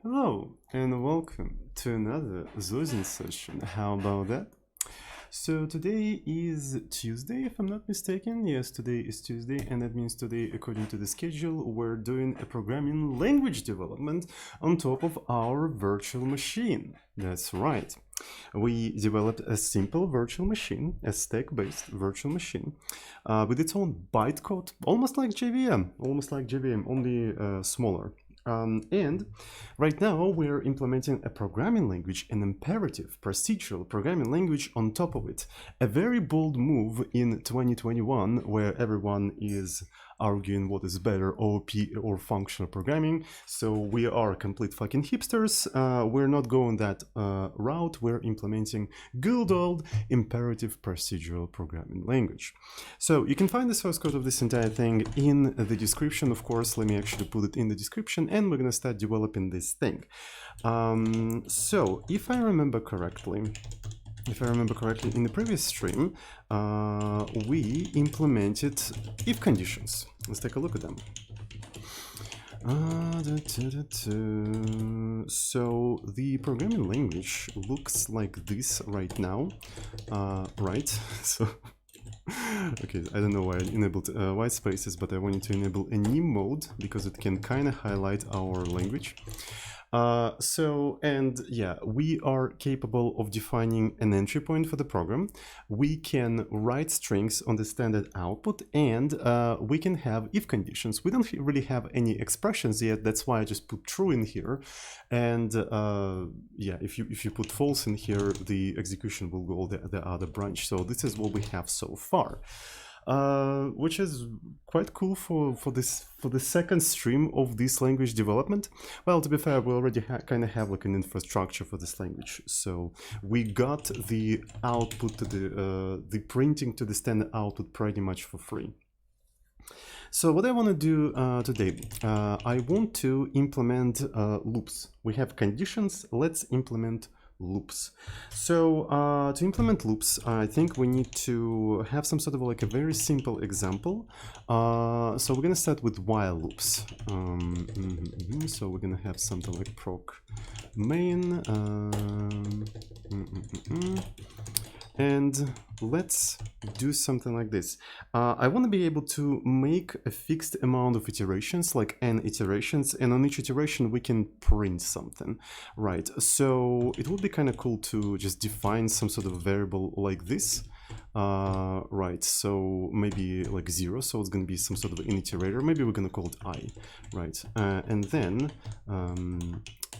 Hello and welcome to another Zosin session. How about that? So today is Tuesday, if I'm not mistaken. Yes, today is Tuesday, and that means today, according to the schedule, we're doing a programming language development on top of our virtual machine. That's right. We developed a simple virtual machine, a stack-based virtual machine, with its own bytecode, almost like JVM, only smaller. And right now we're implementing a programming language, an imperative procedural programming language on top of it. A very bold move in 2021 where everyone is arguing what is better, OOP or functional programming. So we are complete fucking hipsters. We're not going that route. We're implementing good old imperative procedural programming language. So you can find the source code of this entire thing in the description. Of course, let me actually put it in the description, and we're gonna start developing this thing. So if I remember correctly, in the previous stream, we implemented if conditions. Let's take a look at them. So the programming language looks like this right now, right? So okay, I don't know why I enabled white spaces, but I wanted to enable a new mode because it can kind of highlight our language. We are capable of defining an entry point for the program. We can write strings on the standard output, and we can have if conditions. We don't really have any expressions yet. That's why I just put true in here. And if you put false in here, the execution will go the other branch. So this is what we have so far. Which is quite cool for the second stream of this language development. Well, to be fair, we already kind of have like an infrastructure for this language. So we got the output to the printing to the standard output pretty much for free. So what I want to do today, I want to implement loops. We have conditions. Let's implement loops. So to implement loops, I think we need to have some sort of like a very simple example. So we're gonna start with while loops. So we're gonna have something like proc main. And let's do something like this. I want to be able to make a fixed amount of iterations, like n iterations, and on each iteration we can print something, right? So it would be kind of cool to just define some sort of variable like this. Right, so maybe like 0, so it's going to be some sort of an iterator. Maybe we're going to call it I, right? And then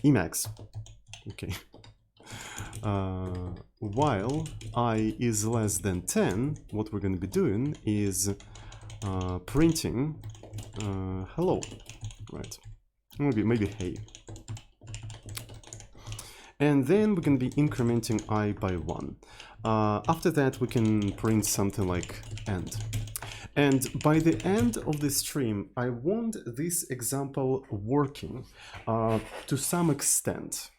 Emacs, okay. While I is less than 10, what we're going to be doing is printing hello, right? Maybe hey. And then we're going to be incrementing I by 1. After that, we can print something like end. And by the end of the stream, I want this example working to some extent.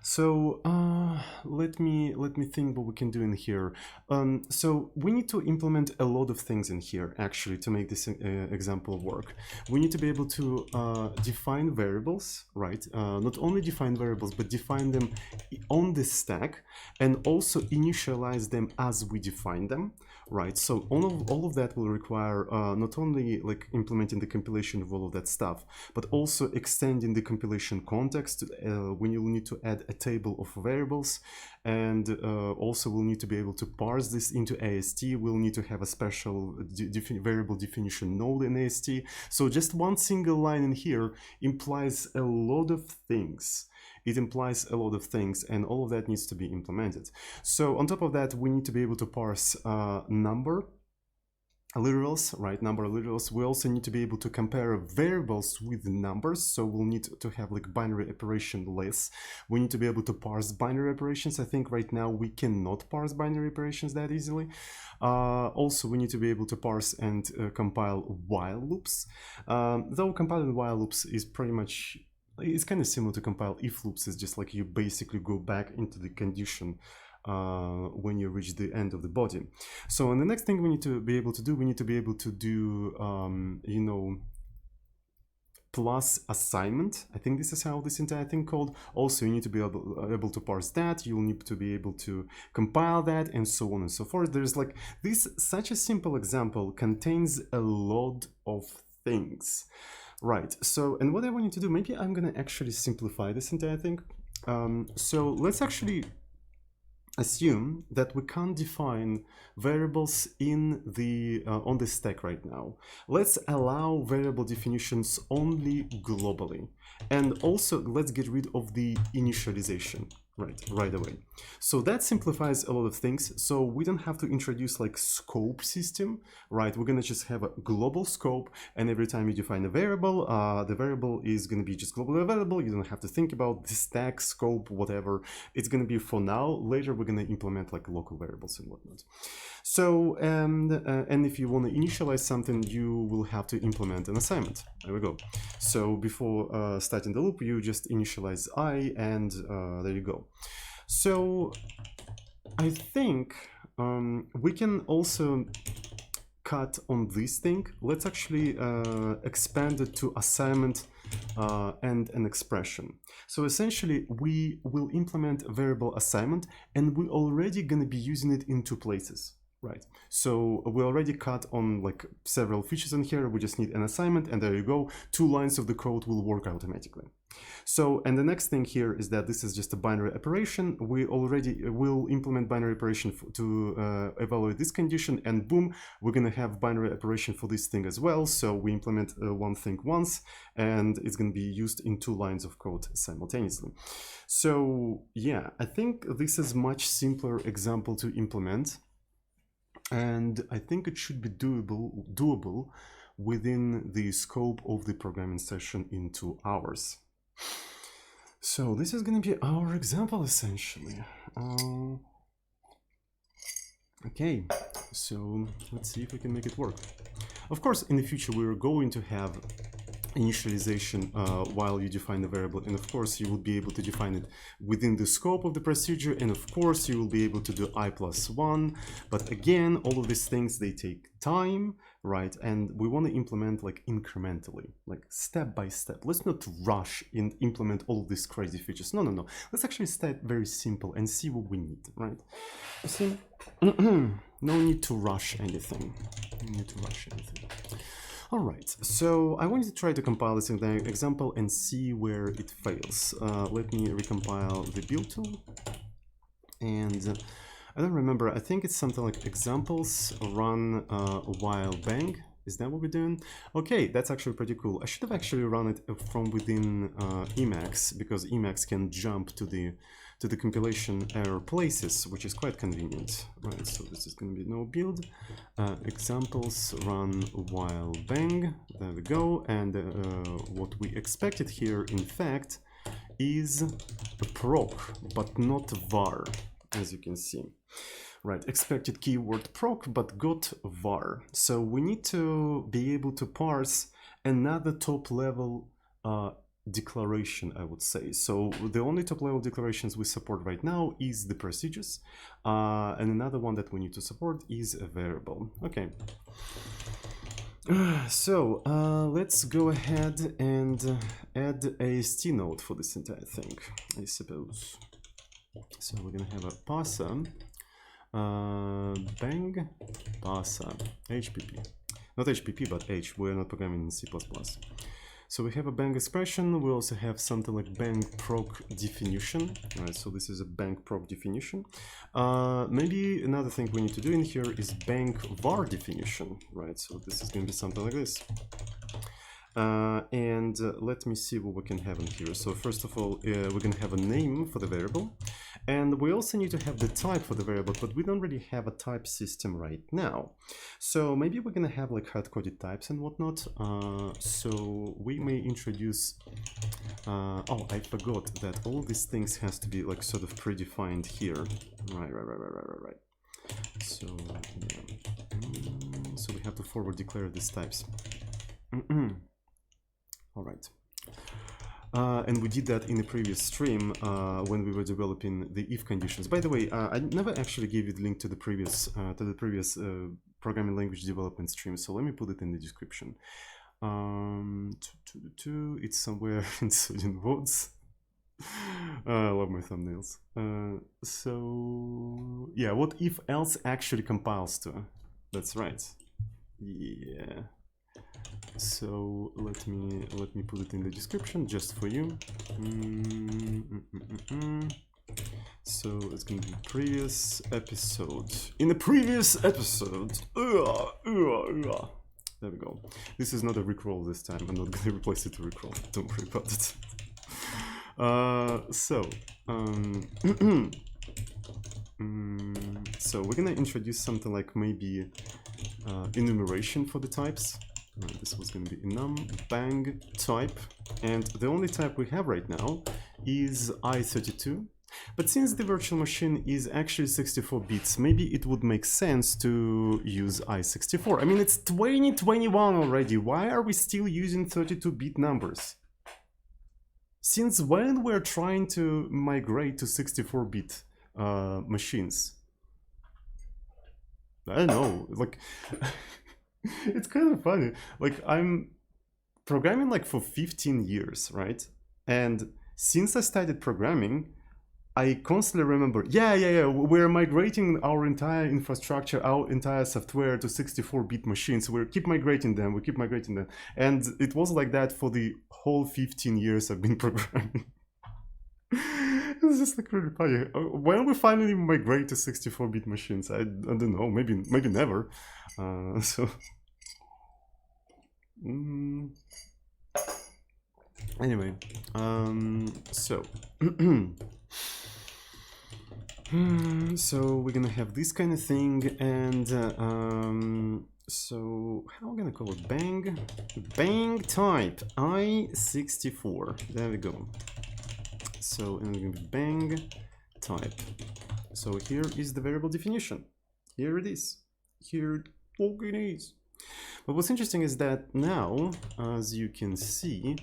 So let me think what we can do in here. So we need to implement a lot of things in here actually to make this example work. We need to be able to define variables, right? Not only define variables, but define them on the stack and also initialize them as we define them, right? So all of that will require not only like implementing the compilation of all of that stuff, but also extending the compilation context when you'll need to add a table of variables, and also we'll need to be able to parse this into AST. We'll need to have a special variable definition node in AST. So just one single line in here implies a lot of things. It implies a lot of things, and all of that needs to be implemented. So on top of that, we need to be able to parse number literals, right? Number literals. We also need to be able to compare variables with numbers. So we'll need to have like binary operation lists. We need to be able to parse binary operations. I think right now we cannot parse binary operations that easily. Also, we need to be able to parse and compile while loops. Though compiling while loops is pretty much, it's kind of similar to compile if loops. It's just like you basically go back into the condition when you reach the end of the body. So, and the next thing we need to be able to do, you know, plus assignment. I think this is how this entire thing called. Also, you need to be able to parse that. You'll need to be able to compile that, and so on and so forth. There's like this, such a simple example contains a lot of things. Right, so, and what I want you to do, maybe I'm gonna actually simplify this entire thing. So let's actually assume that we can't define variables in the on the stack right now. Let's allow variable definitions only globally, and also let's get rid of the initialization right away. So that simplifies a lot of things. So we don't have to introduce like scope system, right? We're gonna just have a global scope, and every time you define a variable, the variable is gonna be just globally available. You don't have to think about the stack, scope, whatever. It's gonna be for now. Later we're gonna implement like local variables and whatnot. So and if you want to initialize something, you will have to implement an assignment. There we go. So before starting the loop, you just initialize I, and there you go. So I think we can also cut on this thing. Let's actually expand it to assignment and an expression. So essentially we will implement a variable assignment, and we're already going to be using it in two places. Right, so we already cut on like several features in here. We just need an assignment, and there you go. 2 lines of the code will work automatically. So, and the next thing here is that this is just a binary operation. We already will implement binary operation to evaluate this condition, and boom, we're gonna have binary operation for this thing as well. So we implement one thing once, and it's gonna be used in 2 lines of code simultaneously. So yeah, I think this is much simpler example to implement. And I think it should be doable within the scope of the programming session in 2 hours. So this is going to be our example essentially. Okay, so let's see if we can make it work. Of course, in the future we're going to have initialization while you define the variable, and of course you will be able to define it within the scope of the procedure, and of course you will be able to do I+1, but again, all of these things, they take time, right? And we want to implement like incrementally, like step by step. Let's not rush and implement all of these crazy features. No, let's actually start very simple and see what we need, right? You see, no need to rush anything. No need to rush anything. All right, so I wanted to try to compile this example and see where it fails. Let me recompile the build tool. And I don't remember, I think it's something like examples run while bang. Is that what we're doing? Okay, that's actually pretty cool. I should have actually run it from within Emacs, because Emacs can jump to the compilation error places, which is quite convenient. Right, so this is going to be no build. Examples run while bang. There we go. And what we expected here, in fact, is a proc, but not var, as you can see. Right, expected keyword proc, but got var. So we need to be able to parse another top level declaration, I would say. So the only top level declarations we support right now is the procedures, and another one that we need to support is a variable. Okay. So let's go ahead and add a st node for this entire thing, I suppose. So we're gonna have a parser. Bang parser HPP, not HPP but H. We're not programming in C++. So we have a bang expression. We also have something like bang proc definition. Right, so this is a bang proc definition. Maybe another thing we need to do in here is bang var definition. Right, so this is going to be something like this. And let me see what we can have in here. So first of all, we're going to have a name for the variable, and we also need to have the type for the variable, but we don't really have a type system right now. So maybe we're going to have like hard-coded types and whatnot. So we may introduce, oh, I forgot that all these things has to be like sort of predefined here. Right. So, yeah. So we have to forward declare these types. All right, and we did that in the previous stream when we were developing the if conditions. By the way, I never actually gave you the link to the previous programming language development stream, so let me put it in the description. It's somewhere in student votes. I love my thumbnails. So yeah, what if else actually compiles to? That's right. Yeah. So let me put it in the description just for you. So it's gonna be previous episode. In the previous episode. There we go. This is not a rickroll this time. I'm not gonna replace it to rickroll. Don't worry about it. So we're gonna introduce something like maybe enumeration for the types. This was gonna be enum bang type, and the only type we have right now is i32. But since the virtual machine is actually 64 bits, maybe it would make sense to use i64. I mean, it's 2021 already. Why are we still using 32-bit numbers? Since when we're trying to migrate to 64-bit machines? I don't know, like, it's kind of funny. Like, I'm programming like for 15 years, right? And since I started programming, I constantly remember, yeah, we're migrating our entire infrastructure, our entire software to 64-bit machines. We keep migrating them, And it was like that for the whole 15 years I've been programming. It's just like really funny. When we finally migrate to 64-bit machines, I don't know, maybe never. Anyway, so we're gonna have this kind of thing, and so how am I gonna call it? Bang type i64. There we go. So and we're gonna be bang type. So here is the variable definition. Here it is. Here it is. But what's interesting is that now, as you can see,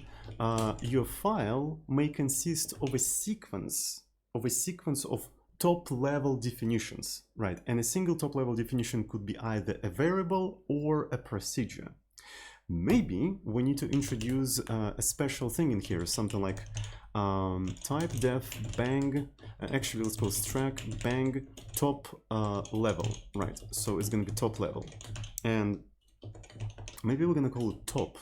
your file may consist of a sequence of top-level definitions, right? And a single top-level definition could be either a variable or a procedure. Maybe we need to introduce a special thing in here, something like type def bang, actually let's call struct bang top level, right? So it's going to be top level, and maybe we're going to call it top,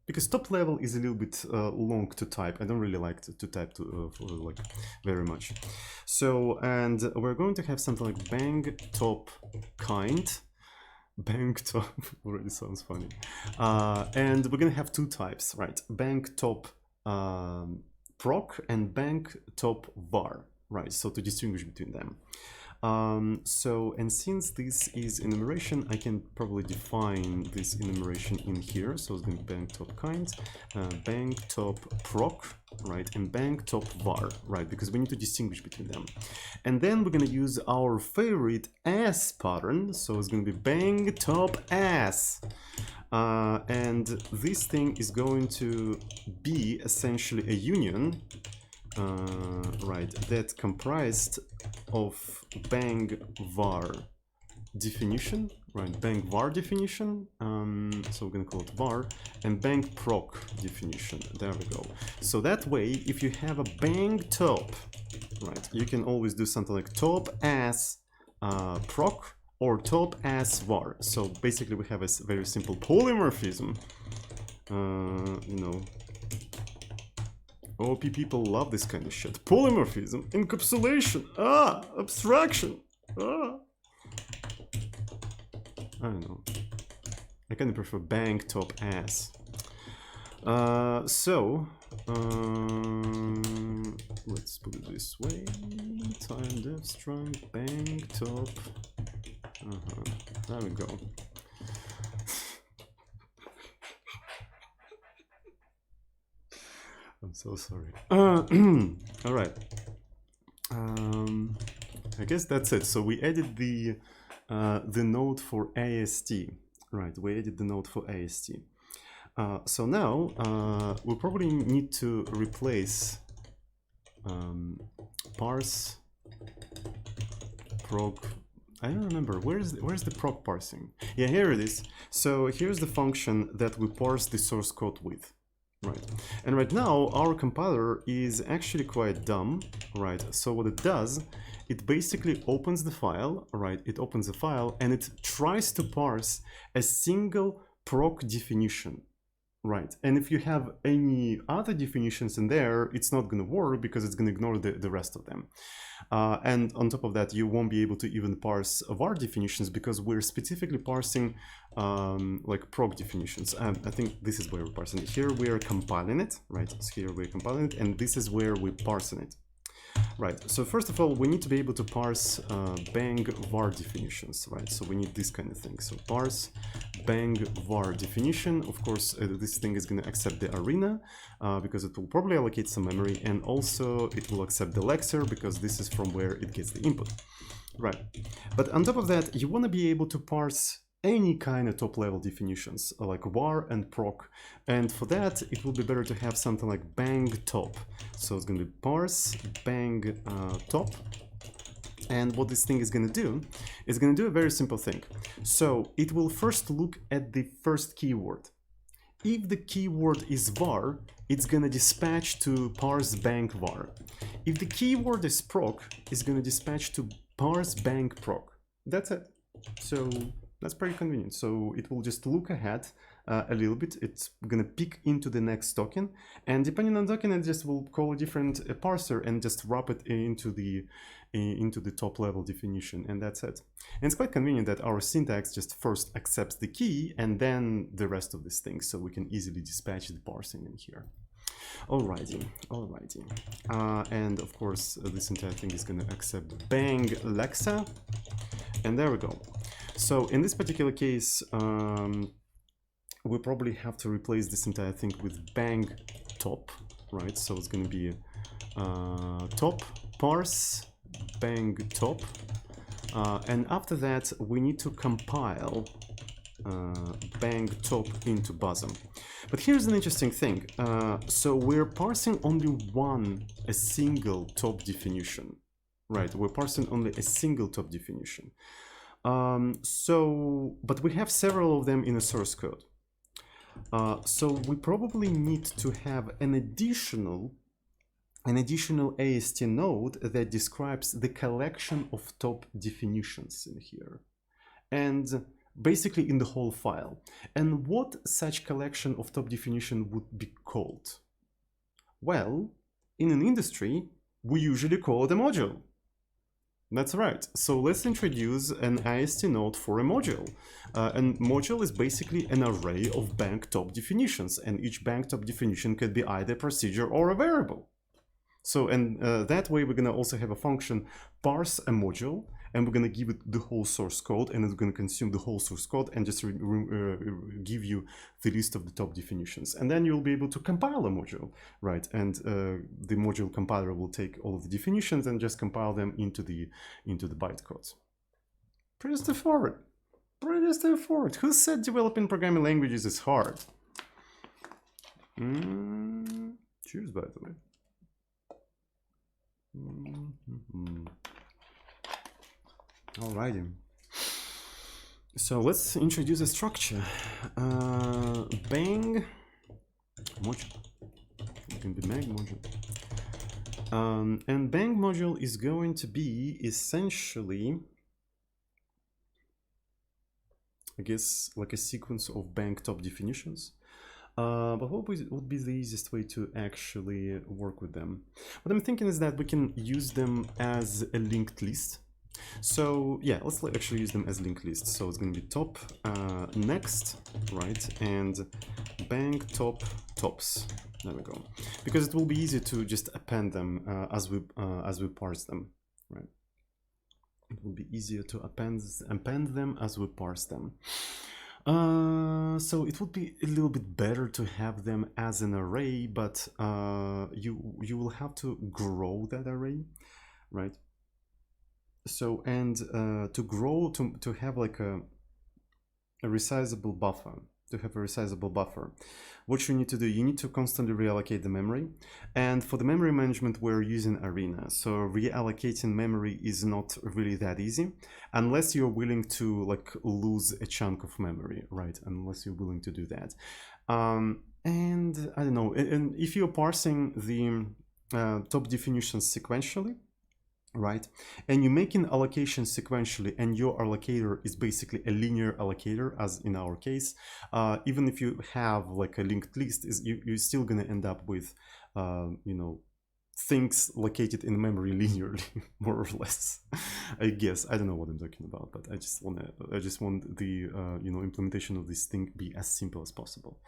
because top level is a little bit long to type. I don't really like to type like very much. So, and we're going to have something like bang top kind. Bang top already sounds funny. And we're going to have two types, right? Bang top proc and bang top var, right? So to distinguish between them. And since this is enumeration, I can probably define this enumeration in here. So it's going to be bang top kind, bang top proc, right, and bang top var, right, because we need to distinguish between them. And then we're going to use our favorite as pattern. So it's going to be bang top as. And this thing is going to be essentially a union, right, that comprised of bang var definition, right, bang var definition, so we're gonna call it var, and bang proc definition. There we go. So that way, if you have a bang top, right, you can always do something like top as proc or top as var. So basically we have a very simple polymorphism, you know. OP people love this kind of shit. Polymorphism, encapsulation, abstraction, I don't know. I kind of prefer bang top ass. Let's put it this way. Time def strong bang top. There we go. I'm so sorry. All right. I guess that's it. So we added the node for AST. Right, we added the node for AST. So now we probably need to replace parse prog. I don't remember. Where's the proc parsing? Yeah, here it is. So here's the function that we parse the source code with. Right. And right now our compiler is actually quite dumb, right? So what it does, it basically opens the file, right? It opens the file and it tries to parse a single proc definition. Right, and if you have any other definitions in there, it's not going to work because it's going to ignore the rest of them. And on top of that, you won't be able to even parse var definitions because we're specifically parsing like proc definitions. I think this is where we're parsing it. Here we are compiling it, right? So here we're compiling it, and this is where we're parsing it. Right, so first of all, we need to be able to parse bang var definitions, right? So we need this kind of thing. So parse bang var definition. Of course, this thing is going to accept the arena because it will probably allocate some memory, and also it will accept the lexer because this is from where it gets the input. Right, but on top of that, you want to be able to parse any kind of top-level definitions like var and proc, and for that it will be better to have something like bang top. So it's going to be parse bang top, and what this thing is going to do is going to do a very simple thing. So it will first look at the first keyword. If the keyword is var, it's going to dispatch to parse bang var. If the keyword is proc, it's going to dispatch to parse bang proc. That's it. So that's pretty convenient. So it will just look ahead a little bit. It's gonna pick into the next token, and depending on token, it just will call a different parser and just wrap it into the top level definition, and that's it. And it's quite convenient that our syntax just first accepts the key and then the rest of these things, so we can easily dispatch the parsing in here. Alrighty. And of course, this entire thing is gonna accept bang lexa, and there we go. So in this particular case, we probably have to replace this entire thing with bang top, right? So it's going to be top parse bang top, and after that we need to compile bang top into bosom. But here's an interesting thing. So we're parsing only a single top definition, right? We're parsing only a single top definition. But we have several of them in the source code. So we probably need to have an additional AST node that describes the collection of top definitions in here, and basically in the whole file. And what such collection of top definition would be called? Well, in an industry, we usually call it a module. That's right. So let's introduce an IST node for a module. And module is basically an array of bang top definitions, and each bang top definition can be either a procedure or a variable. So, and that way we're going to also have a function parse a module, and we're going to give it the whole source code, and it's going to consume the whole source code and just give you the list of the top definitions. And then you'll be able to compile a module, right? And the module compiler will take all of the definitions and just compile them into the bytecodes. Pretty straightforward. Pretty straightforward. Who said developing programming languages is hard? Cheers, by the way. Alrighty. So let's introduce a structure. Bang module. It can be bang module. And bang module is going to be essentially, I guess, like a sequence of bang top definitions. But what would be the easiest way to actually work with them? What I'm thinking is that we can use them as a linked list. So yeah, let's actually use them as linked lists. So it's going to be top next, right, and bang top tops. There we go. Because it will be easy to just append them as we parse them, right? It will be easier to append them as we parse them. So it would be a little bit better to have them as an array, but you will have to grow that array, right? So, and to grow, to have like a resizable buffer, to have a resizable buffer. What you need to do, you need to constantly reallocate the memory. And for the memory management, we're using Arena. So reallocating memory is not really that easy, unless you're willing to like lose a chunk of memory, right? Unless you're willing to do that. And I don't know, and if you're parsing the top definitions sequentially, right, and you're making allocations sequentially, and your allocator is basically a linear allocator, as in our case, even if you have like a linked list, you're still going to end up with you know, things located in memory linearly, more or less. I guess I don't know what I'm talking about, but I just want the you know, implementation of this thing be as simple as possible.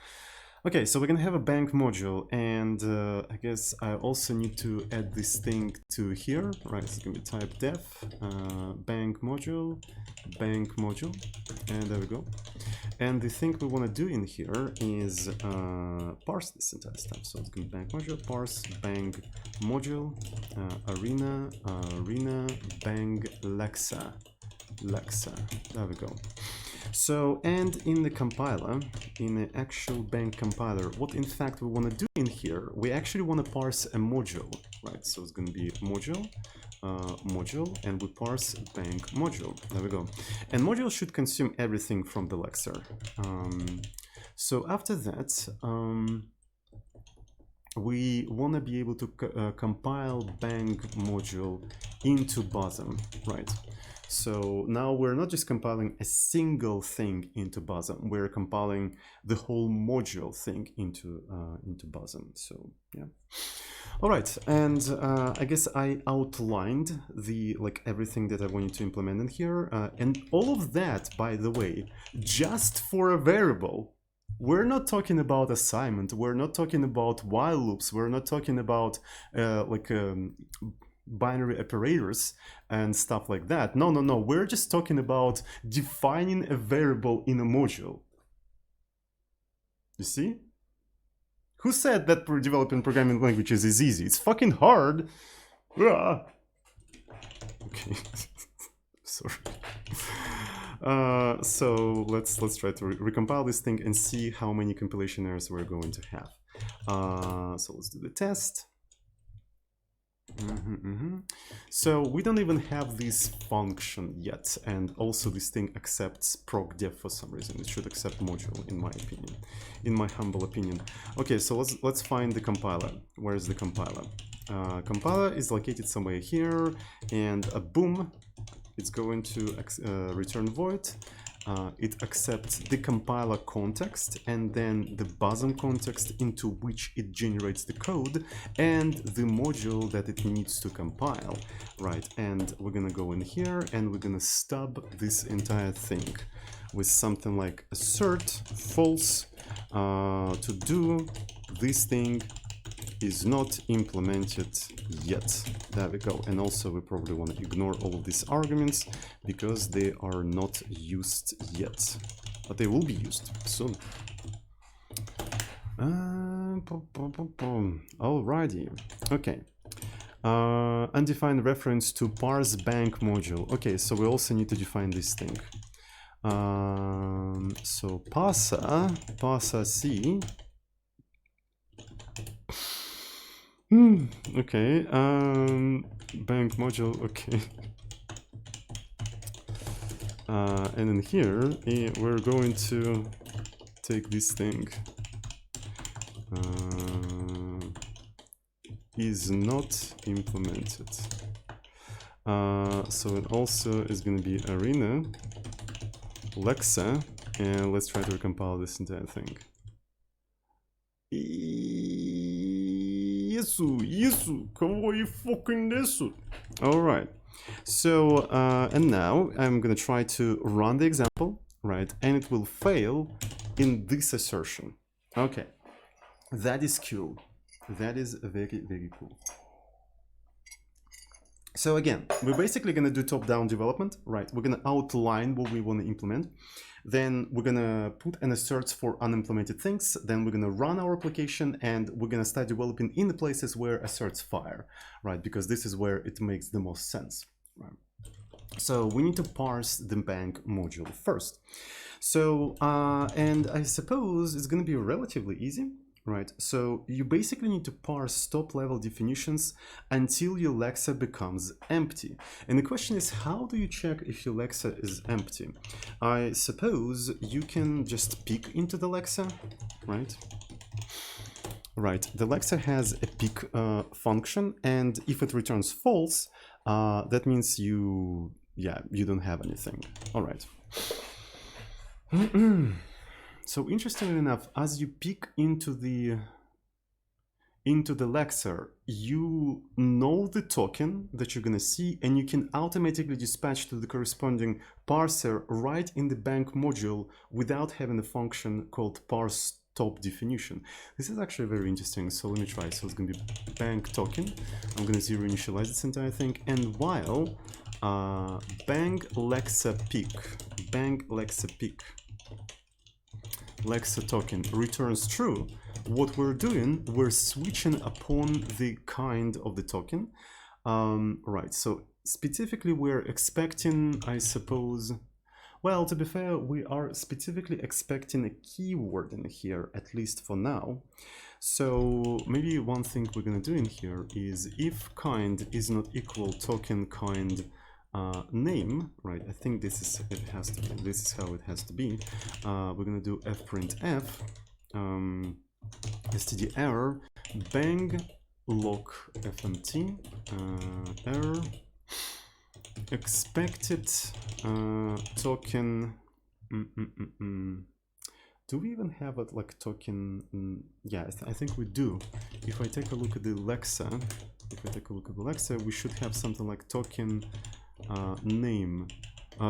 Okay, so we're gonna have a bank module, and I guess I also need to add this thing to here, right? It's gonna be type def bank module, and there we go. And the thing we want to do in here is parse this entire stuff. So it's gonna be bank module, parse bank module, arena bang Lexa. There we go. So, and in the compiler, in the actual bank compiler, what in fact we want to do in here, we actually want to parse a module, right? So it's going to be module, and we parse bank module. There we go. And module should consume everything from the Lexer. So after that, we want to be able to compile bank module into Bosom, right? So now we're not just compiling a single thing into Bosom, we're compiling the whole module thing into Bosom. So yeah. All right, and I guess I outlined the everything that I wanted to implement in here, and all of that, by the way, just for a variable. We're not talking about assignment. We're not talking about while loops. We're not talking about binary operators and stuff like that. No. We're just talking about defining a variable in a module. You see? Who said that developing programming languages is easy? It's fucking hard. Okay. Sorry. So let's try to recompile this thing and see how many compilation errors we're going to have. So let's do the test. So we don't even have this function yet, and also this thing accepts procdef for some reason. It should accept module, in my opinion, in my humble opinion. Okay, so let's find the compiler. Where is the compiler? Compiler is located somewhere here, and boom, it's going to return void. It accepts the compiler context and then the Bosom context into which it generates the code and the module that it needs to compile, right? And we're gonna go in here and we're gonna stub this entire thing with something like assert false to do this thing is not implemented yet. There we go. And also we probably want to ignore all of these arguments because they are not used yet, but they will be used soon. Alrighty. Okay. Undefined reference to parse bank module. Okay, so we also need to define this thing. So parser C. Okay, bank module, okay. And in here, we're going to take this thing. Is not implemented. So it also is going to be arena, Lexa, and let's try to recompile this entire thing. All right. So, and now I'm going to try to run the example, right? And it will fail in this assertion. Okay. That is cool. That is very, very cool. So again, we're basically going to do top-down development, right? We're going to outline what we want to implement. Then we're going to put an asserts for unimplemented things. Then we're going to run our application and we're going to start developing in the places where asserts fire, right? Because this is where it makes the most sense, right? So we need to parse the bank module first. So, and I suppose it's going to be relatively easy, right? So you basically need to parse top-level definitions until your Lexa becomes empty. And the question is, how do you check if your Lexa is empty? I suppose you can just peek into the Lexa, right? Right, the Lexa has a peek function, and if it returns false, that means you don't have anything. All right. So interestingly enough, as you peek into the Lexa, you know the token that you're gonna see, and you can automatically dispatch to the corresponding parser right in the bank module without having a function called parse top definition. This is actually very interesting. So let me try. So it's gonna be bank token. I'm gonna zero initialize this entire thing, and while bank Lexa peek Lexa token returns true, what we're doing, we're switching upon the kind of the token. Right, so specifically we're expecting, I suppose, well, to be fair, we are specifically expecting a keyword in here, at least for now. So maybe one thing we're going to do in here is if kind is not equal token kind name, right? I think this is this is how it has to be. We're going to do fprintf std error bang lock fmt error expected token. Do we even have it like token? Yeah, I think we do. If I take a look at the Lexa, we should have something like token name,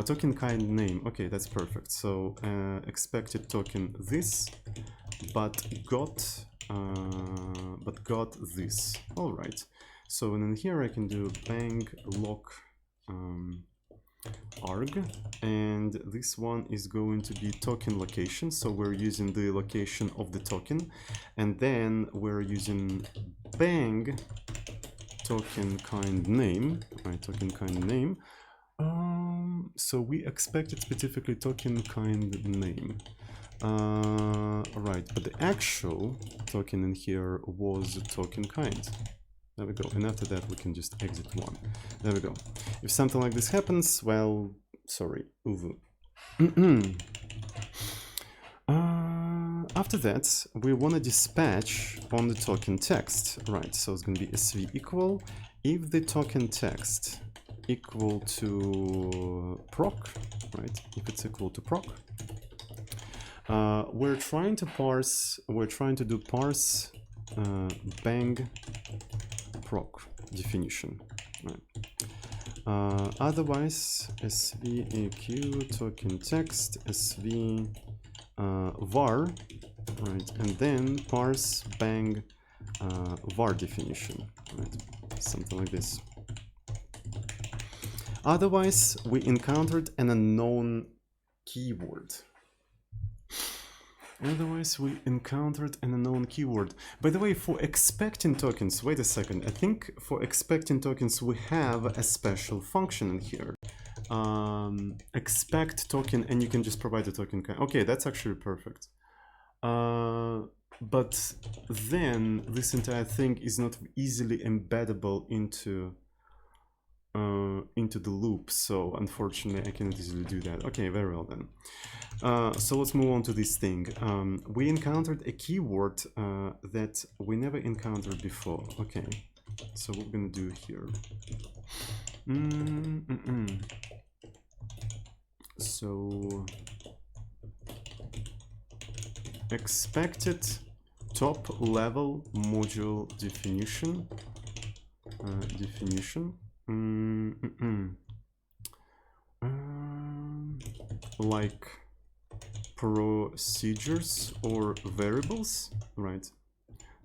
token kind name. Okay, that's perfect. So expected token this, but got this. All right. So and then here I can do bang lock arg, and this one is going to be token location. So we're using the location of the token, and then we're using bang token kind name, right? Token kind name. So we expected specifically token kind name. Right, but the actual token in here was token kind. There we go. And after that, we can just exit one. There we go. If something like this happens, well, sorry, uvu. After that, we want to dispatch on the token text. Right, so it's going to be sv equal. If the token text equal to proc, right? If it's equal to proc, we're trying to do parse bang proc definition, right? Otherwise, svaq token text sv var, right? And then parse bang var definition, right? Something like this. Otherwise, we encountered an unknown keyword. By the way, for expecting tokens, wait a second. I think for expecting tokens, we have a special function in here. Expect token, and you can just provide a token kind. Okay, that's actually perfect. But then this entire thing is not easily embeddable into the loop, so unfortunately I cannot easily do that. Okay, very well then. So let's move on to this thing. We encountered a keyword that we never encountered before. Okay, so what we're gonna do here. So expected top level module definition. Like procedures or variables, right?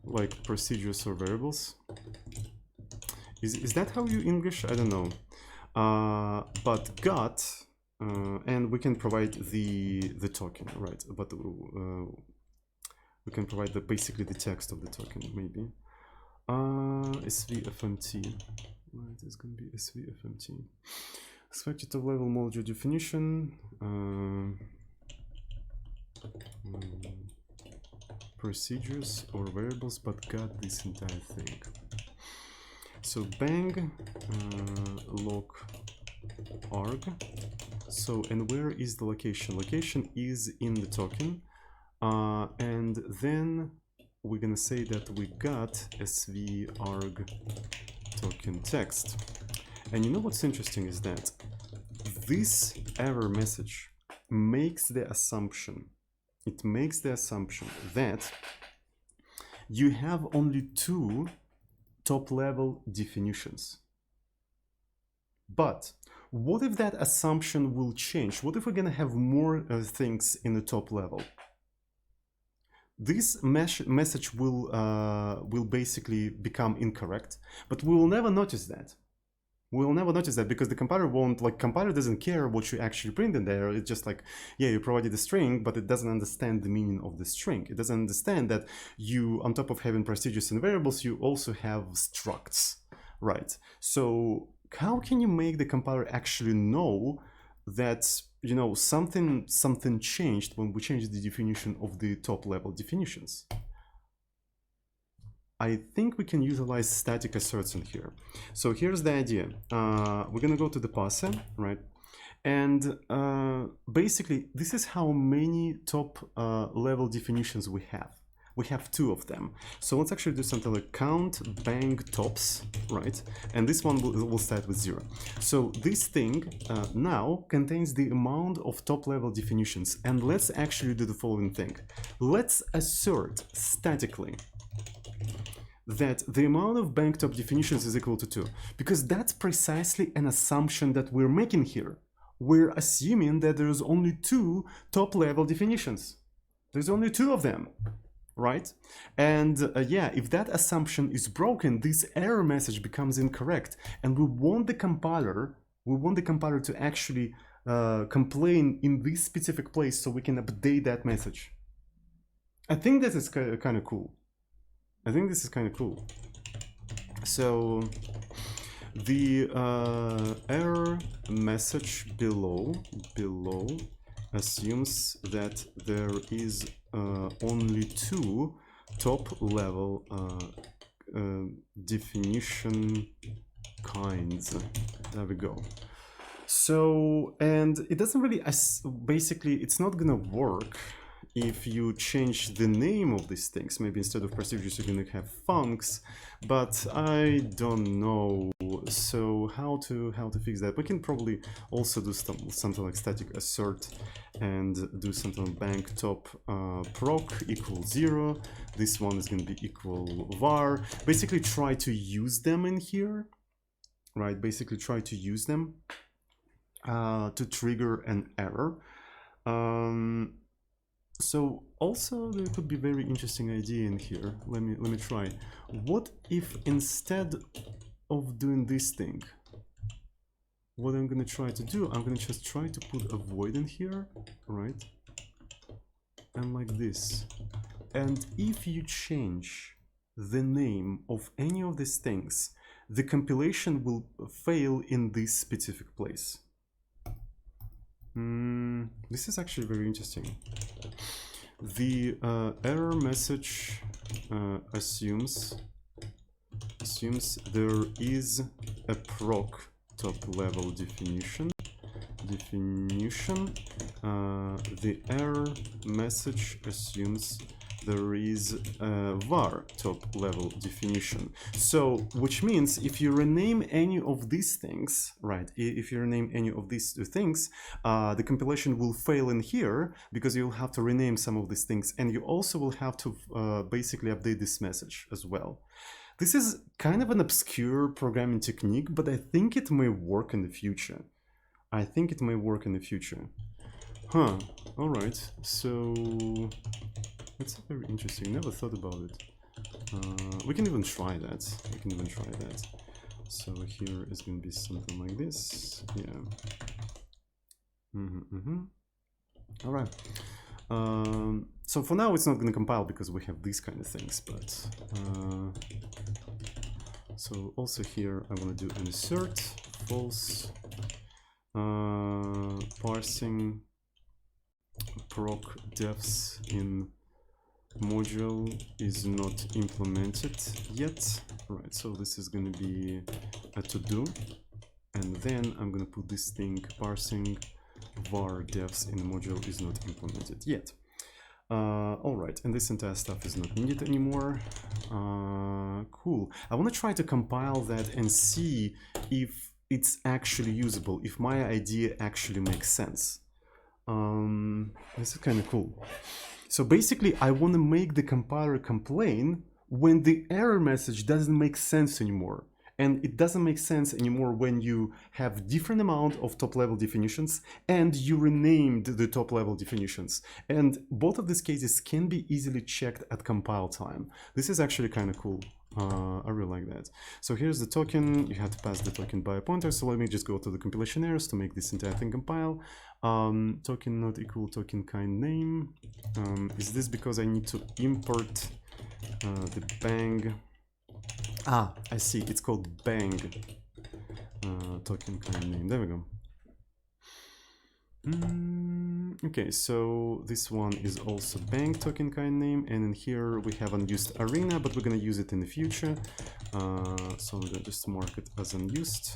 Like procedures or variables. Is that how you English? I don't know. But got, and we can provide the token, right? But we can provide basically the text of the token, maybe. SVFMT. Right, it's going to be SVFMT. Expected top level module definition. Procedures or variables, but got this entire thing. So bang log arg. So, and where is the location? Location is in the token. And then we're gonna say that we got sv arg token text. And you know what's interesting is that this error message makes the assumption, that you have only two top-level definitions. But what if that assumption will change? What if we're gonna have more things in the top level? This message will basically become incorrect, but we will never notice that. We'll never notice that because the compiler won't, like, compiler doesn't care what you actually print in there. It's just like, yeah, you provided a string, but it doesn't understand the meaning of the string. It doesn't understand that you, on top of having procedures and variables, you also have structs, right? So how can you make the compiler actually know that, you know, something changed when we changed the definition of the top level definitions? I think we can utilize static asserts in here. So here's the idea. We're gonna go to the parser, right? And basically, this is how many top level definitions we have. We have two of them. So let's actually do something like count bang tops, right? And this one will start with 0. So this thing now contains the amount of top level definitions. And let's actually do the following thing. Let's assert statically that the amount of bang top definitions is equal to 2, because that's precisely an assumption that we're making here. We're assuming that there's only two top level definitions. There's only two of them, right? And yeah, if that assumption is broken, this error message becomes incorrect, and we want the compiler to actually complain in this specific place so we can update that message. I think this is kind of cool. So the error message below assumes that there is only two top level definition kinds. There we go. So, and it doesn't really, basically it's not gonna work if you change the name of these things. Maybe instead of procedures you're going to have funcs, but I don't know. So how to fix that? We can probably also do something like static assert and do something like bang top proc equals 0. This one is going to be equal var. Basically try to use them in here, right? Basically try to use them to trigger an error. So also there could be very interesting idea in here. Let me try. What if instead of doing this thing, what I'm gonna try to do, I'm gonna just try to put a void in here, right? And like this. And if you change the name of any of these things, the compilation will fail in this specific place. This is actually very interesting. The error message assumes there is a proc top level definition. The error message assumes there is a var top level definition. So, which means if you rename any of these things, right, if you rename any of these two things, the compilation will fail in here because you'll have to rename some of these things, and you also will have to basically update this message as well. This is kind of an obscure programming technique, but I think it may work in the future. Huh, alright, so it's very interesting, never thought about it. We can even try that, So here is going to be something like this, yeah. Alright, so for now it's not going to compile because we have these kind of things, but so also here I want to do an assert false parsing proc defs in module is not implemented yet. Right, so this is going to be a to-do, and then I'm going to put this thing parsing var defs in module is not implemented yet. All right, and this entire stuff is not needed anymore. Cool. I want to try to compile that and see if it's actually usable, if my idea actually makes sense. This is kind of cool. So basically, I want to make the compiler complain when the error message doesn't make sense anymore. And it doesn't make sense anymore when you have different amount of top-level definitions and you renamed the top-level definitions. And both of these cases can be easily checked at compile time. This is actually kind of cool. I really like that. So here's the token. You have to pass the token by a pointer. So let me just go to the compilation errors to make this entire thing compile. Token not equal token kind name. Is this because I need to import the bang? Ah, I see. It's called bang token kind name. There we go. Okay, so this one is also bang token kind name, and in here we have unused arena, but we're gonna use it in the future. So I'm gonna just mark it as unused.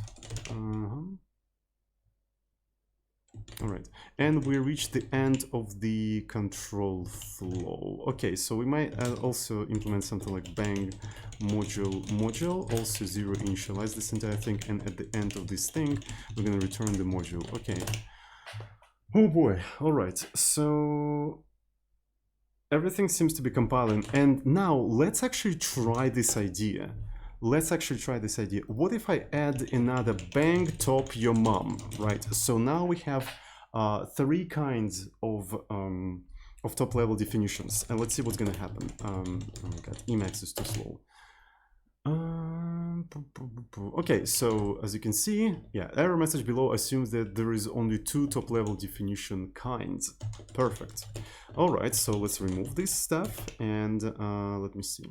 All right, and we reached the end of the control flow. Okay, so we might also implement something like bang module, also zero initialize this entire thing, and at the end of this thing, we're gonna return the module. Okay. Oh boy. All right. So everything seems to be compiling, and now let's actually try this idea. What if I add another bang top your mom, right? So now we have three kinds of top-level definitions, and let's see what's gonna happen. Oh my god, Emacs is too slow. Okay, so as you can see, yeah, error message below assumes that there is only two top-level definition kinds. Perfect. All right, so let's remove this stuff, and let me see.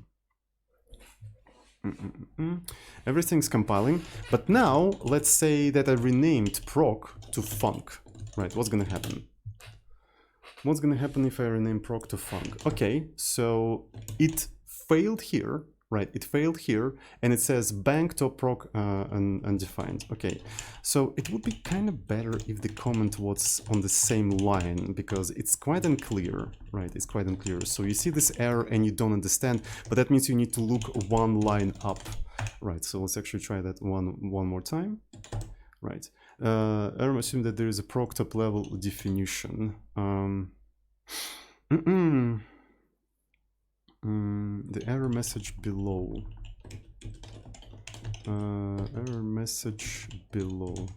Everything's compiling, but now let's say that I renamed proc to func, right? What's gonna happen? What's gonna happen if I rename proc to func? Okay, so it failed here, right? It failed here, and it says bang top proc undefined. Okay, so it would be kind of better if the comment was on the same line, because it's quite unclear, right? It's quite unclear. So you see this error and you don't understand, but that means you need to look one line up, right? So let's actually try that one more time, right? Error assume that there is a proc top level definition. The error message below. Error message below.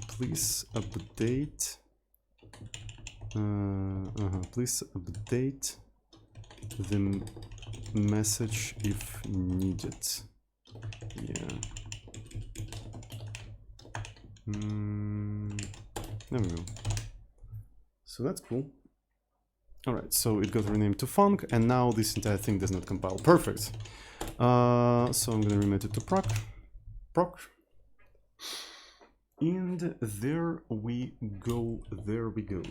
Please update. Please update the message if needed. Yeah. There we go. So that's cool. All right, so it got renamed to func, and now this entire thing does not compile. Perfect. So I'm gonna remit it to proc. And there we go.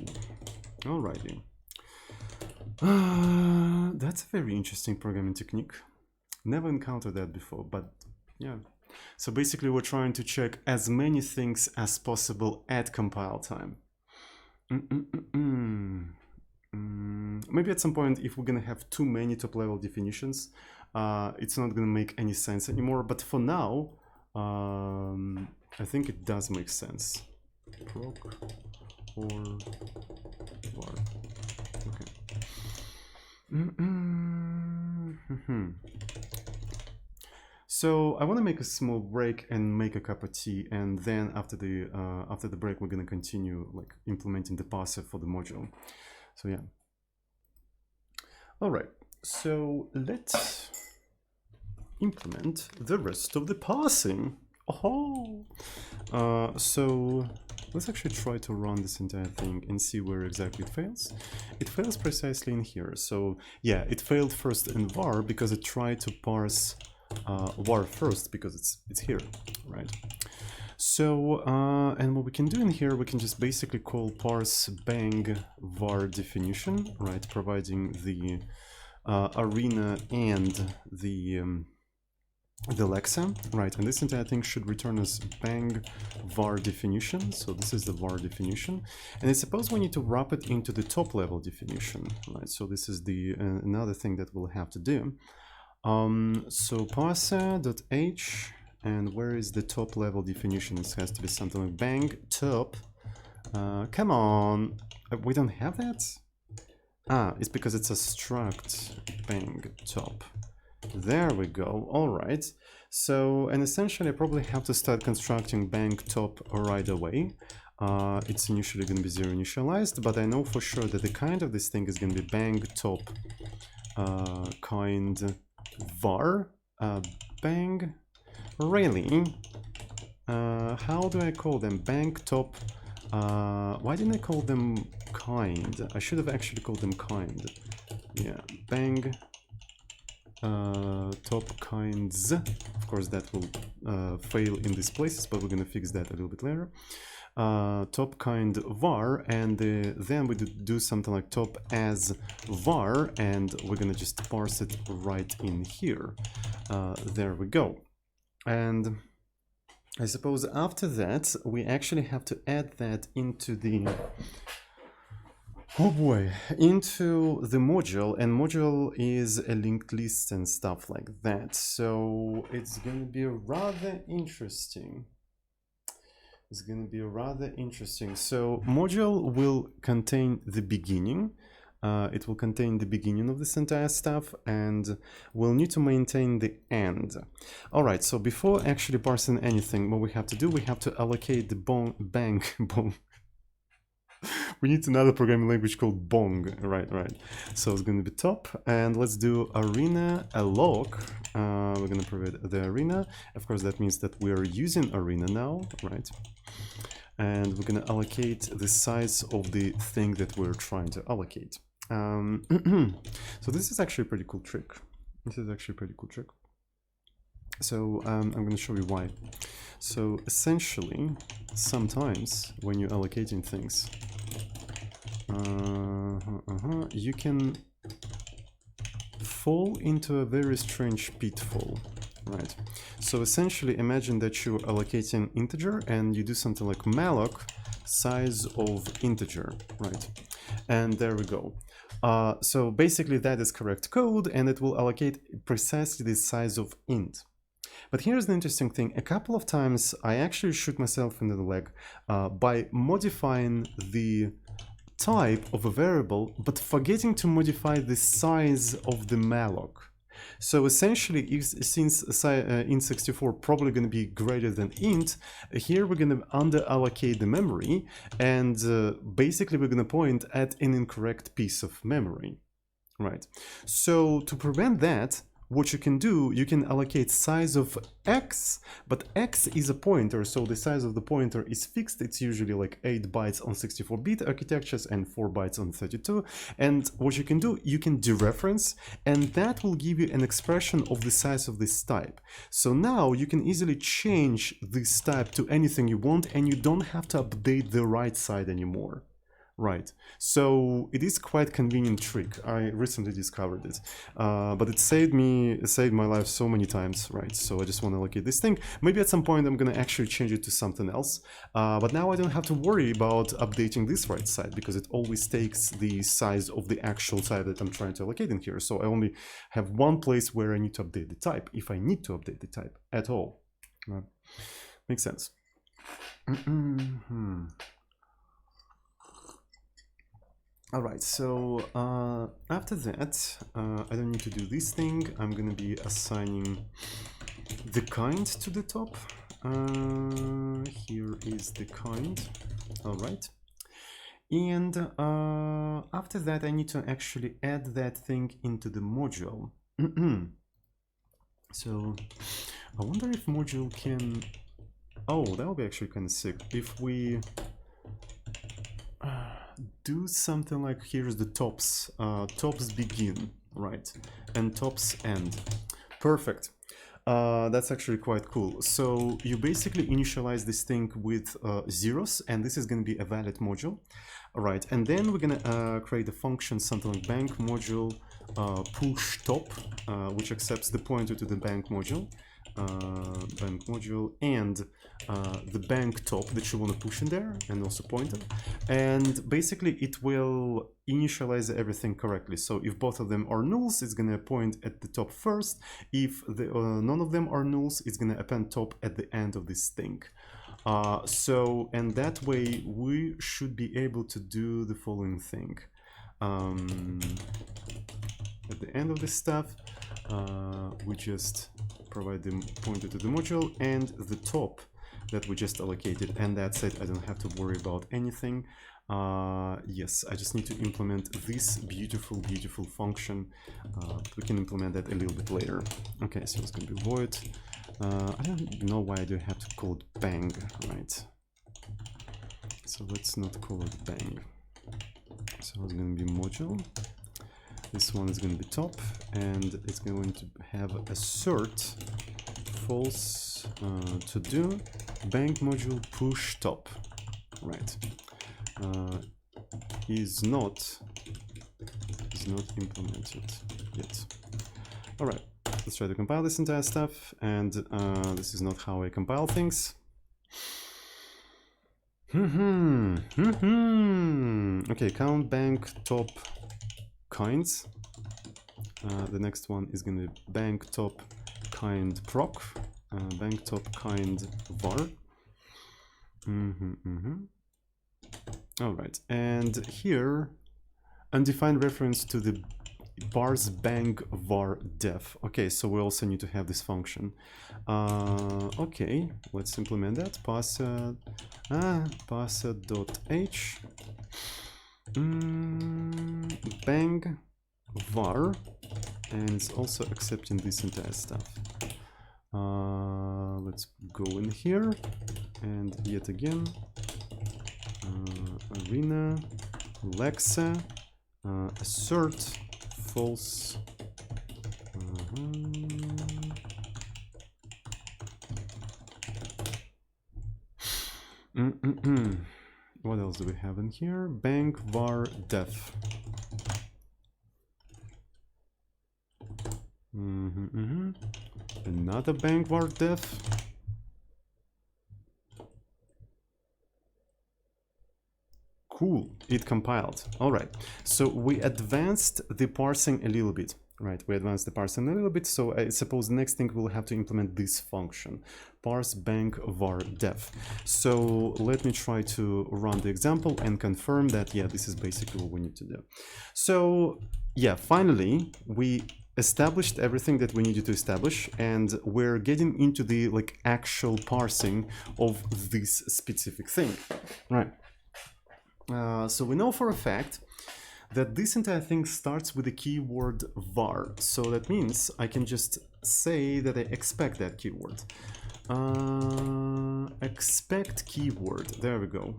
Alrighty. That's a very interesting programming technique. Never encountered that before, but yeah. So basically we're trying to check as many things as possible at compile time. Maybe at some point, if we're gonna have too many top-level definitions, it's not gonna make any sense anymore. But for now, I think it does make sense. Proc or var. Okay. So I want to make a small break and make a cup of tea, and then after the break, we're gonna continue like implementing the parser for the module. So yeah. All right. So let's implement the rest of the parsing. Oh. So let's actually try to run this entire thing and see where exactly it fails. It fails precisely in here. So yeah, it failed first in var because it tried to parse var first because it's here, right? So, and what we can do in here, we can just basically call parse bang var definition, right? Providing the arena and the Lexa, right? And this entire thing should return as bang var definition. So this is the var definition, and I suppose we need to wrap it into the top level definition, right? So this is the another thing that we'll have to do. So parser.h, and where is the top level definition? This has to be something like bang top. Come on, we don't have that. Ah, it's because it's a struct bang top. There we go. All right. So, and essentially I probably have to start constructing bang top right away. It's initially going to be zero initialized, but I know for sure that the kind of this thing is going to be bang top kind var bang. Really? How do I call them? Bang top. Why didn't I call them kind? I should have actually called them kind. Yeah, bang top kinds. Of course that will fail in these places, but we're gonna fix that a little bit later. Top kind var, and then we do something like top as var, and we're gonna just parse it right in here. There we go. And I suppose after that we actually have to add that into the into the module, and module is a linked list and stuff like that. So it's gonna be rather interesting. So module will contain the beginning. It will contain the beginning of this entire stuff, and we'll need to maintain the end. All right, so before actually parsing anything, what we have to do, we have to allocate the bang. We need another programming language called Bong, right. So it's going to be top, and let's do arena alloc. We're going to provide the arena. Of course, that means that we are using arena now, right? And we're going to allocate the size of the thing that we're trying to allocate. So this is actually a pretty cool trick. So I'm going to show you why. So essentially, sometimes when you're allocating things, you can fall into a very strange pitfall, right? So essentially, imagine that you're allocating integer and you do something like malloc size of integer, right? And there we go. So basically that is correct code, and it will allocate precisely the size of int. But here's the interesting thing. A couple of times I actually shoot myself in the leg by modifying the type of a variable, but forgetting to modify the size of the malloc. So essentially, since int64 probably going to be greater than int, here we're going to under-allocate the memory, and basically we're going to point at an incorrect piece of memory, right? So to prevent that, what you can do, you can allocate size of x, but x is a pointer, so the size of the pointer is fixed. It's usually like 8 bytes on 64-bit architectures and 4 bytes on 32. And what you can do, you can dereference, and that will give you an expression of the size of this type. So now you can easily change this type to anything you want, and you don't have to update the right side anymore. Right, so it is quite convenient trick. I recently discovered it, but it saved my life so many times, right? So I just want to allocate this thing. Maybe at some point I'm gonna actually change it to something else, but now I don't have to worry about updating this right side, because it always takes the size of the actual side that I'm trying to allocate in here. So I only have one place where I need to update the type, if I need to update the type at all. Makes sense. All right, so after that, I don't need to do this thing. I'm gonna be assigning the kind to the top. Here is the kind. All right. And after that, I need to actually add that thing into the module. So I wonder if module can... Oh, that would be actually kind of sick. If we do something like, here's the tops, tops begin, right? And tops end. Perfect. That's actually quite cool. So you basically initialize this thing with zeros, and this is going to be a valid module. All right, and then we're going to create a function, something like bank module push top, which accepts the pointer to the bank module. And the bank top that you want to push in there, and also pointer, and basically it will initialize everything correctly. So if both of them are nulls, it's going to point at the top first. If none of them are nulls, it's going to append top at the end of this thing. And that way we should be able to do the following thing. At the end of this stuff, we just provide the pointer to the module and the top that we just allocated, and that's it. I don't have to worry about anything. Yes, I just need to implement this beautiful function. We can implement that a little bit later. Okay, so it's going to be void. I don't know why I do have to call it bang, right? So let's not call it bang. So it's going to be module. This one is going to be top, and it's going to have assert false to do bank module push top, right? Is not implemented yet. All right, let's try to compile this entire stuff, and this is not how I compile things. Okay, count bank top kinds. The next one is going to be bank top kind proc, bank top kind var. All right, and here undefined reference to the parse bank var def. Okay, so we also need to have this function. Okay, let's implement that. Parser.h bang var, and it's also accepting this entire stuff. Let's go in here, and yet again arena lexa assert false. What else do we have in here? Bank var def. Another bank var def. Cool, it compiled. All right, so we advanced the parsing a little bit. Right, we advanced the parsing a little bit, so I suppose the next thing we'll have to implement this function, parse bank var def. So let me try to run the example and confirm that, yeah, this is basically what we need to do. So yeah, finally, we established everything that we needed to establish, and we're getting into the actual parsing of this specific thing, right? So we know for a fact that this entire thing starts with the keyword var. So that means I can just say that I expect that keyword. Expect keyword. There we go.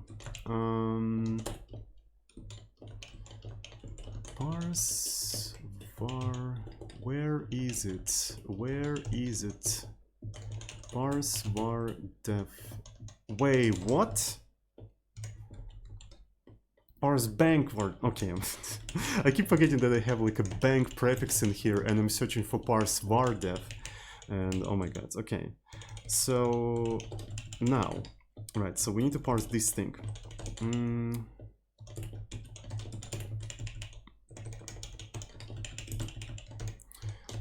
Parse var. Where is it? Where is it? Parse var def. Wait, what? Parse bank var. Okay, I keep forgetting that I have a bank prefix in here, and I'm searching for parse var def, and oh my god. Okay, so now, right, so we need to parse this thing.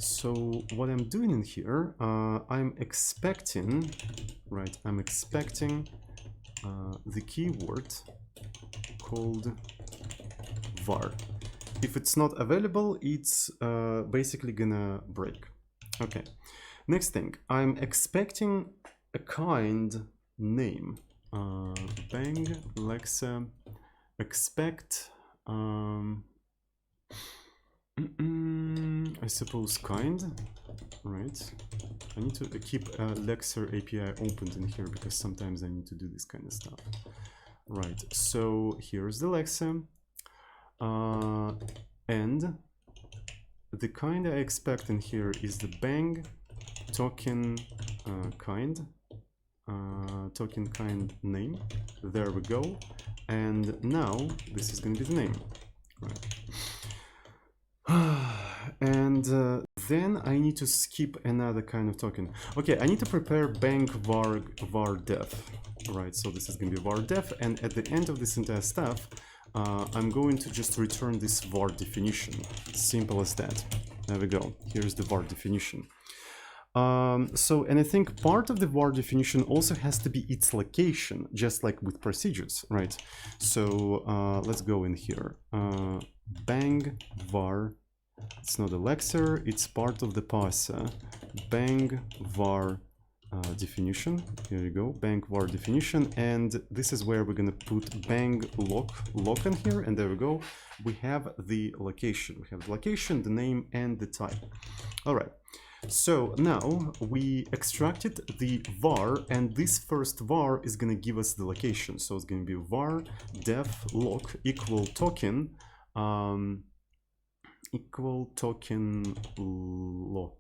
So what I'm doing in here, I'm expecting, right, I'm expecting the keyword called var. If it's not available, it's basically gonna break. Okay, next thing, I'm expecting a kind name. Bang lexa expect I suppose kind, right? I need to keep Lexer API opened in here because sometimes I need to do this kind of stuff. Right, so here's the Lexa, and the kind I expect in here is the bang token kind, token kind name. There we go. And now this is going to be the name. Right. And then I need to skip another kind of token. Okay, I need to prepare bank var def. Right, so this is going to be var def, and at the end of this entire stuff, I'm going to just return this var definition. Simple as that. There we go. Here's the var definition. And I think part of the var definition also has to be its location, just like with procedures, right? So let's go in here. Bang var, it's not a lexer, it's part of the parser. Bang var definition. Here you go, bang var definition, and this is where we're gonna put bang lock in here, and there we go. We have the location. We have the location, the name, and the type. All right. So now we extracted the var, and this first var is going to give us the location. So it's going to be var def lock equal token lock,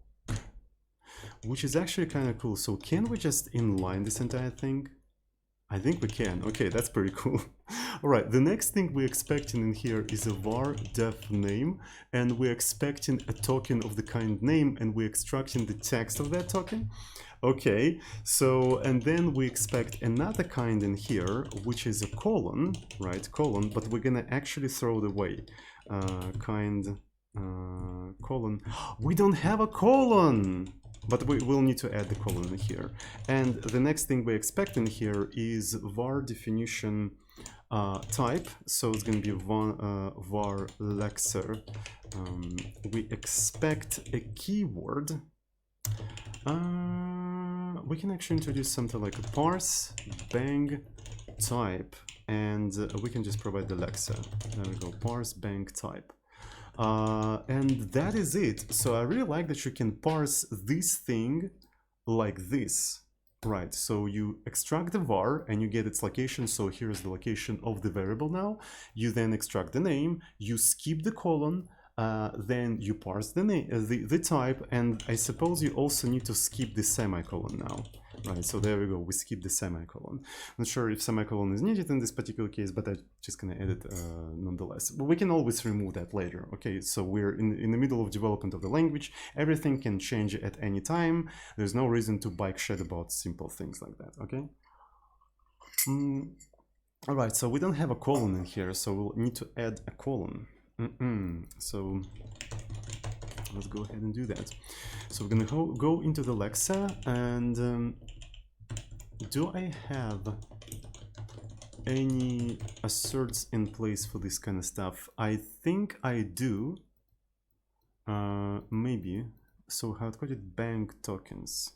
which is actually kind of cool. So can we just inline this entire thing? I think we can. Okay, that's pretty cool. All right, the next thing we're expecting in here is a var def name, and we're expecting a token of the kind name, and we're extracting the text of that token. Okay, so, and then we expect another kind in here, which is a colon, right, colon, but we're gonna actually throw it away. Colon. We don't have a colon! But we will need to add the colon in here. And the next thing we expect in here is var definition type. So it's going to be var lexer. We expect a keyword. We can actually introduce something like a parse bang type, and we can just provide the lexer. There we go, parse bang type. And that is it. So I really like that you can parse this thing like this, right? So you extract the var and you get its location. So here's the location of the variable now. You then extract the name, you skip the colon, then you parse the name, the type, and I suppose you also need to skip the semicolon now. Right, so there we go, we skip the semicolon. Not sure if semicolon is needed in this particular case, but I'm just gonna edit nonetheless. But we can always remove that later, okay? So we're in the middle of development of the language. Everything can change at any time. There's no reason to bike shed about simple things like that, okay? All right, so we don't have a colon in here, so we'll need to add a colon. So let's go ahead and do that. So we're gonna go into the lexer, and do I have any asserts in place for this kind of stuff? I think I do. Maybe. So hard-coded bank tokens.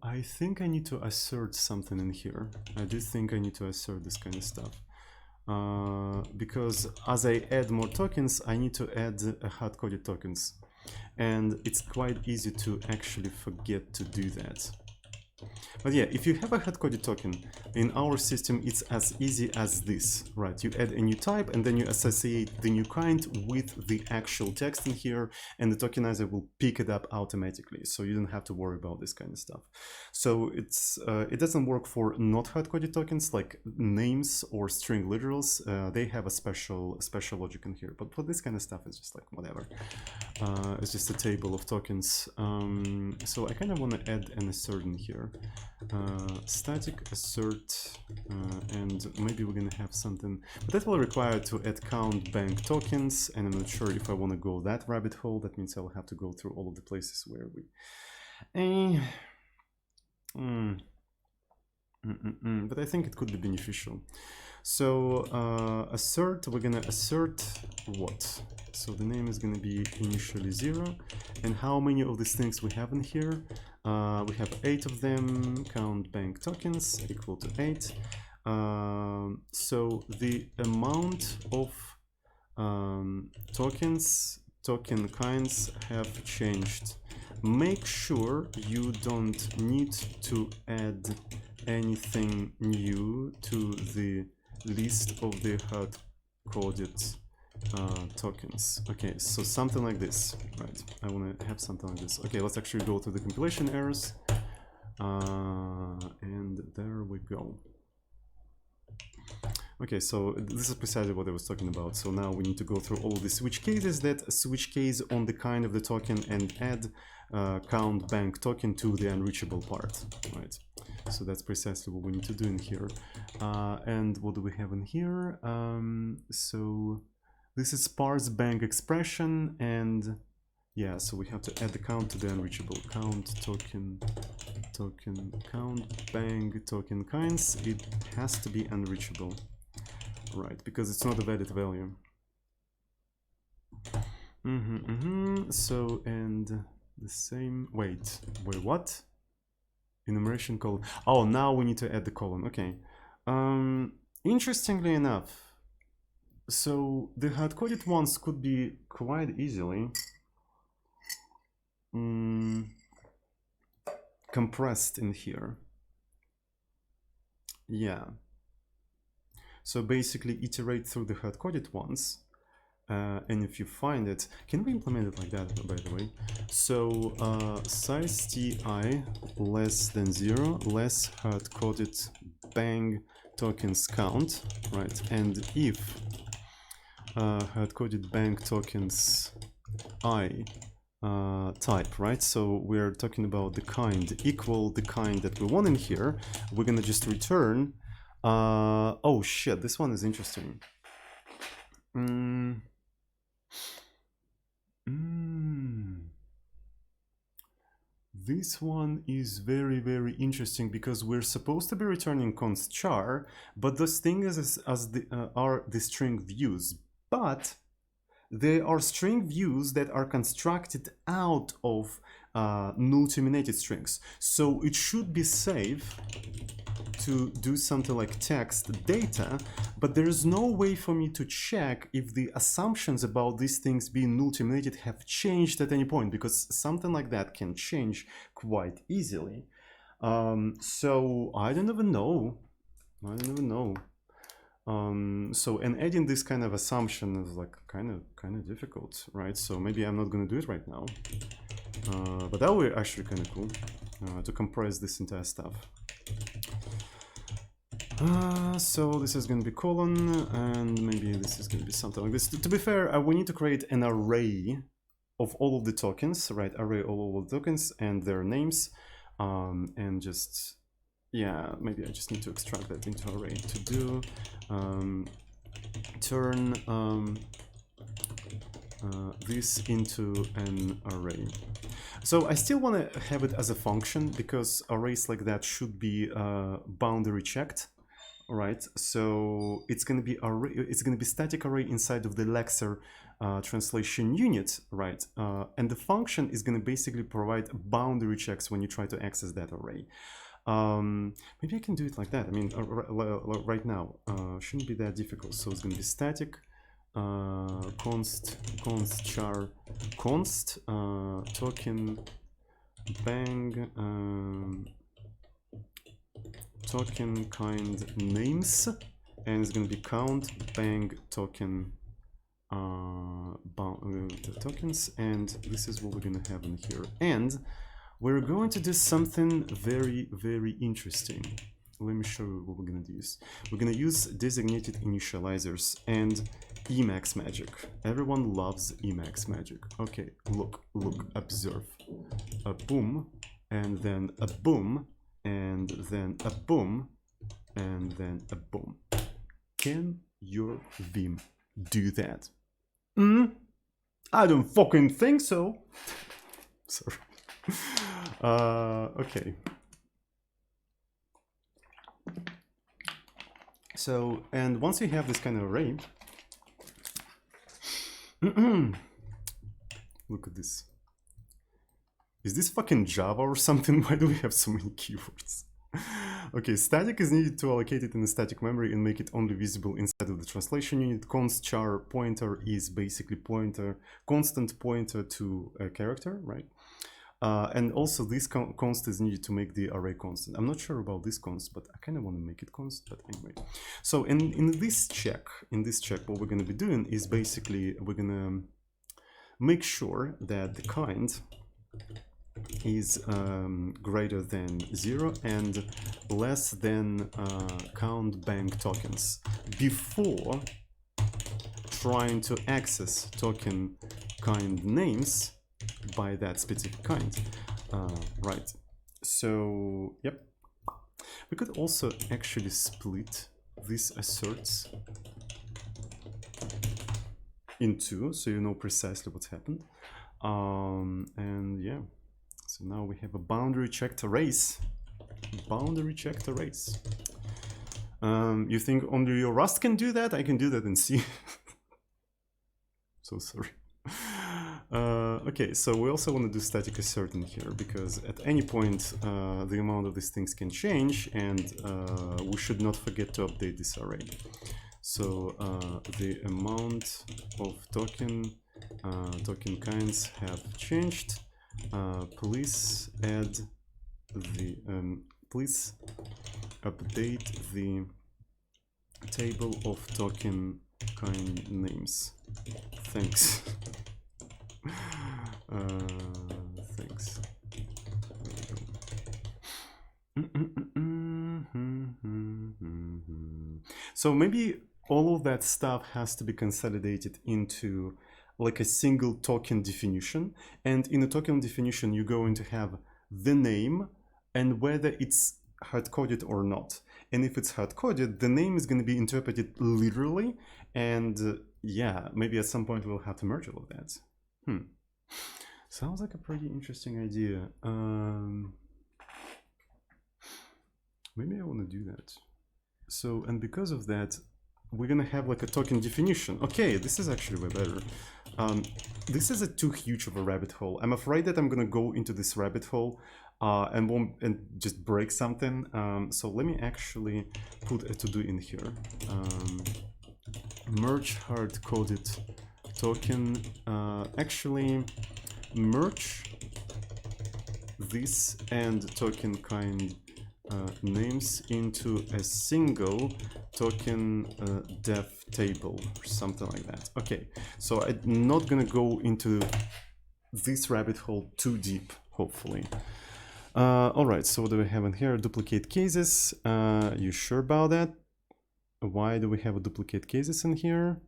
I think I need to assert something in here. I do think I need to assert this kind of stuff. Because as I add more tokens, I need to add hard-coded tokens. And it's quite easy to actually forget to do that. But yeah, if you have a hard-coded token, in our system it's as easy as this, right? You add a new type and then you associate the new kind with the actual text in here, and the tokenizer will pick it up automatically, so you don't have to worry about this kind of stuff. So it's it doesn't work for not hard-coded tokens like names or string literals. They have a special logic in here, but for this kind of stuff it's just like whatever. It's just a table of tokens. So I kind of want to add an assert in here. Static assert, and maybe we're gonna have something, but that will require to add count bank tokens, and I'm not sure if I want to go that rabbit hole. That means I'll have to go through all of the places where we but I think it could be beneficial. So assert, we're gonna assert what? So the name is gonna be initially 0, and how many of these things we have in here? We have 8 of them. Count bank tokens equal to 8. So the amount of token kinds have changed. Make sure you don't need to add anything new to the list of the hard-coded tokens. Okay, so something like this, right? I want to have something like this. Okay, let's actually go to the compilation errors. And there we go. Okay, so this is precisely what I was talking about. So now we need to go through all the switch cases, that switch case on the kind of the token, and add count bank token to the unreachable part, right? So that's precisely what we need to do in here. And what do we have in here? So this is parse bank expression, and yeah, so we have to add the count to the unreachable. Count token count bank token kinds. It has to be unreachable, right? Because it's not a valid value. So, and the same. Wait, what? Enumeration colon. Oh, now we need to add the colon. Okay. Interestingly enough, so the hard-coded ones could be quite easily compressed in here. Yeah. So basically iterate through the hard-coded ones. And if you find it, can we implement it like that, by the way? So size ti less than 0, less hard-coded bang tokens count, right? And if hard-coded bang tokens I type, right? So we're talking about the kind equal the kind that we want in here. We're gonna just return. Oh shit, this one is interesting. This one is very, very interesting because we're supposed to be returning const char, but those things are the string views, but they are string views that are constructed out of null terminated strings. So it should be safe to do something like text data, but there is no way for me to check if the assumptions about these things being null terminated have changed at any point, because something like that can change quite easily. So I don't even know. So, and adding this kind of assumption is like kind of difficult, right? So maybe I'm not going to do it right now, but that would be actually kind of cool to compress this entire stuff. So this is going to be colon, and maybe this is going to be something like this. To be fair, we need to create an array of all of the tokens, right? Array of all of the tokens and their names, and just, yeah, maybe I just need to extract that into array. To do turn this into an array. So I still want to have it as a function because arrays like that should be boundary checked. Right, so it's going to be array. It's going to be static array inside of the Lexer translation unit, right? And the function is going to basically provide boundary checks when you try to access that array. Maybe I can do it like that. I mean, right now shouldn't be that difficult. So it's going to be static const char const token bang. Token kind names, and it's going to be count bang token tokens, and this is what we're going to have in here. And we're going to do something very, very interesting. Let me show you what we're going to use. We're going to use designated initializers and Emacs magic. Everyone loves Emacs magic. Okay, look, observe. A boom, and then a boom, and then a boom, and then a boom. Can your Vim do that? I don't fucking think so. Sorry. Okay. So, and once you have this kind of array, look at this. Is this fucking Java or something? Why do we have so many keywords? Okay, static is needed to allocate it in the static memory and make it only visible inside of the translation unit. Const char pointer is basically constant pointer to a character, right? And also this const is needed to make the array constant. I'm not sure about this const, but I kind of want to make it const, but anyway. So in this check, what we're going to be doing is basically we're going to make sure that the kind is greater than 0 and less than count bank tokens before trying to access token kind names by that specific kind. Right, so yep, we could also actually split these asserts in two so you know precisely what's happened. And yeah, so now we have a boundary checked arrays. You think only your Rust can do that? I can do that in C. So sorry. Okay, so we also want to do static assert in here because at any point the amount of these things can change, and we should not forget to update this array. So the amount of token kinds have changed. Please add the please update the table of token kind names. Thanks. Thanks. So maybe all of that stuff has to be consolidated into like a single token definition, and in a token definition you're going to have the name and whether it's hard-coded or not. And if it's hard-coded, the name is going to be interpreted literally, and yeah, maybe at some point we'll have to merge all of that. Sounds like a pretty interesting idea. Maybe I want to do that. So, and because of that, we're gonna have like a token definition. Okay, this is actually way better. This is too huge of a rabbit hole. I'm afraid that I'm gonna go into this rabbit hole and just break something. So let me actually put a to-do in here. Merge hard-coded token. Actually, merge this and token kind names into a single token def table or something like that. Okay, so I'm not gonna go into this rabbit hole too deep, hopefully. All right, so what do we have in here? Duplicate cases. You sure about that? Why do we have a duplicate cases in here?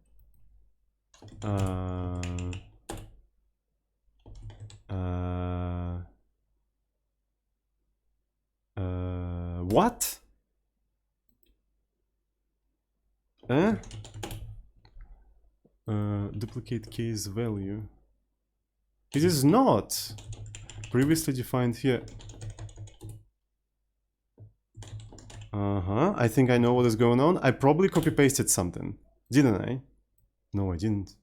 What? Duplicate case value. It is not previously defined here. I think I know what is going on. I probably copy-pasted something, didn't I? No, I didn't.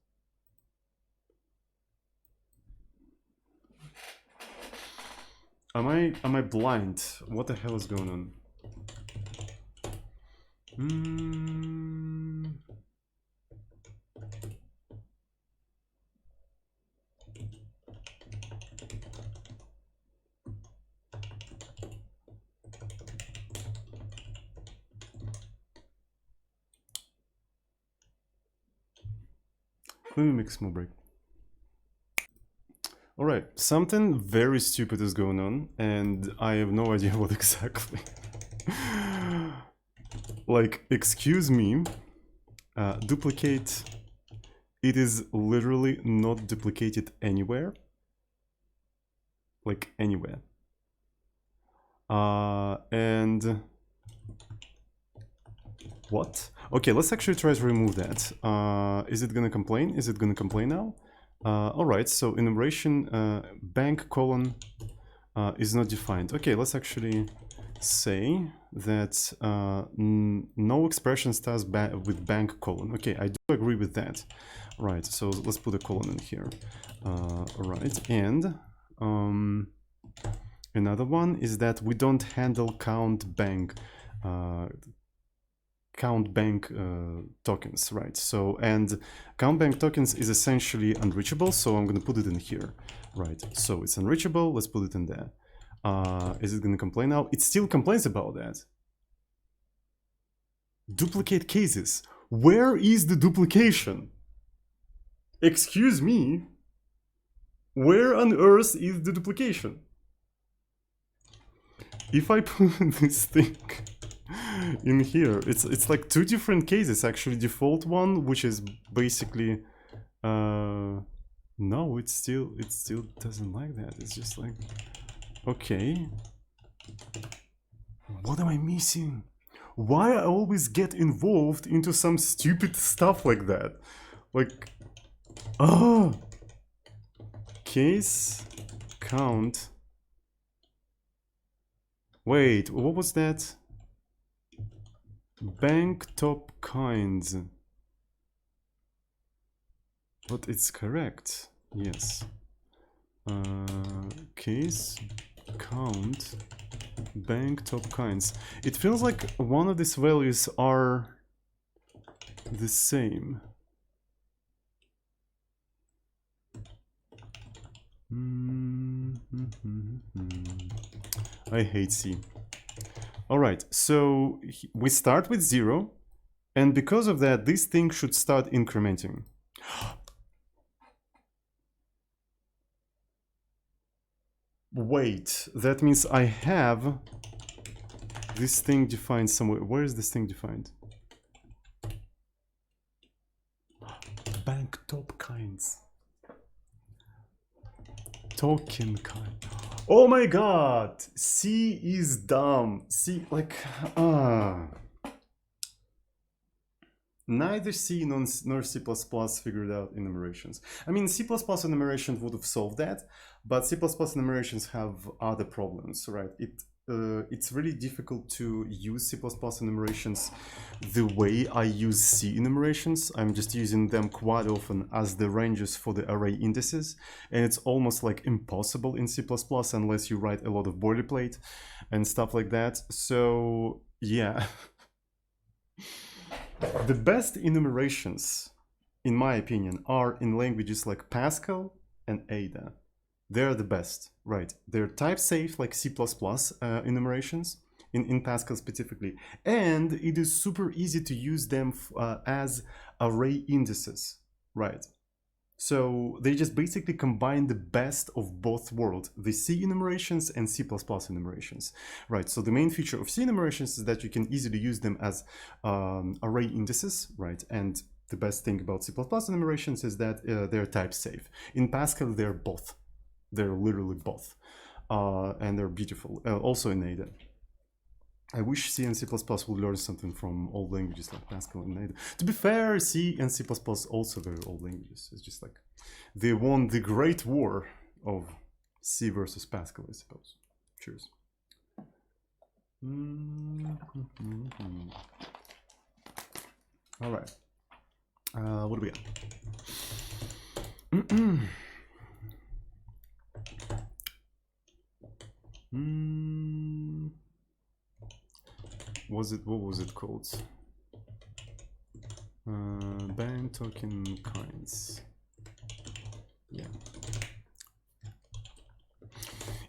Am I blind? What the hell is going on? Let me make a small break. Alright, something very stupid is going on, and I have no idea what exactly. Like, excuse me, duplicate, it is literally not duplicated anywhere. Like, anywhere. And... what? Okay, let's actually try to remove that. Is it gonna complain? Is it gonna complain now? Alright, so enumeration bank colon is not defined. Okay, let's actually say that no expression starts with bank colon. Okay, I do agree with that. Right, so let's put a colon in here. Alright, and another one is that we don't handle count bank count bank tokens, right? So, and count bank tokens is essentially unreachable, so I'm going to put it in here, right? So it's unreachable, let's put it in there. Is it going to complain now? It still complains about that. Duplicate cases. Where is the duplication? Excuse me. Where on earth is the duplication? If I put this thing in here, it's like two different cases actually. Default one, which is basically no, it still doesn't like that. It's just like, okay, what am I missing? Why I always get involved into some stupid stuff like that? Like, case count. Wait, what was that? Bank top kinds. But it's correct. Yes. Case count bank top kinds. It feels like one of these values are the same. I hate C. Alright, so we start with 0, and because of that, this thing should start incrementing. Wait, that means I have this thing defined somewhere. Where is this thing defined? Bank top kinds. Token kind. Oh my god! C is dumb. C, like, neither C nor C++ figured out enumerations. I mean, C++ enumerations would have solved that, but C++ enumerations have other problems, right? It's really difficult to use C++ enumerations the way I use C enumerations. I'm just using them quite often as the ranges for the array indices, and it's almost like impossible in C++ unless you write a lot of boilerplate and stuff like that. So yeah. The best enumerations, in my opinion, are in languages like Pascal and Ada. They're the best, right? They're type safe, like C++ enumerations, in Pascal specifically. And it is super easy to use them as array indices, right? So they just basically combine the best of both worlds, the C enumerations and C++ enumerations, right? So the main feature of C enumerations is that you can easily use them as array indices, right? And the best thing about C++ enumerations is that they're type safe. In Pascal, they're both. They're literally both. And they're beautiful. Also in Ada. I wish C and C++ would learn something from old languages like Pascal and Ada. To be fair, C and C++ also very old languages. It's just like they won the great war of C versus Pascal, I suppose. Cheers. All right. What do we got? What was it called? Bank token kinds. Yeah.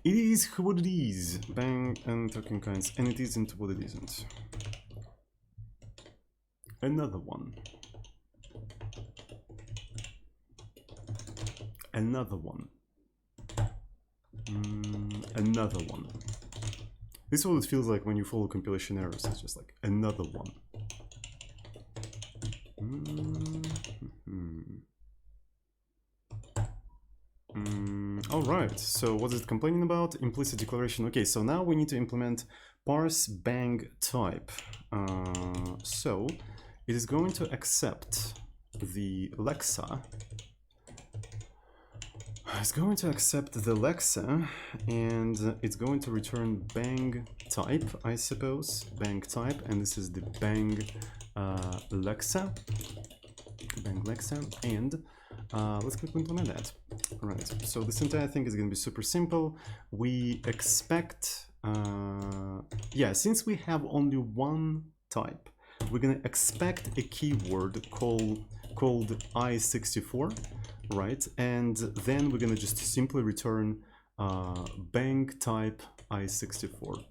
It is what it is. Bank and token kinds, and it isn't what it isn't. Another one. Another one. Another one. This is what it feels like when you follow compilation errors. It's just like another one. All right, so what is it complaining about? Implicit declaration. Okay, so now we need to implement parse bang type. So it is going to accept the Lexa. It's going to accept the Lexa, and it's going to return bang type, I suppose. Bang type, and this is the bang Lexa. Bang Lexa, and let's quickly implement that. All right, so this entire thing is going to be super simple. We expect, yeah, since we have only one type, we're gonna expect a keyword called I64, right? And then we're gonna just simply return bank type I64.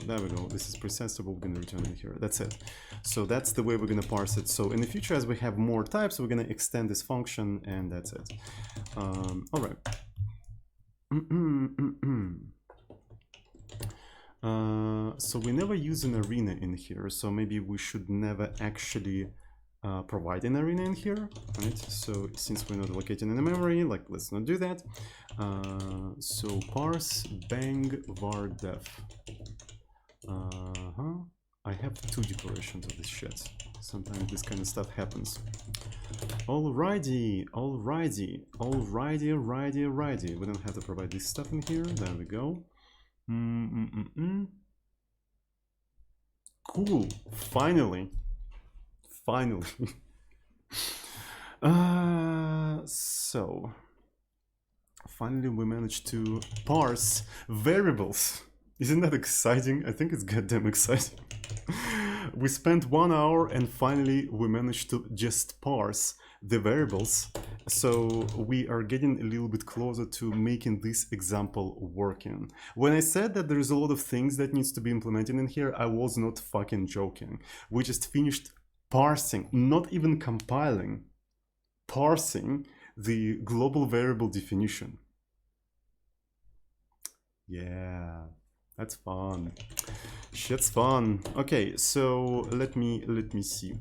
There we go. This is precisely what we're gonna return in here. That's it. So that's the way we're gonna parse it. So in the future, as we have more types, we're gonna extend this function, and that's it. All right. So we never use an arena in here, so maybe we should never actually provide an arena in here, right? So since we're not allocating in the memory, like, let's not do that. So parse bang var def. I have 2 declarations of this shit. Sometimes this kind of stuff happens. Alrighty. We don't have to provide this stuff in here. There we go. Cool. Finally. So finally we managed to parse variables. Isn't that exciting? I think it's goddamn exciting. We spent 1 hour and finally we managed to just parse the variables. So we are getting a little bit closer to making this example working. When I said that there is a lot of things that needs to be implemented in here, I was not fucking joking. We just finished parsing, not even compiling, parsing the global variable definition. Yeah, that's fun. Shit's fun. Okay, so let me see.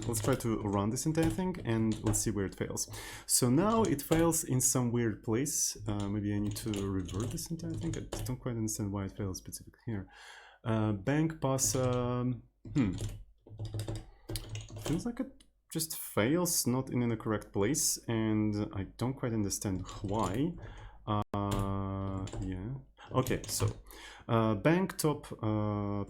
Let's try to run this entire thing and let's see where it fails. So now it fails in some weird place. Maybe I need to revert this entire thing. I don't quite understand why it fails specifically here. Bank pass. Feels like it just fails, not in the correct place, and I don't quite understand why. Yeah. Okay, so bank top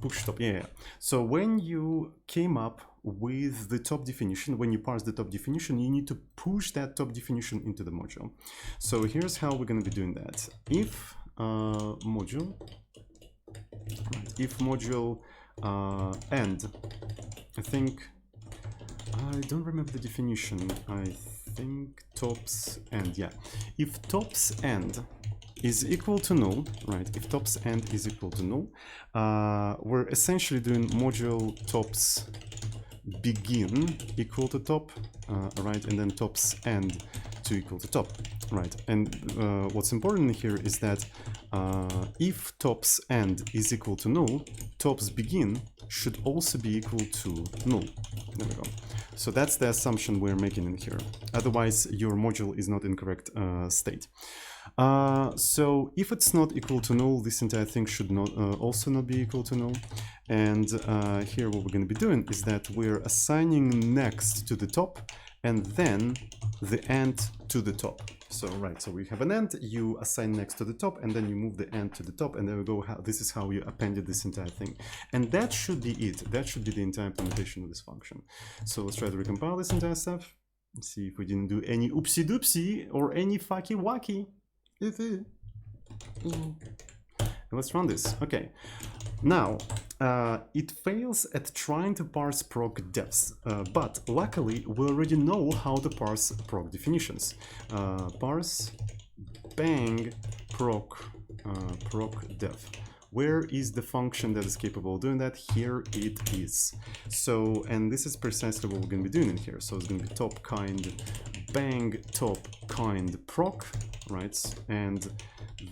push top. Yeah. So when you came up with the top definition, when you parse the top definition, you need to push that top definition into the module. So here's how we're going to be doing that. If module, end, I think, I don't remember the definition. I think tops end, yeah. If tops end is equal to null, right? If tops end is equal to null, we're essentially doing module tops begin equal to top, right? And then tops end to equal to top, right? And what's important here is that if tops end is equal to null, tops begin should also be equal to null. There we go. So that's the assumption we're making in here. Otherwise, your module is not in correct state. So if it's not equal to null, this entire thing should not also not be equal to null. And here what we're going to be doing is that we're assigning next to the top and then the end to the top. So right, so we have an end, you assign next to the top, and then you move the end to the top, and there we go. This is how you appended this entire thing. And that should be it. That should be the entire implementation of this function. So let's try to recompile this entire stuff. Let's see if we didn't do any oopsie doopsie or any fucky wacky. Let's run this. Okay. Now, it fails at trying to parse proc defs, but luckily we already know how to parse proc definitions. Parse bang proc def. Where is the function that is capable of doing that? Here it is. So, and this is precisely what we're going to be doing in here. So it's going to be top kind bang top kind proc, right? And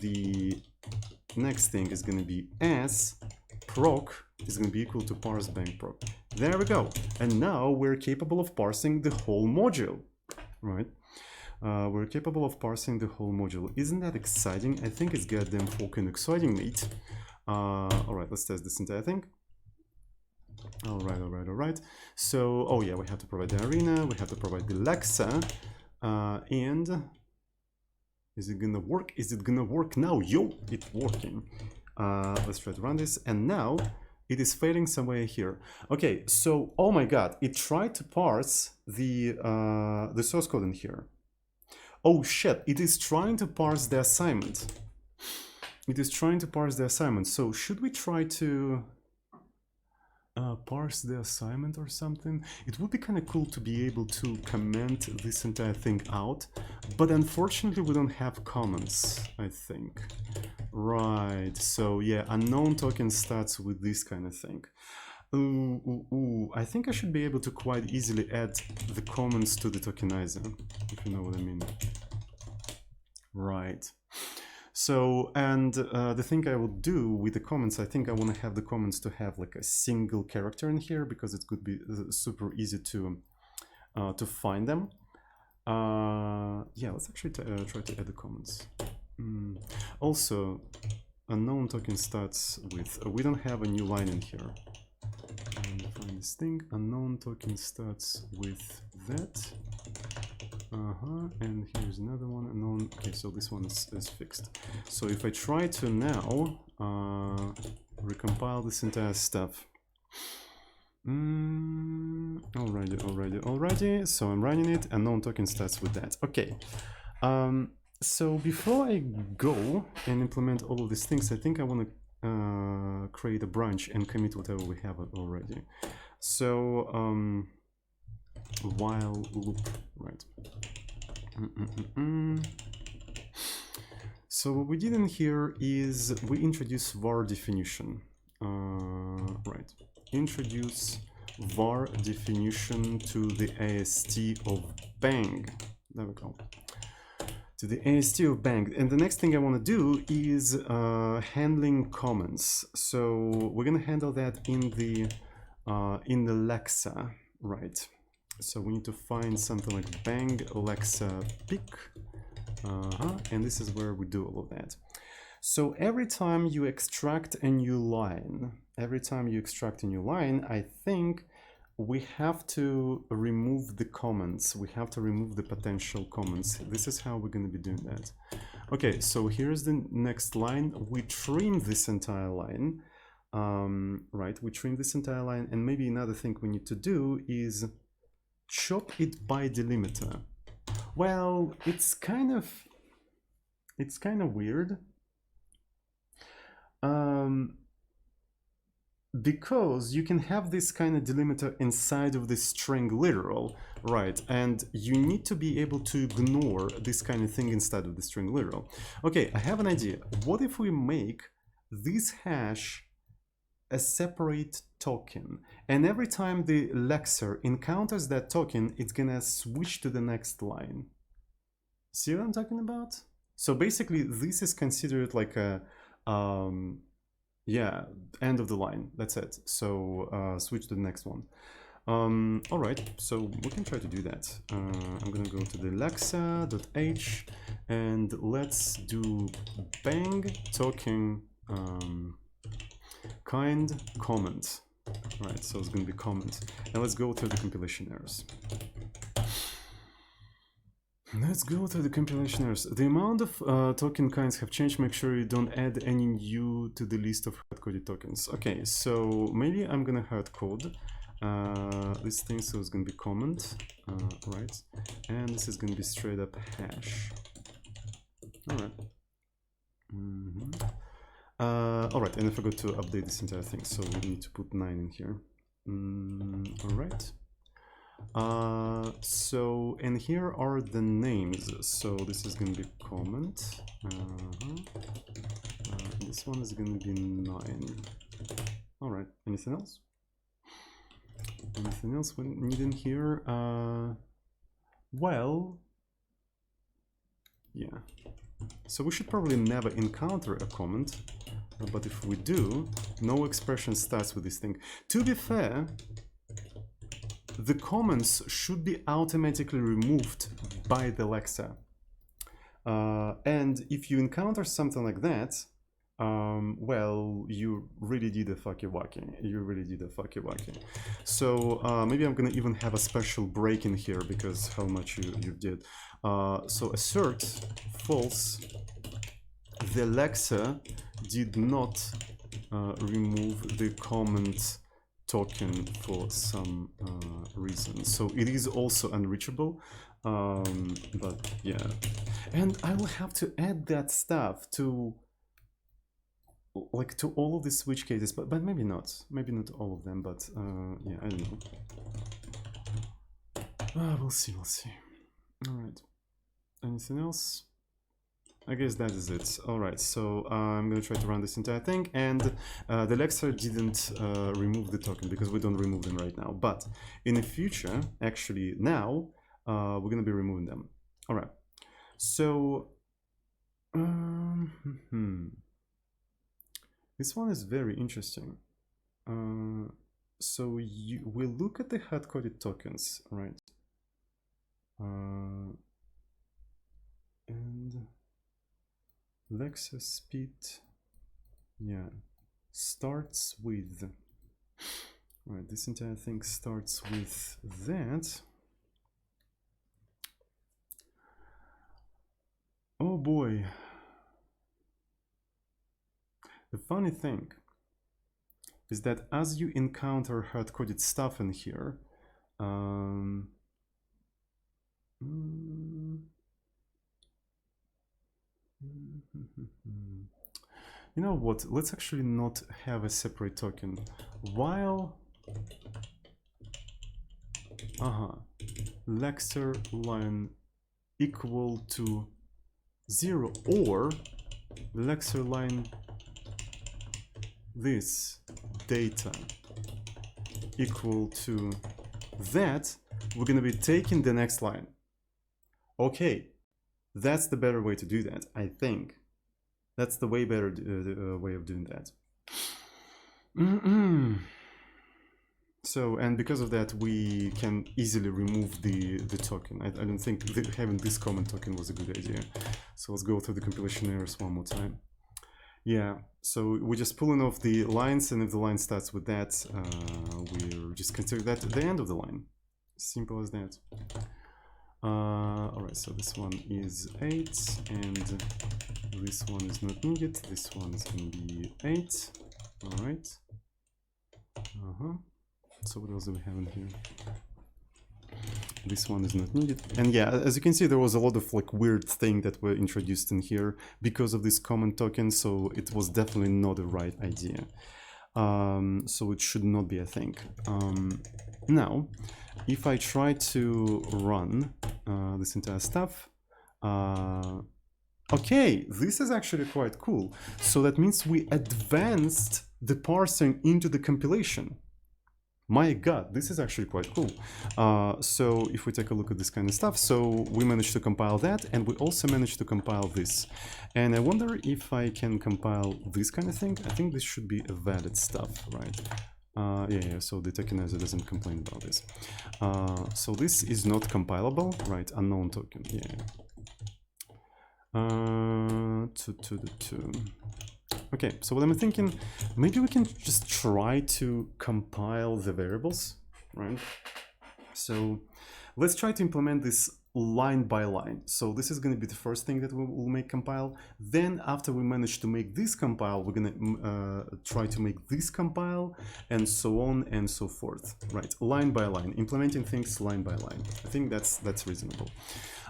the next thing is going to be as proc is going to be equal to parse bang proc. There we go. And now we're capable of parsing the whole module, right? We're capable of parsing the whole module. Isn't that exciting? I think it's goddamn fucking exciting, mate. All right, let's test this entire thing. All right. So, oh yeah, we have to provide the arena, we have to provide the Lexa, and is it gonna work? Is it gonna work now? Yo, it's working. Let's try to run this, and now it is failing somewhere here. Okay, so oh my god, it tried to parse the source code in here. Oh shit, it is trying to parse the assignment. It is trying to parse the assignment. So should we try to parse the assignment or something. It would be kind of cool to be able to comment this entire thing out, but unfortunately we don't have comments, I think. Right, so yeah, unknown token starts with this kind of thing. I think I should be able to quite easily add the comments to the tokenizer, if you know what I mean. Right. So, and the thing I will do with the comments, I think I want to have the comments to have like a single character in here because it could be super easy to find them. Yeah, let's actually try to add the comments. Also, unknown token starts with, we don't have a new line in here. Find this thing, unknown token starts with that. And here's another one, unknown. Okay, so this one is fixed. So if I try to now recompile this entire stuff. Alrighty. So I'm running it, unknown token starts with that. Okay. So before I go and implement all of these things, I think I want to create a branch and commit whatever we have already. So while loop, right? So what we did in here is we introduce var definition. Right, introduce var definition to the AST of bang. There we go. To the AST of bang. And the next thing I want to do is handling comments. So we're going to handle that in the Lexa, right? So we need to find something like bang Lexa pick, and this is where we do all of that. So every time you extract a new line, I think we have to remove the comments. We have to remove the potential comments. This is how we're going to be doing that. Okay, so here's the next line. We trim this entire line, right? We trim this entire line, and maybe another thing we need to do is chop it by delimiter. Well, it's kind of weird. Because you can have this kind of delimiter inside of the string literal, right? And you need to be able to ignore this kind of thing inside of the string literal. Okay, I have an idea. What if we make this hash a separate token, and every time the lexer encounters that token, it's gonna switch to the next line? See what I'm talking about? So basically this is considered like a yeah, end of the line. That's it. So switch to the next one. All right, so we can try to do that. I'm gonna go to the lexa.h and let's do bang token kind comment. Right, so it's going to be comment. And let's go through the compilation errors. Let's go through the compilation errors. The amount of token kinds have changed. Make sure you don't add any new to the list of hard-coded tokens. Okay, so maybe I'm going to hard-code this thing, so it's going to be comment, right? And this is going to be straight up hash. All right. All right, and I forgot to update this entire thing, so we need to put 9 in here. All right. So, and here are the names. So this is going to be comment. This one is going to be 9. All right. Anything else? Anything else we need in here? Well, yeah. So we should probably never encounter a comment, but if we do, no expression starts with this thing. To be fair, the comments should be automatically removed by the Lexa. And if you encounter something like that, well, you really did a fucky-wacky. So maybe I'm gonna even have a special break in here because how much you did. So assert false. The Lexa did not remove the comment token for some reason. So it is also unreachable. But yeah. And I will have to add that stuff to like to all of the switch cases, but maybe not all of them, but yeah, I don't know. We'll see. All right, anything else? I guess that is it. All right, so I'm gonna try to run this entire thing, and the Lexer didn't remove the token because we don't remove them right now, but in the future, actually now, we're gonna be removing them. All right, so this one is very interesting. So we look at the hard-coded tokens, right? And Lexer speed, yeah, starts with, right, this entire thing starts with that. Oh boy. The funny thing is that as you encounter hard-coded stuff in here, you know what, let's actually not have a separate token. While Lexer line equal to 0, or Lexer line this data equal to that, we're going to be taking the next line. Okay, that's the better way to do that, I think. That's the way better way of doing that. So, and because of that, we can easily remove the token. I don't think having this common token was a good idea. So let's go through the compilation errors one more time. Yeah, so we're just pulling off the lines, and if the line starts with that, we're just consider that the end of the line. Simple as that. All right, so this one is 8, and this one is not needed. This one is going to be 8. All right. So what else do we have in here? This one is not needed. And yeah, as you can see, there was a lot of like weird things that were introduced in here because of this common token, so it was definitely not the right idea. So it should not be a thing. Now, if I try to run this entire stuff, okay, this is actually quite cool. So that means we advanced the parsing into the compilation. My God, this is actually quite cool. So if we take a look at this kind of stuff, so we managed to compile that, and we also managed to compile this. And I wonder if I can compile this kind of thing. I think this should be a valid stuff, right? Yeah, so the tokenizer doesn't complain about this. So this is not compilable, right? Unknown token, yeah. Okay, so what I'm thinking, maybe we can just try to compile the variables, right? So let's try to implement this line by line. So this is going to be the first thing that we will make compile. Then after we manage to make this compile, we're going to try to make this compile, and so on and so forth, right? Line by line, implementing things line by line. I think that's reasonable.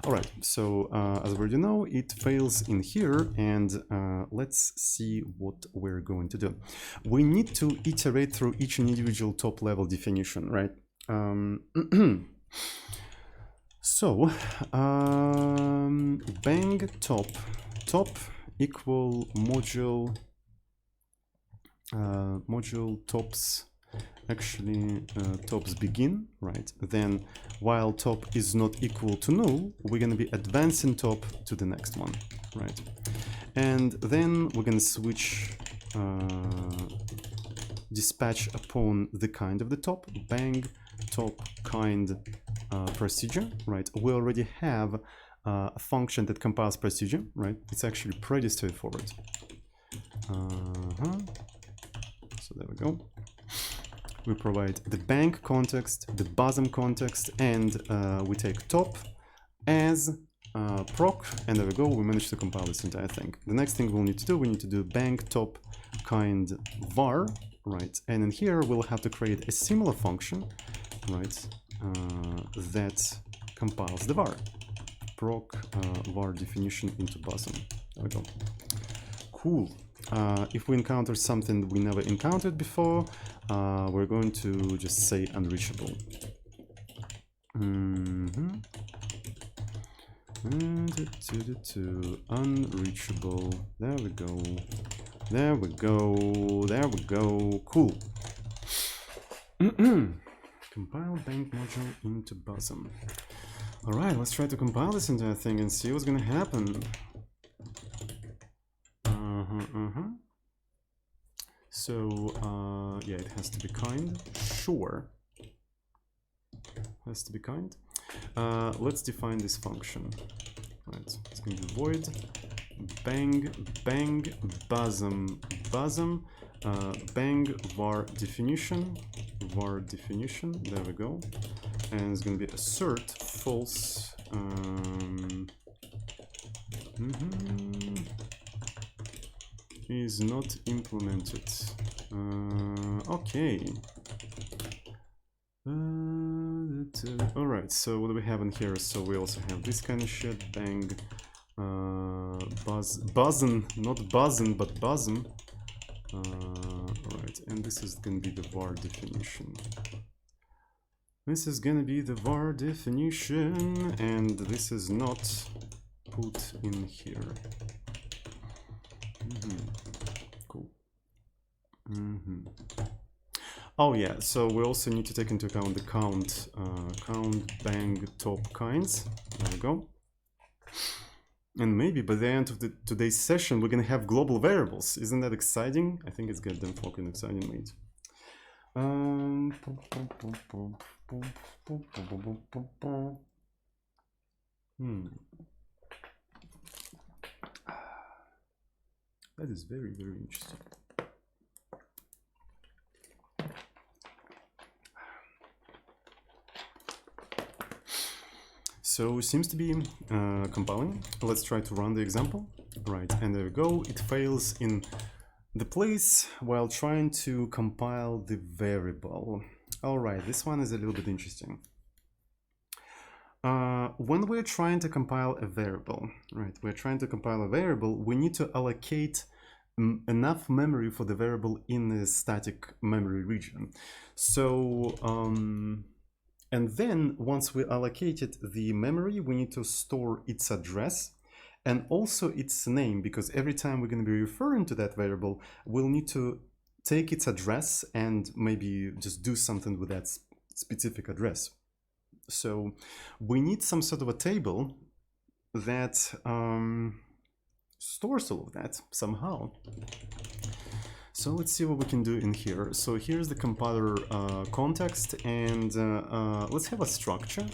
All right, so as we already know, it fails in here, and let's see what we're going to do. We need to iterate through each individual top level definition, right? So bang top equal module tops, actually tops begin, right? Then while top is not equal to null, we're going to be advancing top to the next one, right? And then we're going to switch dispatch upon the kind of the top, bang top kind procedure, right? We already have a function that compiles procedure, right? It's actually pretty straightforward. So there we go. We provide the bang context, the bosom context, and we take top as proc, and there we go. We managed to compile this entire thing. The next thing we'll need to do, we need to do bang top kind var, right? And in here we'll have to create a similar function, right? That compiles the var, proc var definition into bosom. There we go. Cool. if we encounter something we never encountered before, we're going to just say unreachable. Unreachable. There we go. There we go. There we go. Cool. Compile bank module into Bosom. All right, let's try to compile this entire thing and see what's gonna happen. So, yeah, it has to be kind. Sure. Has to be kind. Let's define this function. Right, it's going to be void bang bosom bang var definition. There we go. And it's going to be assert false. Is not implemented. Okay. Alright, so what do we have in here? So we also have this kind of shit. Bang boson, not boson, but bosom. Alright, and this is gonna be the var definition. This is gonna be the var definition, and this is not put in here. Cool. Oh yeah, so we also need to take into account the count bang top kinds. There we go. And maybe by the end of today's session, we're gonna have global variables. Isn't that exciting? I think it's goddamn fucking exciting, mate. That is very, very interesting. So it seems to be compiling. Let's try to run the example. Right, and there we go. It fails in the place while trying to compile the variable. All right, this one is a little bit interesting. When we're trying to compile a variable, right, we need to allocate enough memory for the variable in the static memory region. So, and then once we allocated the memory, we need to store its address and also its name, because every time we're going to be referring to that variable, we'll need to take its address and maybe just do something with that specific address. So we need some sort of a table that stores all of that somehow. So let's see what we can do in here. So here's the compiler context, and let's have a structure.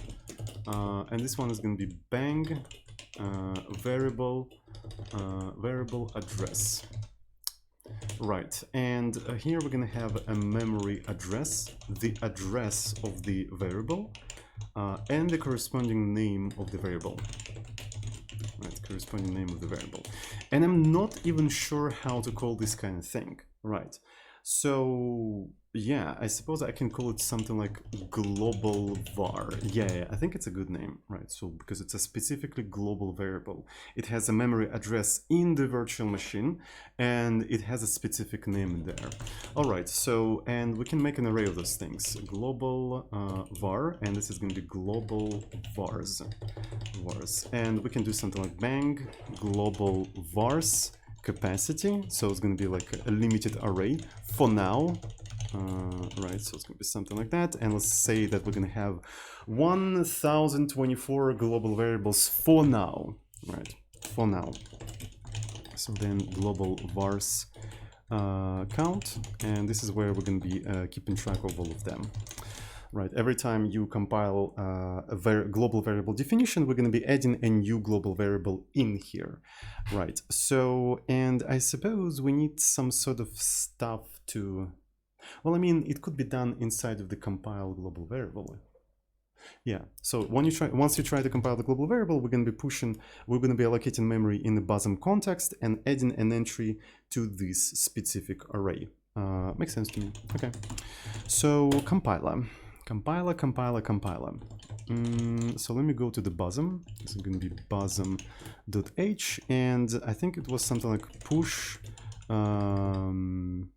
And this one is going to be bang variable address. Right, and here we're going to have a memory address, the address of the variable, and the corresponding name of the variable. Right, corresponding name of the variable. And I'm not even sure how to call this kind of thing. Right, so yeah, I suppose I can call it something like global var. Yeah, I think it's a good name, right? So because it's a specifically global variable, it has a memory address in the virtual machine, and it has a specific name in there. All right, so, and we can make an array of those things. Global var, and this is going to be global vars. And we can do something like bang global vars capacity. So it's going to be like a limited array for now. Right, so it's going to be something like that. And let's say that we're going to have 1024 global variables for now. Right, for now. So then global vars count, and this is where we're going to be keeping track of all of them. Right, every time you compile a global variable definition, we're going to be adding a new global variable in here. Right, so, and I suppose we need some sort of stuff to, well, I mean, it could be done inside of the compile global variable. Yeah, so once you try to compile the global variable, we're going to be allocating memory in the bosom context and adding an entry to this specific array. Makes sense to me. Okay, so compiler. So let me go to the bosom. This is going to be bosom.h, and I think it was something like push I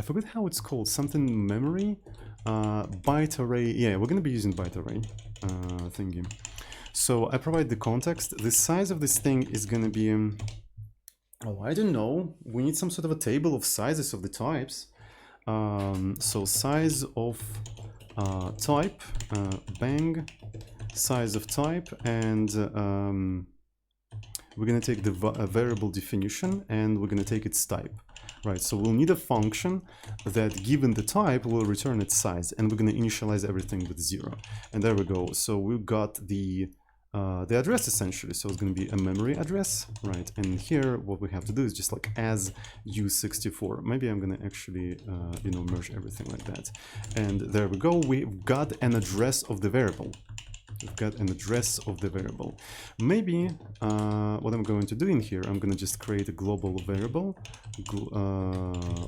forget how it's called, something memory, byte array. Yeah, we're gonna be using byte array thingy. So I provide the context. The size of this thing is gonna be, oh, I don't know. We need some sort of a table of sizes of the types. So size of type, bang, size of type, and we're going to take the variable definition and we're going to take its type. Right, so we'll need a function that, given the type, will return its size, and we're going to initialize everything with 0. And there we go. So we've got the address essentially. So it's going to be a memory address, right? And here, what we have to do is just like as u64. Maybe I'm going to actually, you know, merge everything like that. And there we go. We've got an address of the variable. We've got an address of the variable. Maybe what I'm going to do in here, I'm going to just create a global variable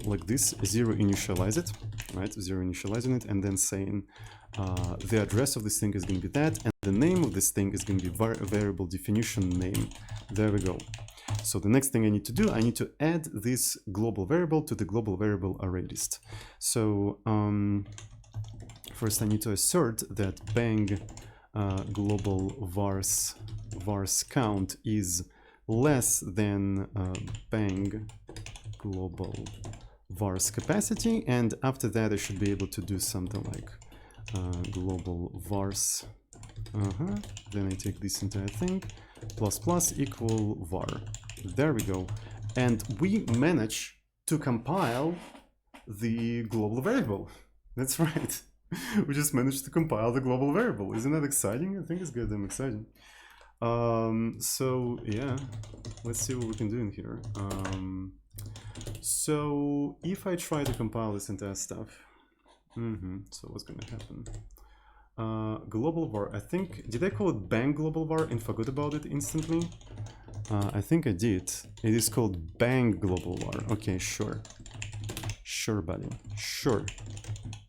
like this, 0 initialize it, right? 0 initializing it, and then saying the address of this thing is going to be that, and the name of this thing is going to be variable definition name. There we go. So the next thing I need to do, I need to add this global variable to the global variable Arraylist. So first I need to assert that bang global vars count is less than bang global vars capacity, and after that I should be able to do something like global vars, then I take this entire thing, ++ equal var. There we go. And we manage to compile the global variable. That's right. We just managed to compile the global variable. Isn't that exciting? I think it's goddamn exciting. So yeah, let's see what we can do in here. So if I try to compile this entire stuff, so what's going to happen? Global var, I think, did I call it bang global var and forgot about it instantly? I think I did. It is called bang global var. Okay, sure. Sure, buddy. Sure.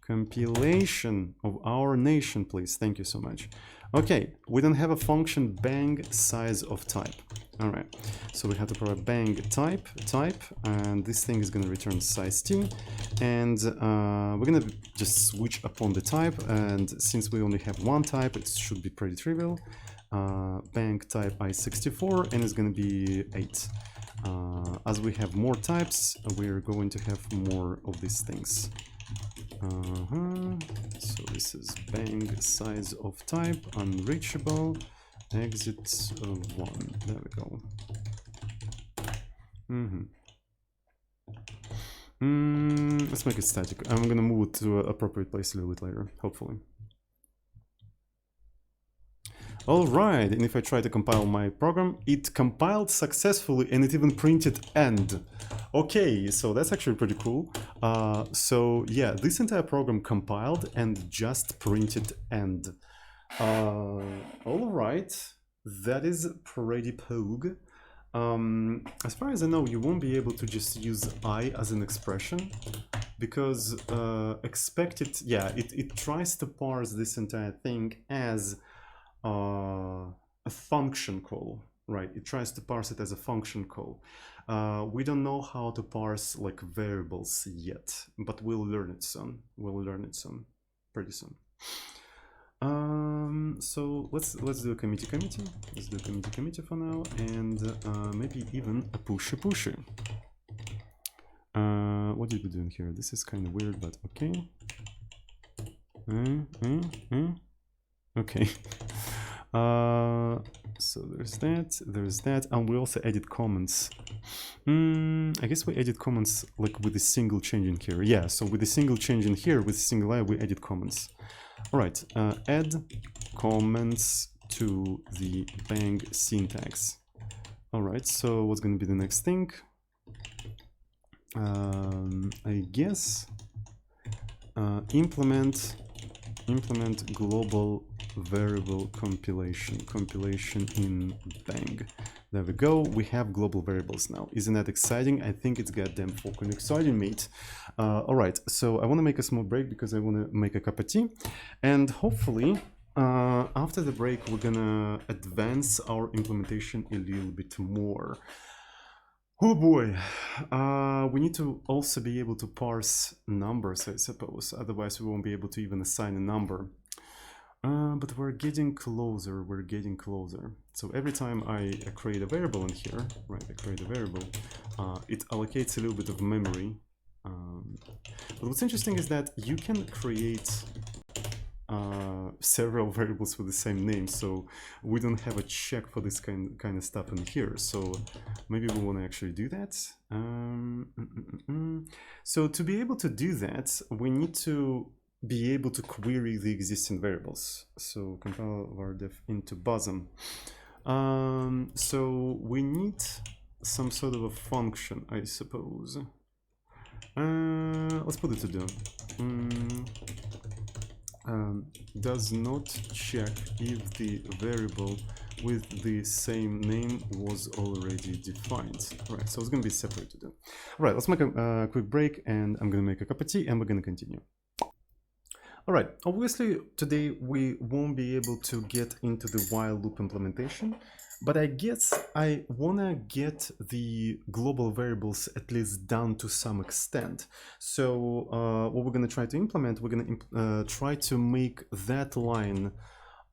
Compilation of our nation, please. Thank you so much. Okay, we don't have a function bang size of type. All right, so we have to provide bang type, and this thing is going to return size t, and we're going to just switch upon the type, and since we only have one type, it should be pretty trivial. Bang type i64, and it's going to be 8. As we have more types, we're going to have more of these things. So this is bang size of type unreachable exit 1. There we go. Let's make it static. I'm gonna move it to an appropriate place a little bit later, hopefully. All right, and if I try to compile my program, it compiled successfully and it even printed end. Okay, so that's actually pretty cool. So yeah, this entire program compiled and just printed end. All right, that is pretty poog. As far as I know, you won't be able to just use I as an expression because expected, yeah, it tries to parse this entire thing as a function call, right? It tries to parse it as a function call. We don't know how to parse like variables yet, but we'll learn it soon. We'll learn it soon, pretty soon. So let's do a committee. Let's do a committee for now, and maybe even a pushy. What did we do in here? This is kind of weird, but okay. Okay. So there's that, and we also edit comments. I guess we edit comments like with a single change in here. Yeah, so with a single change in here, with a single I, we edit comments. All right, add comments to the bang syntax. All right, so what's going to be the next thing? I guess implement global variable compilation in bang. There we go. We have global variables now. Isn't that exciting? I think it's goddamn fucking exciting, mate. All right, so I want to make a small break because I want to make a cup of tea, and hopefully after the break we're gonna advance our implementation a little bit more. Oh boy, we need to also be able to parse numbers, I suppose. Otherwise, we won't be able to even assign a number. But we're getting closer, we're getting closer. So every time I create a variable in here, right, I create a variable, it allocates a little bit of memory. But what's interesting is that you can create several variables with the same name, so we don't have a check for this kind of stuff in here. So maybe we want to actually do that. So to be able to do that, we need to be able to query the existing variables. So compile var def into bosom. So we need some sort of a function, I suppose. Let's put it to do. Does not check if the variable with the same name was already defined. Right, so it's going to be separate to do. All right, let's make a quick break, and I'm going to make a cup of tea, and we're going to continue. All right, obviously today we won't be able to get into the while loop implementation, but I guess I want to get the global variables at least down to some extent. So what we're going to try to implement, we're going to try to make that line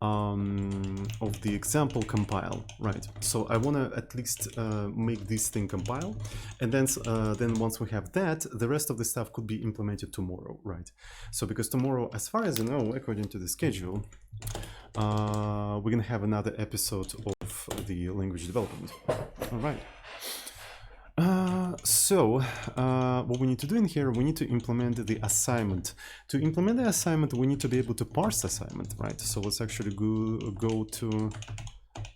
of the example compile, right? So I want to at least make this thing compile, and then once we have that, the rest of the stuff could be implemented tomorrow, right? So because tomorrow, as far as I know, according to the schedule, we're gonna have another episode of the language development. All right. So what we need to do in here, we need to implement the assignment. To implement the assignment, we need to be able to parse assignment, right? So let's actually go to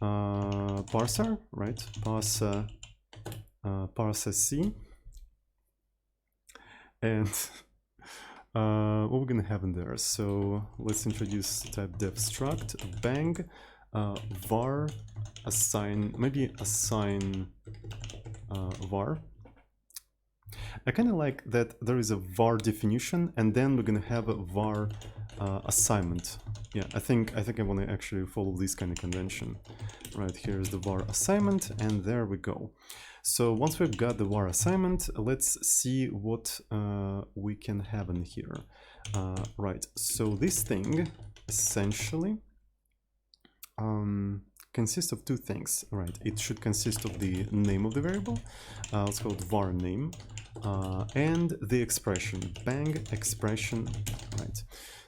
parser, right? Parser C. And what we're gonna have in there. So let's introduce type def struct bang var assign, maybe assign var. I kind of like that there is a var definition, and then we're gonna have a var assignment. Yeah, I think I want to actually follow this kind of convention. Right, here's the var assignment, and there we go. So once we've got the var assignment, let's see what we can have in here. Right, so this thing essentially consists of two things, right? It should consist of the name of the variable, let's call it var name, and the expression, bang expression, right?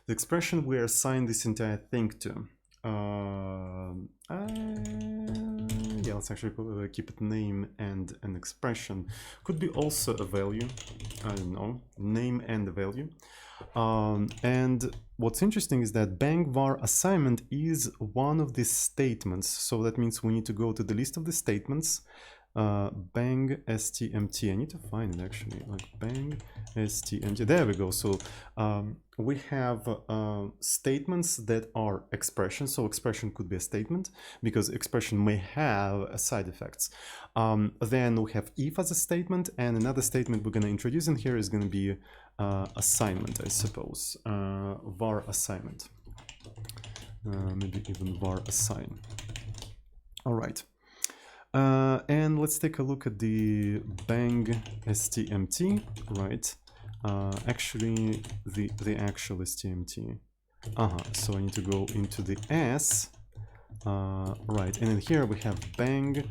The expression we assign this entire thing to. Yeah, let's actually keep it name and an expression. Could be also a value, I don't know, name and a value. And what's interesting is that bang var assignment is one of these statements. So that means we need to go to the list of the statements, bang stmt. I need to find it actually, like bang stmt. There we go. So we have statements that are expressions. So expression could be a statement because expression may have side effects. Then we have if as a statement, and another statement we're going to introduce in here is going to be assignment, I suppose, var assignment, maybe even var assign. All right, and let's take a look at the bang stmt, right? Actually, the actual stmt. So I need to go into the s, right, and in here we have bang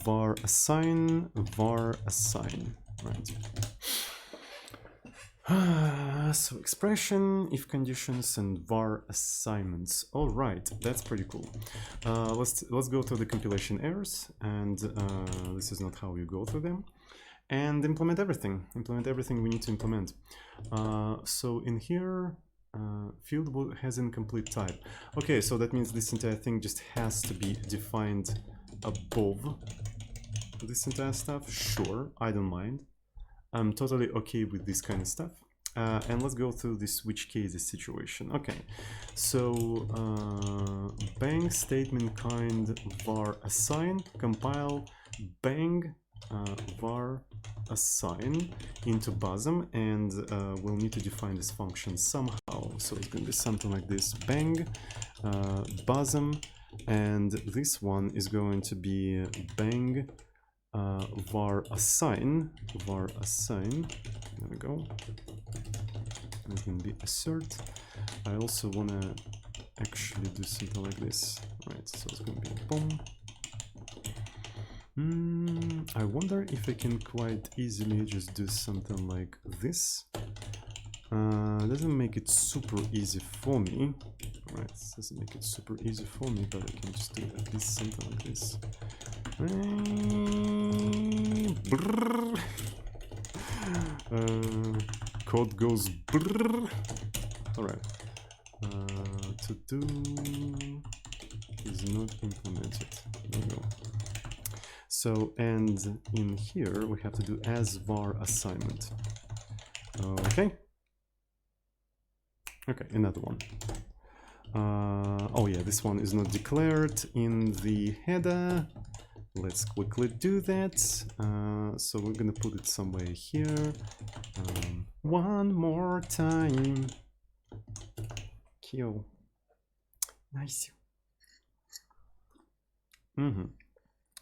var assign, right? So expression, if conditions, and var assignments. All right, that's pretty cool. Let's go through the compilation errors, and this is not how you go through them, and implement everything. Implement everything we need to implement. So in here, field has incomplete type. Okay, so that means this entire thing just has to be defined above this entire stuff. Sure, I don't mind. I'm totally okay with this kind of stuff. And let's go through the switch cases situation. Okay, so bang statement kind var assign, compile bang var assign into bosom, and we'll need to define this function somehow. So it's going to be something like this, bang bosom, and this one is going to be bang var assign, there we go. It's going to be assert. I also want to actually do something like this, right? So it's going to be a bomb. I wonder if I can quite easily just do something like this. Doesn't make it super easy for me. Right, doesn't make it super easy for me, but I can just do at least something like this. Code goes brrr. All right. To do is not implemented. There we go. So, and in here we have to do as var assignment. Okay. Okay, another one. Oh yeah, this one is not declared in the header. Let's quickly do that. So we're gonna put it somewhere here. One more time. Kill. Nice.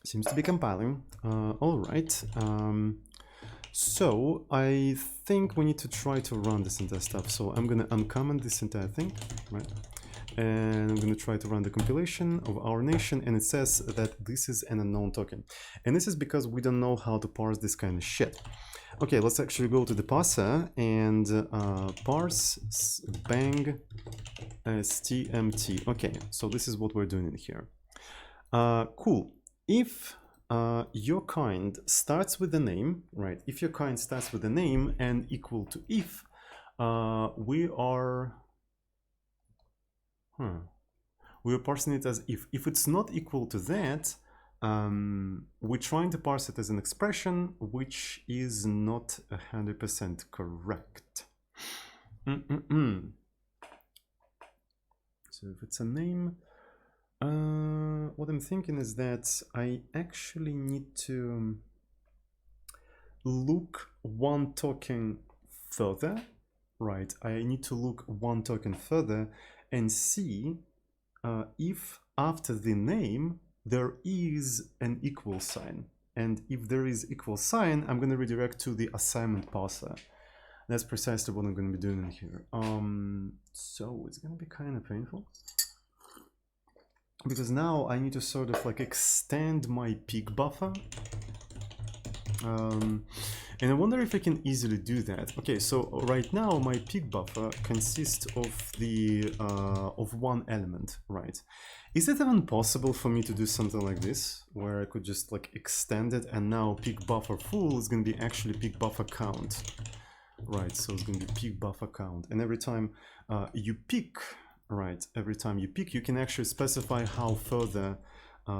Seems to be compiling. All right. So I think we need to try to run this entire stuff. So I'm gonna uncomment this entire thing, right? And I'm going to try to run the compilation of our nation, and it says that this is an unknown token. And this is because we don't know how to parse this kind of shit. Okay, let's actually go to the parser and parse bang stmt. Okay, so this is what we're doing in here. Cool. If your kind starts with the name, right? If your kind starts with the name and equal to if, we are parsing it as if. If it's not equal to that, we're trying to parse it as an expression, which is not 100% correct. So if it's a name, what I'm thinking is that I actually need to look one token further, right? I need to look one token further and see if after the name there is an equal sign. And if there is equal sign, I'm going to redirect to the assignment parser. That's precisely what I'm going to be doing in here. So it's going to be kind of painful, because now I need to sort of like extend my peak buffer. And I wonder if I can easily do that. Okay, so right now my peak buffer consists of the of one element, right? Is it even possible for me to do something like this, where I could just like extend it, and now peak buffer full is going to be actually peak buffer count, right? So it's going to be peak buffer count, and every time you pick, right? Every time you pick, you can actually specify how further. I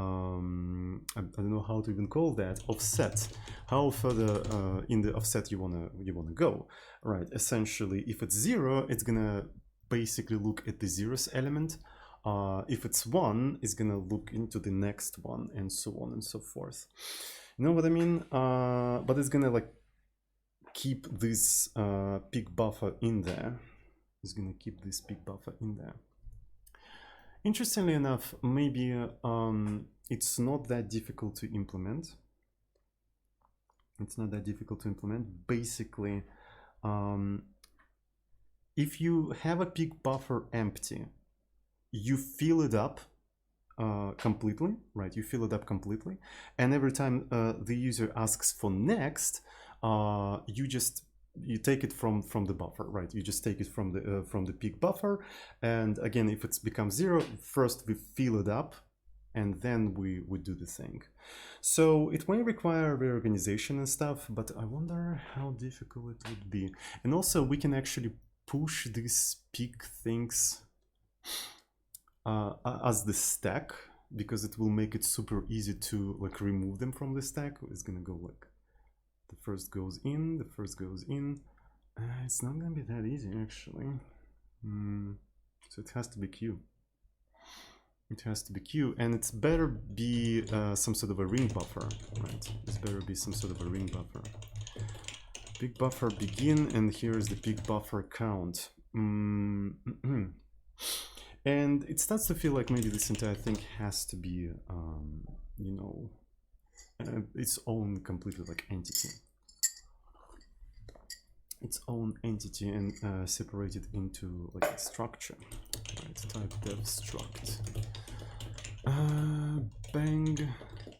don't know how to even call that, offset, how further in the offset you wanna go, right? Essentially, if it's 0, it's gonna basically look at the 0th element. If it's 1, it's gonna look into the next one, and so on and so forth. You know what I mean? But it's gonna like keep this peak buffer in there. It's gonna keep this peak buffer in there. Interestingly enough, maybe it's not that difficult to implement. It's not that difficult to implement. Basically, if you have a peak buffer empty, you fill it up completely, right? You fill it up completely. And every time the user asks for next, you take it from the buffer, right? You just take it from the peak buffer, and again, if it becomes 0, first we fill it up, and then we do the thing. So it may require reorganization and stuff, but I wonder how difficult it would be. And also, we can actually push these peak things as the stack, because it will make it super easy to like remove them from the stack. It's gonna go like the first goes in, the first goes in. It's not gonna be that easy actually. So it has to be Q. It has to be Q, and it's better be some sort of a ring buffer, right? It's better be some sort of a ring buffer. Peak buffer begin, and here's the peak buffer count. And it starts to feel like maybe this entire thing has to be, you know, its own completely like entity. Its own entity and separate it into like a structure. Right, type dev struct. Bang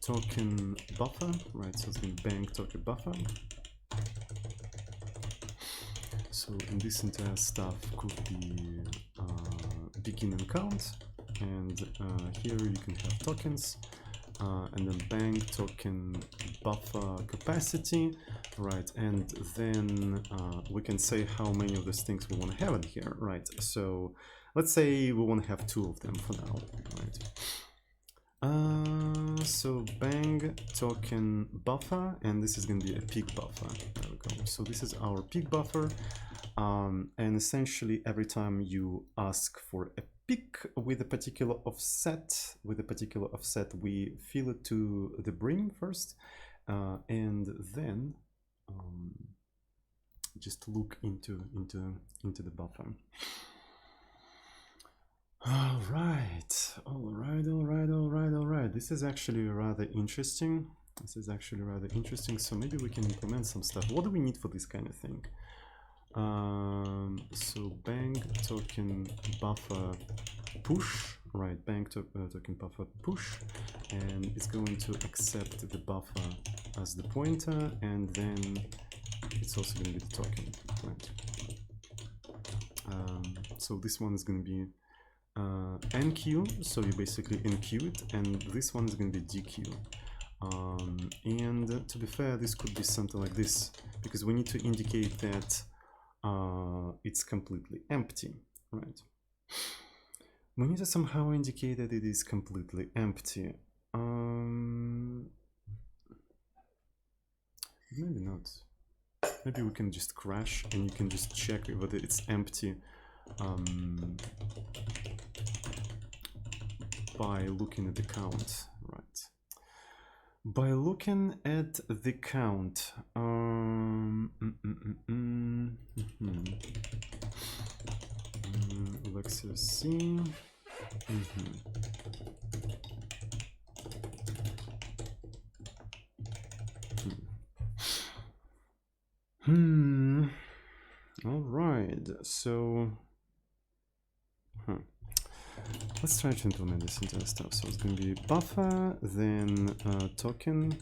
token buffer. Right, so it's going to bang token buffer. So in this entire stuff could be begin and count, and here you can have tokens, and then bang token buffer capacity, right? And then we can say how many of those things we want to have in here, right? So let's say we want to have 2 of them for now, right? So bang token buffer, and this is going to be a peak buffer. There we go. So this is our peak buffer, and essentially every time you ask for a peak with a particular offset, we fill it to the brim first, and then just look into the buffer. All right. This is actually rather interesting. So maybe we can implement some stuff. What do we need for this kind of thing? So bang token buffer push, right? Bang token buffer push, and it's going to accept the buffer as the pointer, and then it's also going to be the token, right? So this one is going to be NQ, so you basically NQ it, and this one is going to be DQ. And to be fair, this could be something like this, because we need to indicate that it's completely empty, right? We need to somehow indicate that it is completely empty. Maybe not. Maybe we can just crash and you can just check whether it's empty by looking at the count, right? By looking at the count, let's see. All right, so let's try to implement this entire stuff. So it's going to be buffer, then token,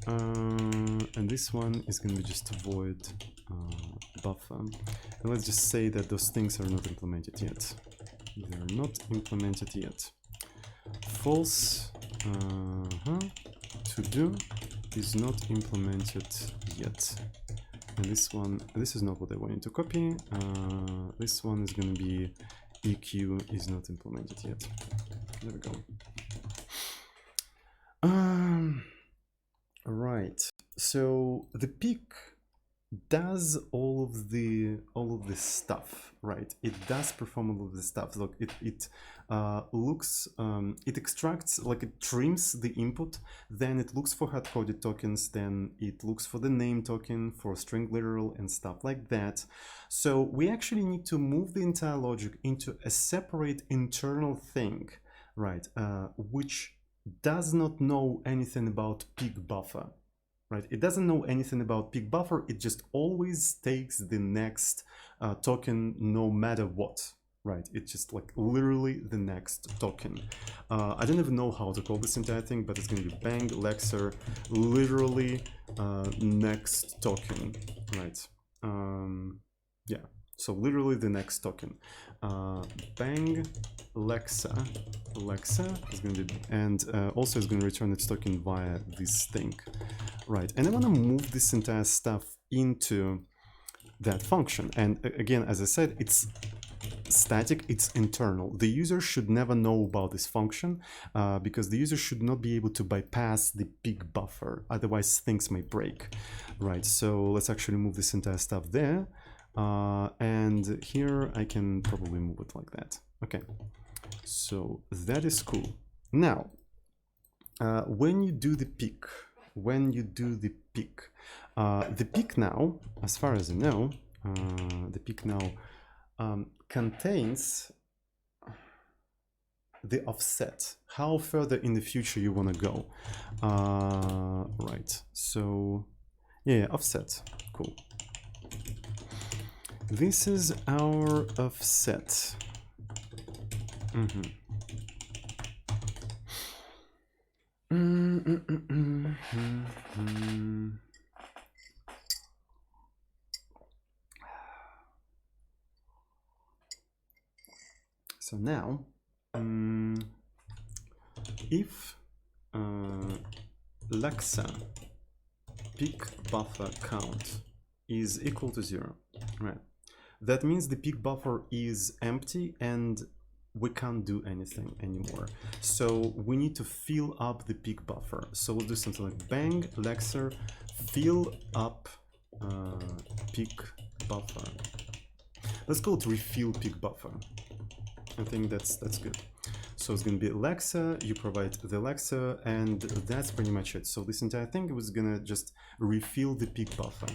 and this one is going to be just void buffer. And let's just say that those things are not implemented yet. They're not implemented yet. False to do is not implemented yet. And this one, this is not what I wanted to copy. This one is going to be EQ is not implemented yet. There we go. Right. So the peak does all of this stuff, right? It does perform all of this stuff. Look, it looks, it extracts, like it trims the input, then it looks for hard-coded tokens, then it looks for the name token, for string literal and stuff like that. So we actually need to move the entire logic into a separate internal thing, right? Which does not know anything about peak buffer. Right, it doesn't know anything about peak buffer. It just always takes the next token no matter what. Right, it's just like literally the next token. I don't even know how to call this entire thing, but it's going to be bang lexer literally next token. Right. Yeah. So literally the next token. Bang Lexa is going to be, and also is going to return its token via this thing. Right, and I want to move this entire stuff into that function. And again, as I said, it's static, it's internal. The user should never know about this function because the user should not be able to bypass the peak buffer. Otherwise, things may break. Right, so let's actually move this entire stuff there. And here I can probably move it like that. Okay, so that is cool. Now, when you do the peak, the peak now, as far as I know, the peak now contains the offset, how further in the future you want to go. Right, so yeah, offset, cool. This is our offset. So now, if Lexa peak buffer count is equal to 0, right? That means the peak buffer is empty and we can't do anything anymore. So we need to fill up the peak buffer. So we'll do something like bang Lexa fill up peak buffer. Let's call it refill peak buffer. I think that's good. So it's going to be Lexa, you provide the Lexa, and that's pretty much it. So this entire thing was going to just refill the peak buffer.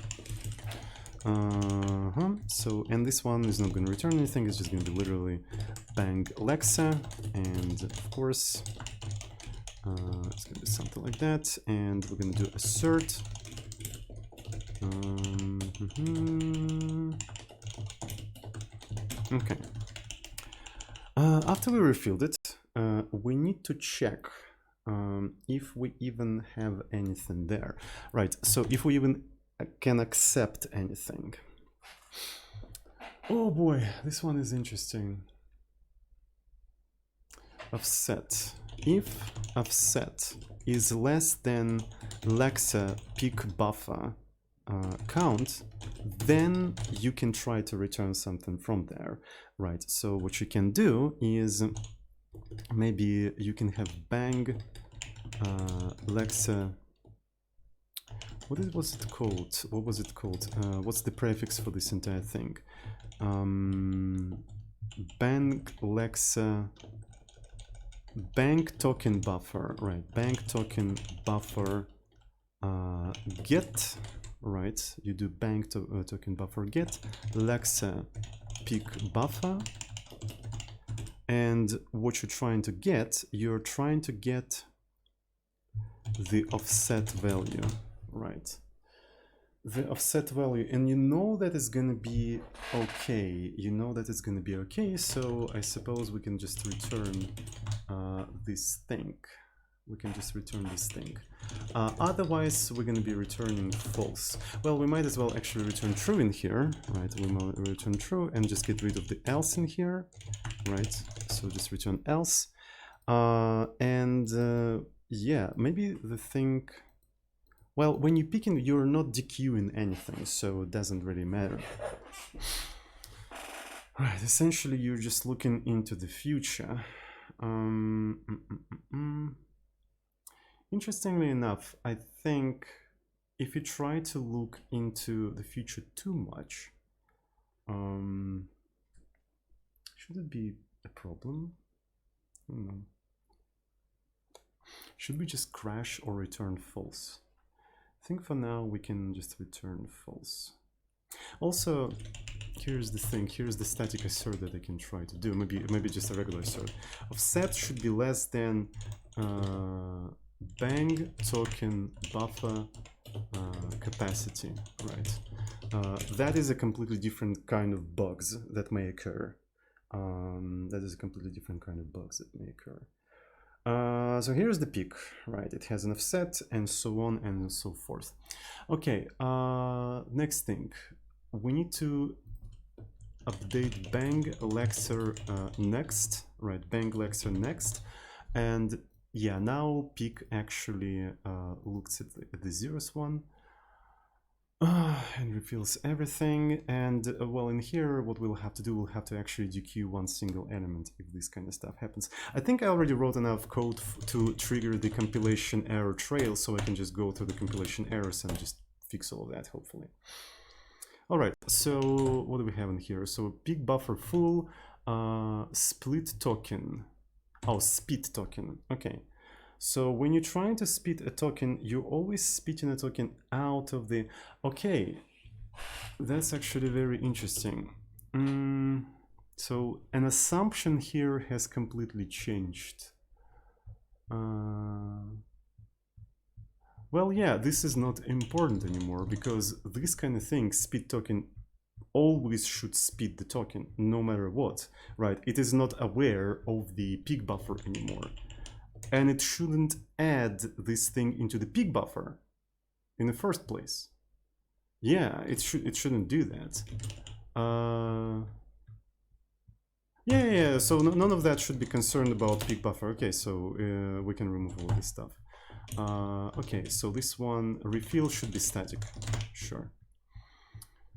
So, and this one is not going to return anything, it's just going to be literally bang Lexa, and of course, it's going to be something like that, and we're going to do assert. Okay. After we refilled it, we need to check if we even have anything there. Right, so if we even can accept anything. Oh boy, this one is interesting. Offset. If offset is less than Lexa peak buffer count, then you can try to return something from there, right? So what you can do is maybe you can have bang Lexa. What was it called? What was it called? What's the prefix for this entire thing? Bang Lexa bank token buffer, right? Bank token buffer get, right? You do bank token buffer get Lexa peak buffer, and what you're trying to get, the offset value, right? The offset value, and you know that it's gonna be okay. You know that it's gonna be okay. So I suppose we can just return this thing. We can just return this thing. Otherwise, we're going to be returning false. Well, we might as well actually return true in here, right? We might return true and just get rid of the else in here, right? So just return else. Yeah, maybe the thing... Well, when you pick in, you're not dequeuing anything, so it doesn't really matter. Right, essentially, you're just looking into the future. Interestingly enough, I think if you try to look into the future too much, should it be a problem? I don't know. Should we just crash or return false? I think for now we can just return false. Also, here's the thing, here's the static assert that I can try to do, maybe just a regular assert. Offset should be less than bang token buffer capacity, right? That is a completely different kind of bugs that may occur. So here's the peak, right? It has an offset and so on and so forth. Okay, next thing. We need to update bang Lexa next, right? Bang Lexa next. And yeah, now peak actually looks at the zeros one and reveals everything. And well, in here, what we'll have to do, we'll have to actually dequeue one single element if this kind of stuff happens. I think I already wrote enough code to trigger the compilation error trail, so I can just go through the compilation errors and just fix all of that, hopefully. All right, so what do we have in here? So peak buffer full, split token. Oh, spit token. Okay. So when you're trying to spit a token, you're always spitting a token out of the... Okay, that's actually very interesting. So an assumption here has completely changed. Well, yeah, this is not important anymore because this kind of thing, speed token, always should speed the token, no matter what, right? It is not aware of the peak buffer anymore. And it shouldn't add this thing into the peak buffer in the first place. Yeah, it shouldn't do that. Yeah, so none of that should be concerned about peak buffer. Okay, so we can remove all this stuff. Okay, so this one, refill should be static. Sure.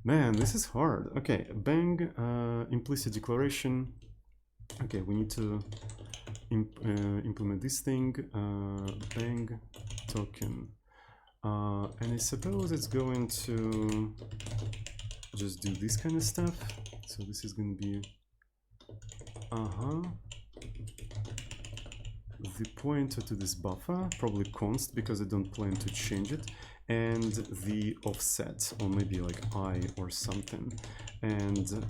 Man, this is hard. Okay, bang, implicit declaration. Okay, we need to implement this thing, bang token. And I suppose it's going to just do this kind of stuff. So this is going to be the pointer to this buffer, probably const because I don't plan to change it, and the offset, or maybe like I or something. And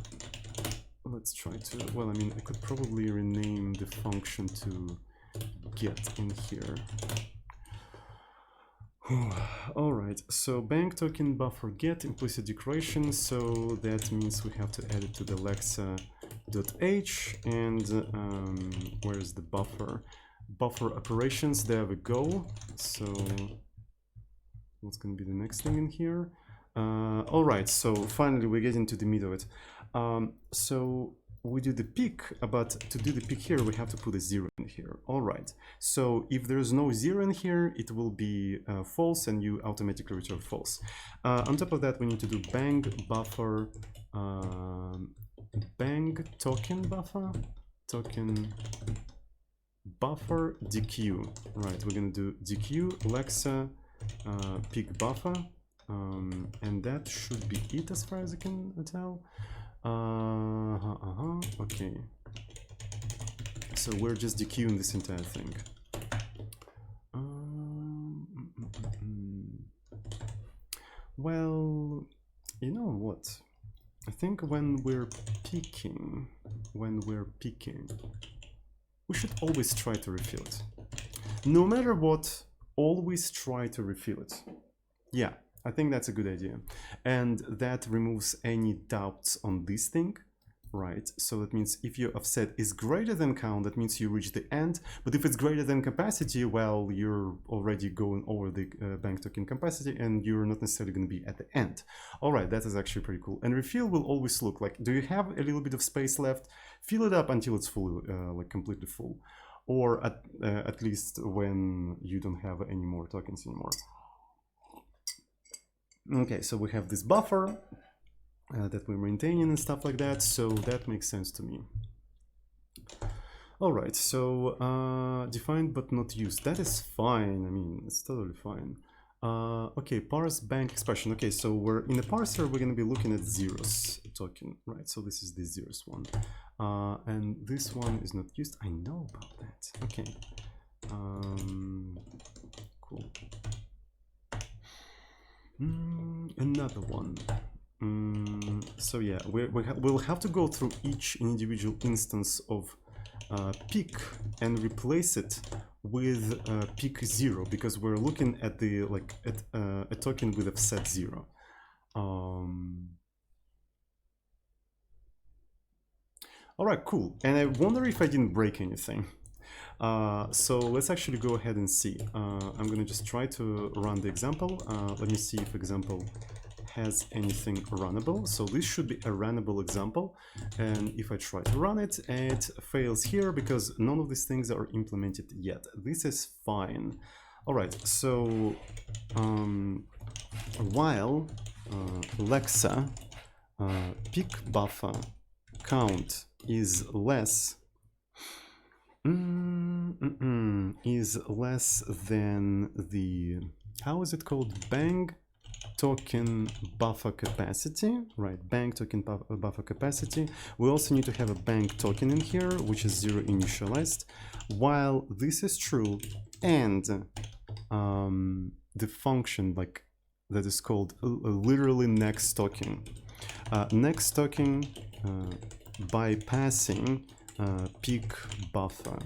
let's try to, well, I mean, I could probably rename the function to get in here. All right, so bank token buffer get implicit declaration, so that means we have to add it to the lexa.h, and where's the buffer? Buffer operations, there we go. So what's going to be the next thing in here? All right, so finally we get into the meat of it. So we do the peak, but to do the peak here, we have to put a 0 in here. All right, so if there's no 0 in here, it will be false, and you automatically return false. On top of that, we need to do bang buffer, bang token buffer, token buffer dq. Right, we're going to do dq lexa peak buffer, and that should be it as far as I can tell. Okay, so we're just dequeuing this entire thing. Well, you know what? I think when we're peaking, we should always try to refill it. No matter what, always try to refill it. Yeah, I think that's a good idea. And that removes any doubts on this thing, right? So that means if your offset is greater than count, that means you reach the end. But if it's greater than capacity, well, you're already going over the bank token capacity and you're not necessarily going to be at the end. All right, that is actually pretty cool. And refill will always look like, do you have a little bit of space left? Fill it up until it's fully, like completely full. Or at least when you don't have any more tokens anymore. Okay, so we have this buffer that we're maintaining and stuff like that, so that makes sense to me. All right, so defined but not used, that is fine. I mean, it's totally fine. Okay, parse bank expression. Okay, so we're in the parser, we're going to be looking at zeros token, right? So this is the zeros one, and this one is not used. I know about that. Okay, cool. Another one. So yeah, we'll have to go through each individual instance of peak and replace it with peak 0, because we're looking at the a token with offset 0. All right, cool. And I wonder if I didn't break anything. So let's actually go ahead and see. I'm gonna just try to run the example. Let me see if example has anything runnable. So this should be a runnable example. And if I try to run it, it fails here because none of these things are implemented yet. This is fine. All right, so while lexa peak buffer count is less than the, how is it called, bang token buffer capacity, right? Bang token buffer capacity. We also need to have a bang token in here, which is 0 initialized. While this is true, and the function like that is called literally next token. Next token bypassing peak buffer.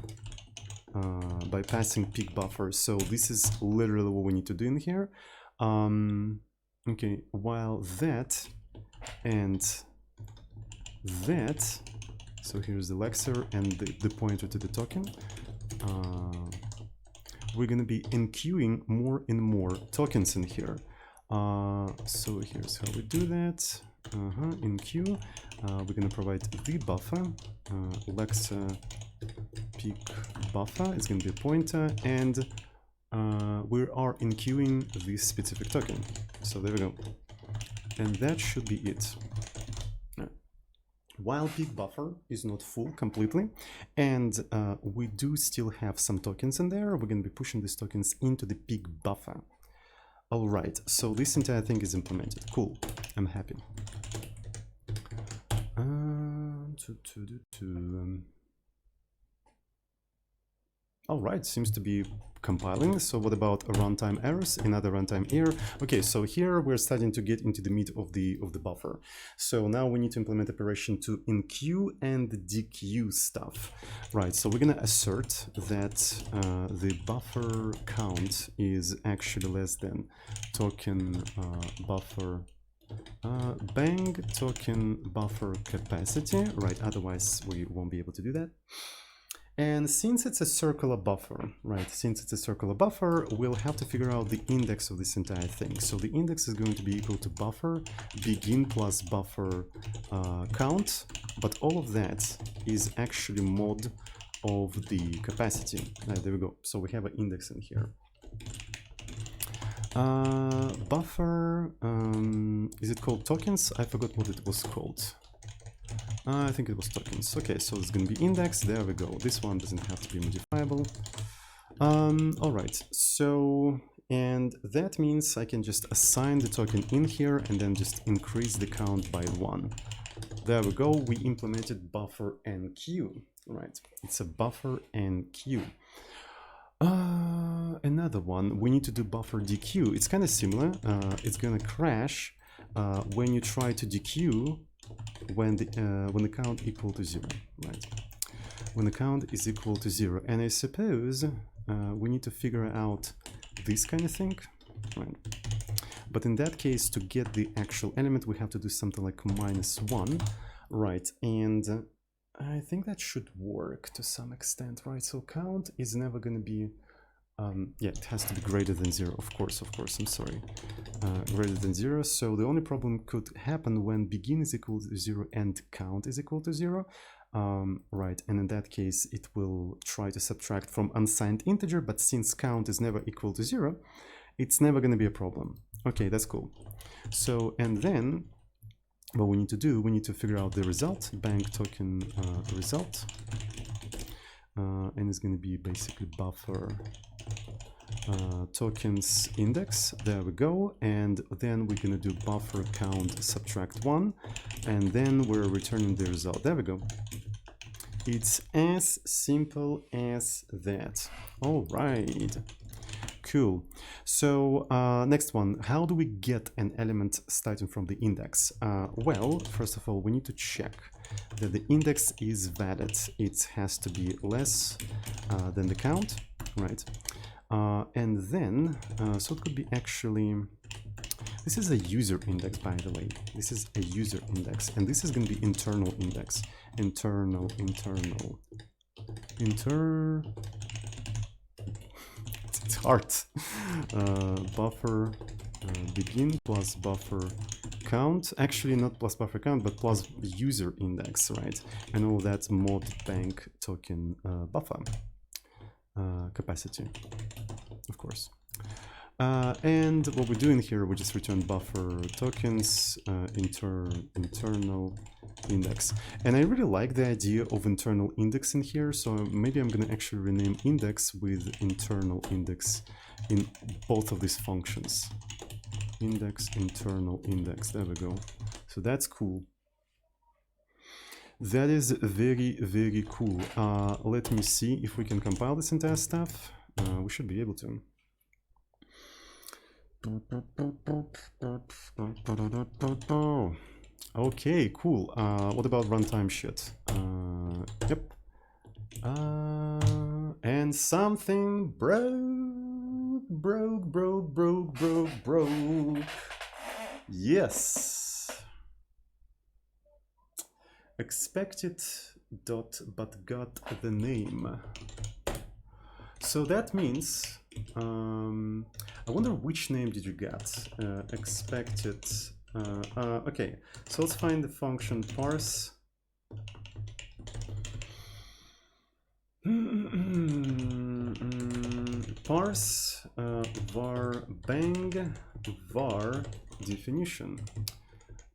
Bypassing peak buffer. So this is literally what we need to do in here. Okay, while that and that, so here's the lexer and the pointer to the token. We're going to be enqueuing more and more tokens in here. So here's how we do that. Enqueue. We're going to provide the buffer, lexer peak buffer. It's going to be a pointer, and we are enqueuing this specific token. So there we go. And that should be it. While peak buffer is not full completely, and we do still have some tokens in there, we're going to be pushing these tokens into the peak buffer. All right, so this entire thing is implemented. Cool, I'm happy. All right, seems to be compiling. So what about runtime errors? Another runtime error. Okay, so here we're starting to get into the meat of the buffer. So now we need to implement operation to enqueue and dequeue stuff. Right, so we're gonna assert that the buffer count is actually less than token buffer bang token buffer capacity. Right, otherwise we won't be able to do that. And since it's a circular buffer, right, since it's a circular buffer, we'll have to figure out the index of this entire thing. So the index is going to be equal to buffer begin plus buffer count, but all of that is actually mod of the capacity. There we go. So we have an index in here. Buffer, is it called tokens? I forgot what it was called. I think it was tokens. Okay, so it's going to be index. There we go. This one doesn't have to be modifiable. All right. So, and that means I can just assign the token in here and then just increase the count by 1. There we go. We implemented buffer enqueue. Right. It's a buffer enqueue. Another one. We need to do buffer dequeue. It's kind of similar. It's going to crash when you try to dequeue when the count equal to 0, right? When the count is equal to 0, and I suppose we need to figure out this kind of thing, right? But in that case, to get the actual element, we have to do something like -1, right? And I think that should work to some extent, right? So count is never going to be yeah, it has to be greater than 0, of course, I'm sorry. Greater than 0, so the only problem could happen when begin is equal to 0 and count is equal to 0. Right, and in that case, it will try to subtract from unsigned integer, but since count is never equal to 0, it's never going to be a problem. Okay, that's cool. So, and then what we need to do, we need to figure out the result, bank token result. And it's going to be basically buffer tokens index. There we go. And then we're going to do buffer count subtract 1, and then we're returning the result. There we go. It's as simple as that. All right, cool. So next one, how do we get an element starting from the index? Well, first of all, we need to check that the index is valid. It has to be less than the count, right? And then, so it could be actually, this is a user index, by the way. This is a user index, and this is going to be internal index. Internal. It's hard. Buffer begin plus buffer count. Actually, not plus buffer count, but plus user index, right? And all that's mod bank token buffer capacity, of course. And what we're doing here, we just return buffer tokens internal index. And I really like the idea of internal index in here, so maybe I'm going to actually rename index with internal index in both of these functions. Index, internal index, there we go. So that's cool. That is very, very cool. Let me see if we can compile this entire stuff. We should be able to. Okay, cool. What about runtime shit? Yep. And something broke. Yes. Expected dot but got the name. So that means, I wonder which name did you get? Expected. Okay, so let's find the function parse. Parse var bang var definition.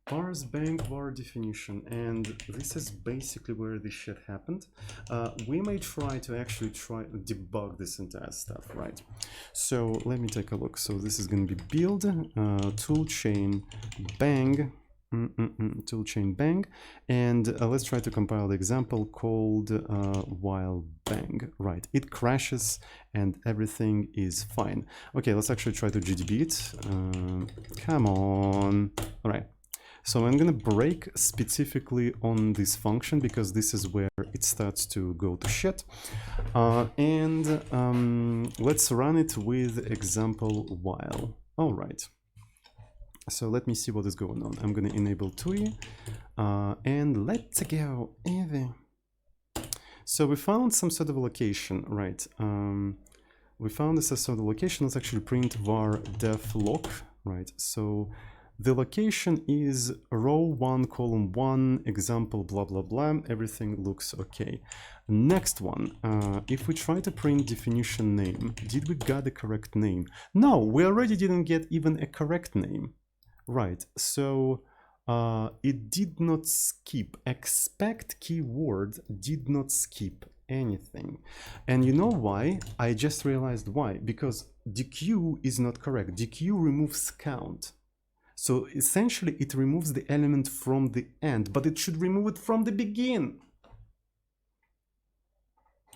Parse bang var definition, and this is basically where this shit happened. We may try to actually debug this entire stuff, right? So let me take a look. So this is going to be build toolchain bang. Toolchain bang, and let's try to compile the example called while bang. Right, it crashes and everything is fine. Okay, let's actually try to GDB it. Come on. All right. So I'm gonna break specifically on this function because this is where it starts to go to shit. Let's run it with example while. All right. So let me see what is going on. I'm going to enable TUI and let's go. So we found some sort of location, right? We found this sort of location. Let's actually print var def loc, right? So the location is row 1, column 1, example, blah, blah, blah. Everything looks okay. Next one, if we try to print definition name, did we get the correct name? No, we already didn't get even a correct name. Right, so it did not skip. Expect keyword did not skip anything. And you know why? I just realized why. Because dequeue is not correct. Dequeue removes count. So essentially it removes the element from the end, but it should remove it from the begin.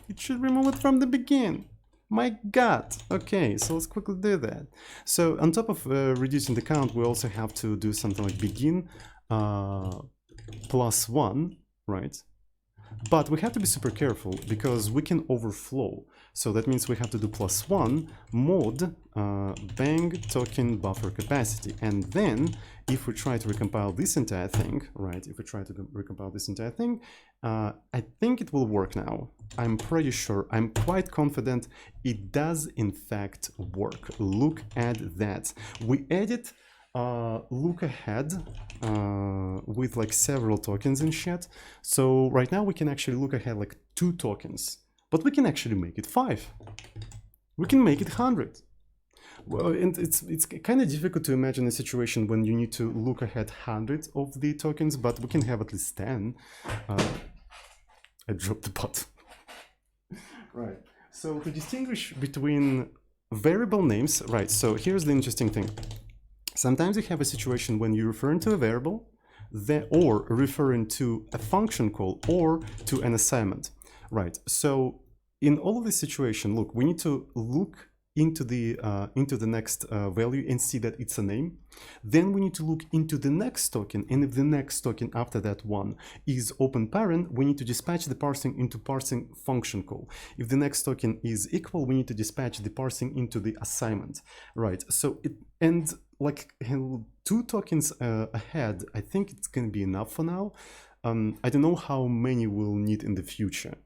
It should remove it from the begin. My God. Okay, so let's quickly do that. So on top of reducing the count, we also have to do something like begin +1, right? But we have to be super careful because we can overflow. So that means we have to do +1 mod bang token buffer capacity. And then if we try to recompile this entire thing, right? If we try to recompile this entire thing, I think it will work now. I'm pretty sure, I'm quite confident it does in fact work. Look at that. We added look ahead with like several tokens in shit. So right now we can actually look ahead like 2 tokens, but we can actually make it 5. We can make it 100. Well, and it's kind of difficult to imagine a situation when you need to look ahead 100 of the tokens, but we can have at least 10. I dropped the pot. Right. So to distinguish between variable names, right? So here's the interesting thing. Sometimes you have a situation when you're referring to a variable, or referring to a function call, or to an assignment, right? So in all of this situation, look, we need to look into the next value and see that it's a name. Then we need to look into the next token, and if the next token after that one is open parent, we need to dispatch the parsing into parsing function call. If the next token is equal, we need to dispatch the parsing into the assignment, right? So like 2 tokens ahead, I think it's going to be enough for now. I don't know how many we'll need in the future.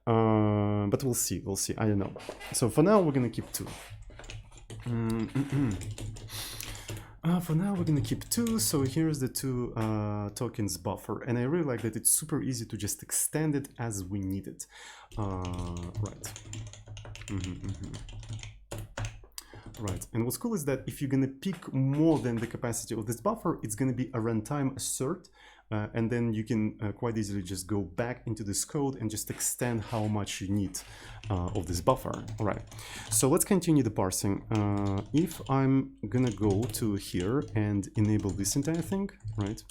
But we'll see, I don't know. So for now, we're gonna keep 2. For now, we're gonna keep 2. So here's the 2 tokens buffer. And I really like that it's super easy to just extend it as we need it. Right. Right, and what's cool is that if you're gonna pick more than the capacity of this buffer, it's gonna be a runtime assert. And then you can quite easily just go back into this code and just extend how much you need of this buffer. All right, so let's continue the parsing. If I'm gonna go to here and enable this entire thing, right?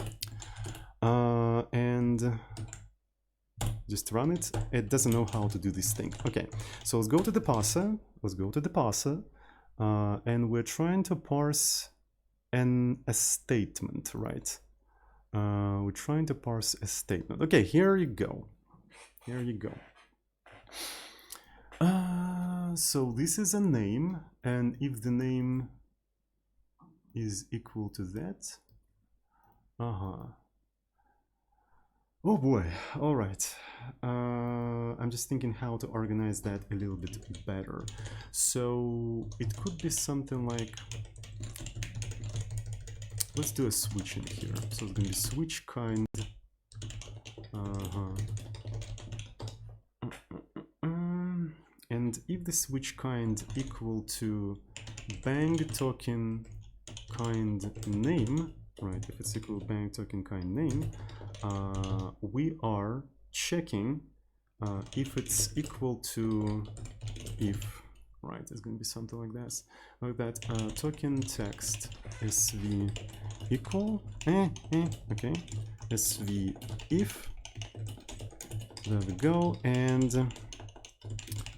And just run it. It doesn't know how to do this thing. Okay, so let's go to the parser. And we're trying to parse a statement, right? we're trying to parse a statement. Okay, here you go. Here you go. So this is a name, and if the name is equal to that, oh boy, all right. I'm just thinking how to organize that a little bit better. So it could be something like, let's do a switch in here. So it's gonna be switch kind. And if the switch kind equal to bang token kind name, right? If it's equal to bang token kind name, we are checking if it's equal to if, right? It's going to be something like this, like that. Token text sv equal okay, sv if. There we go, and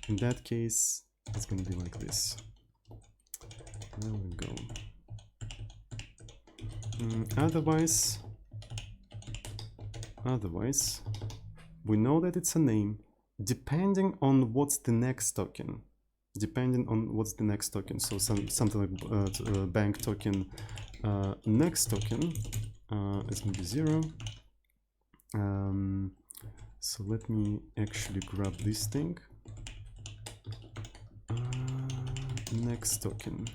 in that case, it's going to be like this. There we go. Otherwise, we know that it's a name, depending on what's the next token. So something like bank token next token is going to be 0. So let me actually grab this thing. Next token.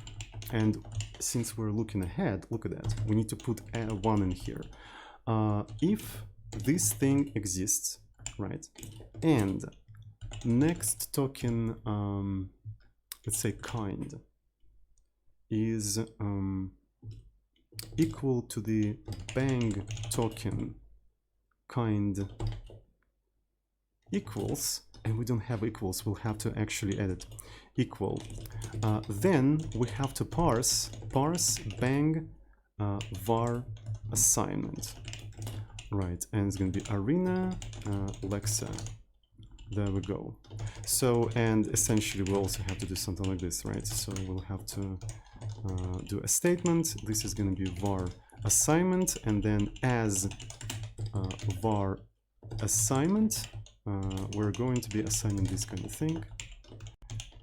And since we're looking ahead, look at that. We need to put a 1 in here. If this thing exists, right? And next token, let's say kind, is equal to the bang token kind equals, and we don't have equals, we'll have to actually edit equal. Then we have to parse bang var assignment, right? And it's going to be arena lexa. There we go. So, and essentially we also have to do something like this, right? So we'll have to do a statement. This is going to be var assignment, and then as var assignment, we're going to be assigning this kind of thing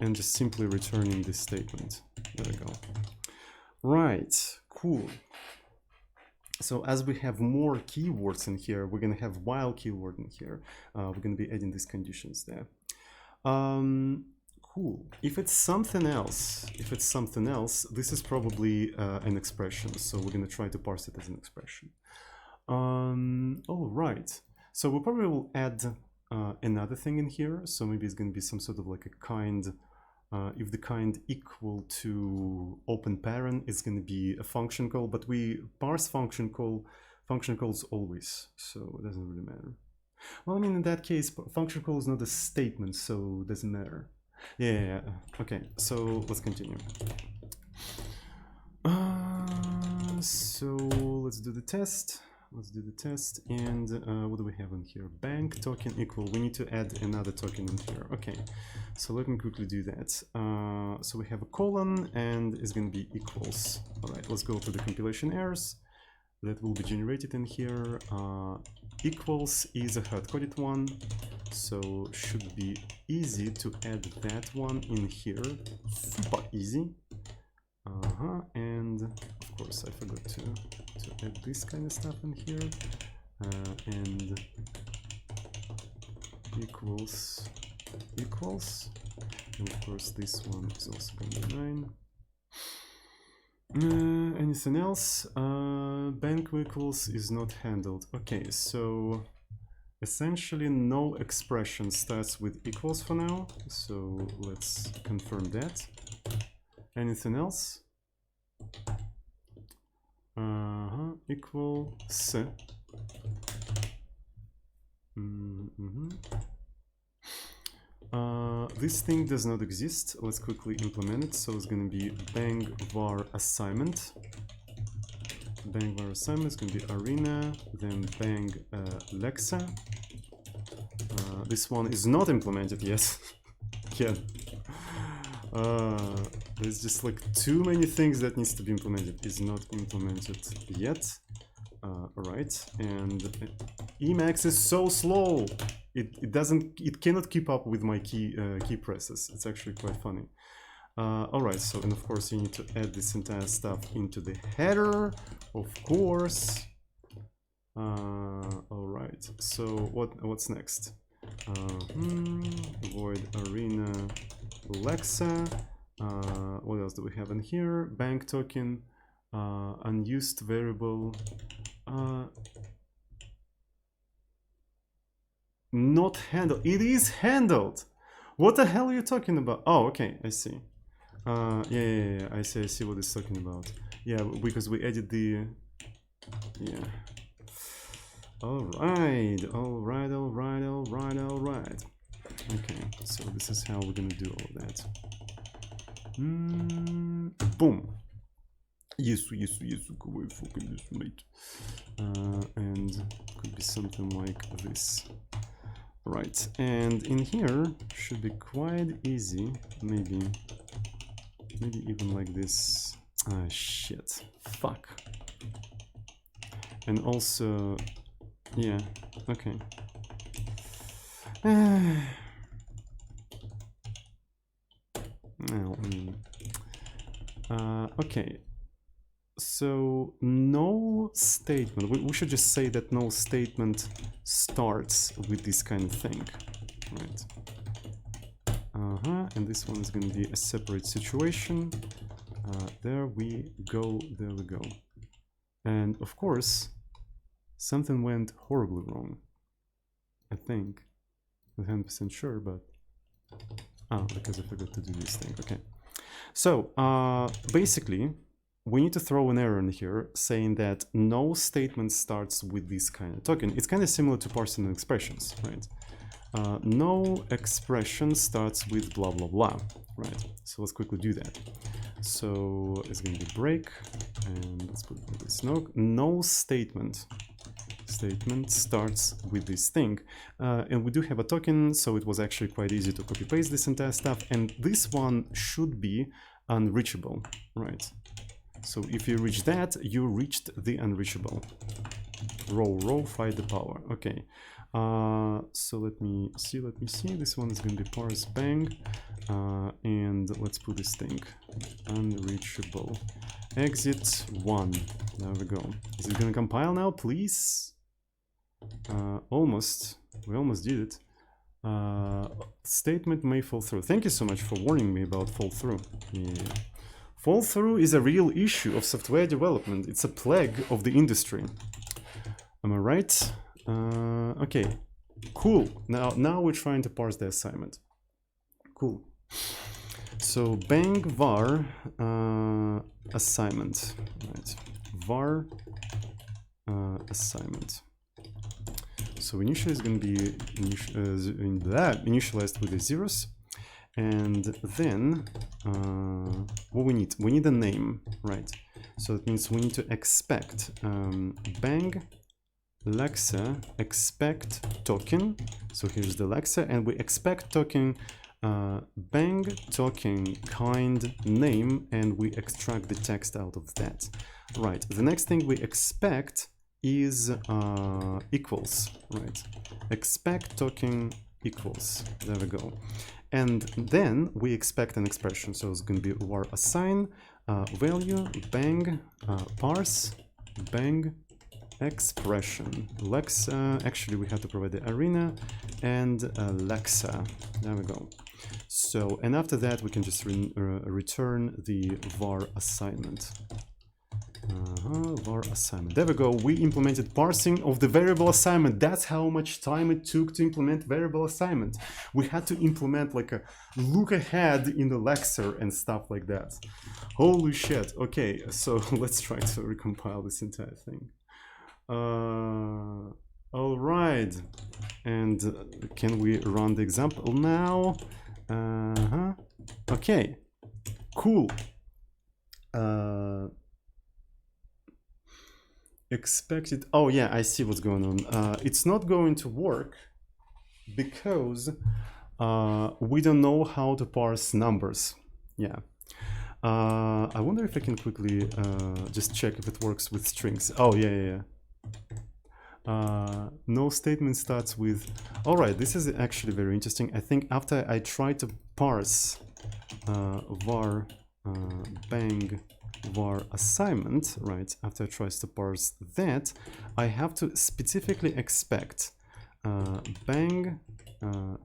and just simply returning this statement. There we go. Right, cool. So as we have more keywords in here, we're going to have while keyword in here. We're going to be adding these conditions there. Cool. If it's something else, this is probably an expression. So we're going to try to parse it as an expression. All right. So we probably will add another thing in here. So maybe it's going to be some sort of like a kind. If the kind equal to open parent, it's going to be a function call, but we parse function calls always, so it doesn't really matter. Well, I mean, in that case, function call is not a statement, so it doesn't matter. Yeah. Okay, so let's continue. So let's do the test. And what do we have in here? Bank token equal. We need to add another token in here. Okay, so let me quickly do that. So we have a colon, and it's going to be equals. All right, let's go to the compilation errors that will be generated in here. Equals is a hard-coded one, so should be easy to add that one in here. Super easy. And of course I forgot to add this kind of stuff in here, and equals, and of course this one is also going to be 9. Anything else? Bank equals is not handled. Okay, so essentially no expression starts with equals for now, so let's confirm that. Anything else? Equals. This thing does not exist. Let's quickly implement it. So it's going to be bang var assignment. Bang var assignment is going to be arena, then bang lexa. This one is not implemented yet. Yeah. There's just like too many things that needs to be implemented. Is not implemented yet. right, and Emacs is so slow. It cannot keep up with my key presses. It's actually quite funny. All right, so, and of course you need to add this entire stuff into the header, of course. All right, so what's next? Void arena Alexa. What else do we have in here? Bank token, unused variable, not handled. It is handled. What the hell are you talking about? Oh, okay, I see. Yeah, I see what it's talking about. Yeah, because we added the, yeah. All right. Okay, so this is how we're gonna do all that. Boom. Yes, go away, fucking this, mate. And could be something like this. Right, and in here should be quite easy, maybe even like this. Ah, shit, fuck. And also, yeah, okay. Okay, so no statement, we should just say that no statement starts with this kind of thing, right? And this one is going to be a separate situation. There we go. And of course, something went horribly wrong, I think. Not 100% sure, but because I forgot to do this thing. Okay, so basically we need to throw an error in here saying that no statement starts with this kind of token. It's kind of similar to parsing expressions, right? No expression starts with blah blah blah, right? So let's quickly do that. So it's going to be break, and let's put it like this. No statement starts with this thing, and we do have a token, so it was actually quite easy to copy paste this entire stuff, and this one should be unreachable, right? So if you reach that, you reached the unreachable. Row, find the power. Okay, so let me see. This one is going to be parse bang, and let's put this thing unreachable. Exit 1. There we go. Is it going to compile now, please? Almost. We almost did it. Statement may fall through. Thank you so much for warning me about fall through. Yeah. Fall through is a real issue of software development. It's a plague of the industry. Am I right? Okay, cool. Now we're trying to parse the assignment. Cool. So bang var assignment. Right. Var assignment. So initially is going to be initialized with the zeros, and then what we need a name, right? So it means we need to expect bang Alexa expect token. So here's the Alexa, and we expect token bang token kind name, and we extract the text out of that. Right. The next thing we expect is equals, right? Expect token equals. There we go. And then we expect an expression. So it's going to be var assign value bang parse bang expression. Alexa. Actually, we have to provide the arena and Alexa. There we go. So, and after that, we can just return the var assignment. Var assignment. There we go. We implemented parsing of the variable assignment. That's how much time it took to implement variable assignment. We had to implement like a look ahead in the Alexa and stuff like that. Holy shit. Okay, so let's try to recompile this entire thing. All right. And can we run the example now? Okay. Cool. Expected. Oh yeah, I see what's going on. It's not going to work because we don't know how to parse numbers. Yeah. I wonder if I can quickly just check if it works with strings. Oh yeah. No statement starts with. All right, this is actually very interesting. I think after I try to parse var bang var assignment, right? After I try to parse that, I have to specifically expect bang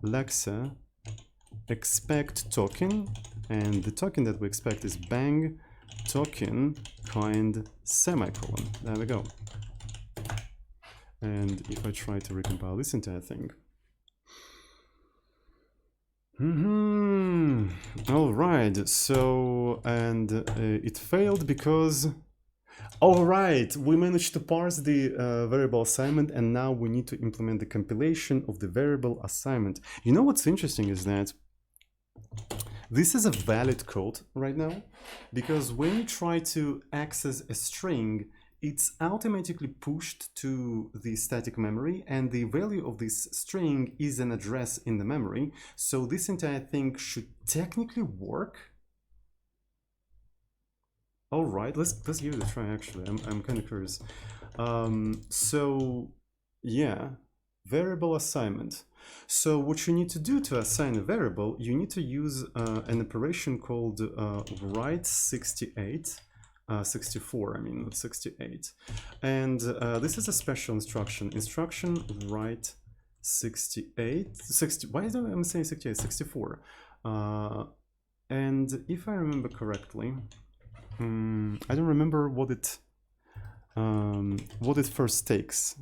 Lexa expect token, and the token that we expect is bang token kind semicolon. There we go. And if I try to recompile this entire thing. All right, so, and it failed because, all right, we managed to parse the variable assignment, and now we need to implement the compilation of the variable assignment. You know what's interesting is that this is a valid code right now, because when you try to access a string, it's automatically pushed to the static memory, and the value of this string is an address in the memory. So this entire thing should technically work. All right, let's give it a try. Actually, I'm kind of curious. So yeah, variable assignment. So what you need to do to assign a variable, you need to use an operation called write 64, I mean, not 68. And this is a special instruction. Instruction write 68, why don't I say 68, 64. And if I remember correctly, I don't remember what it first takes.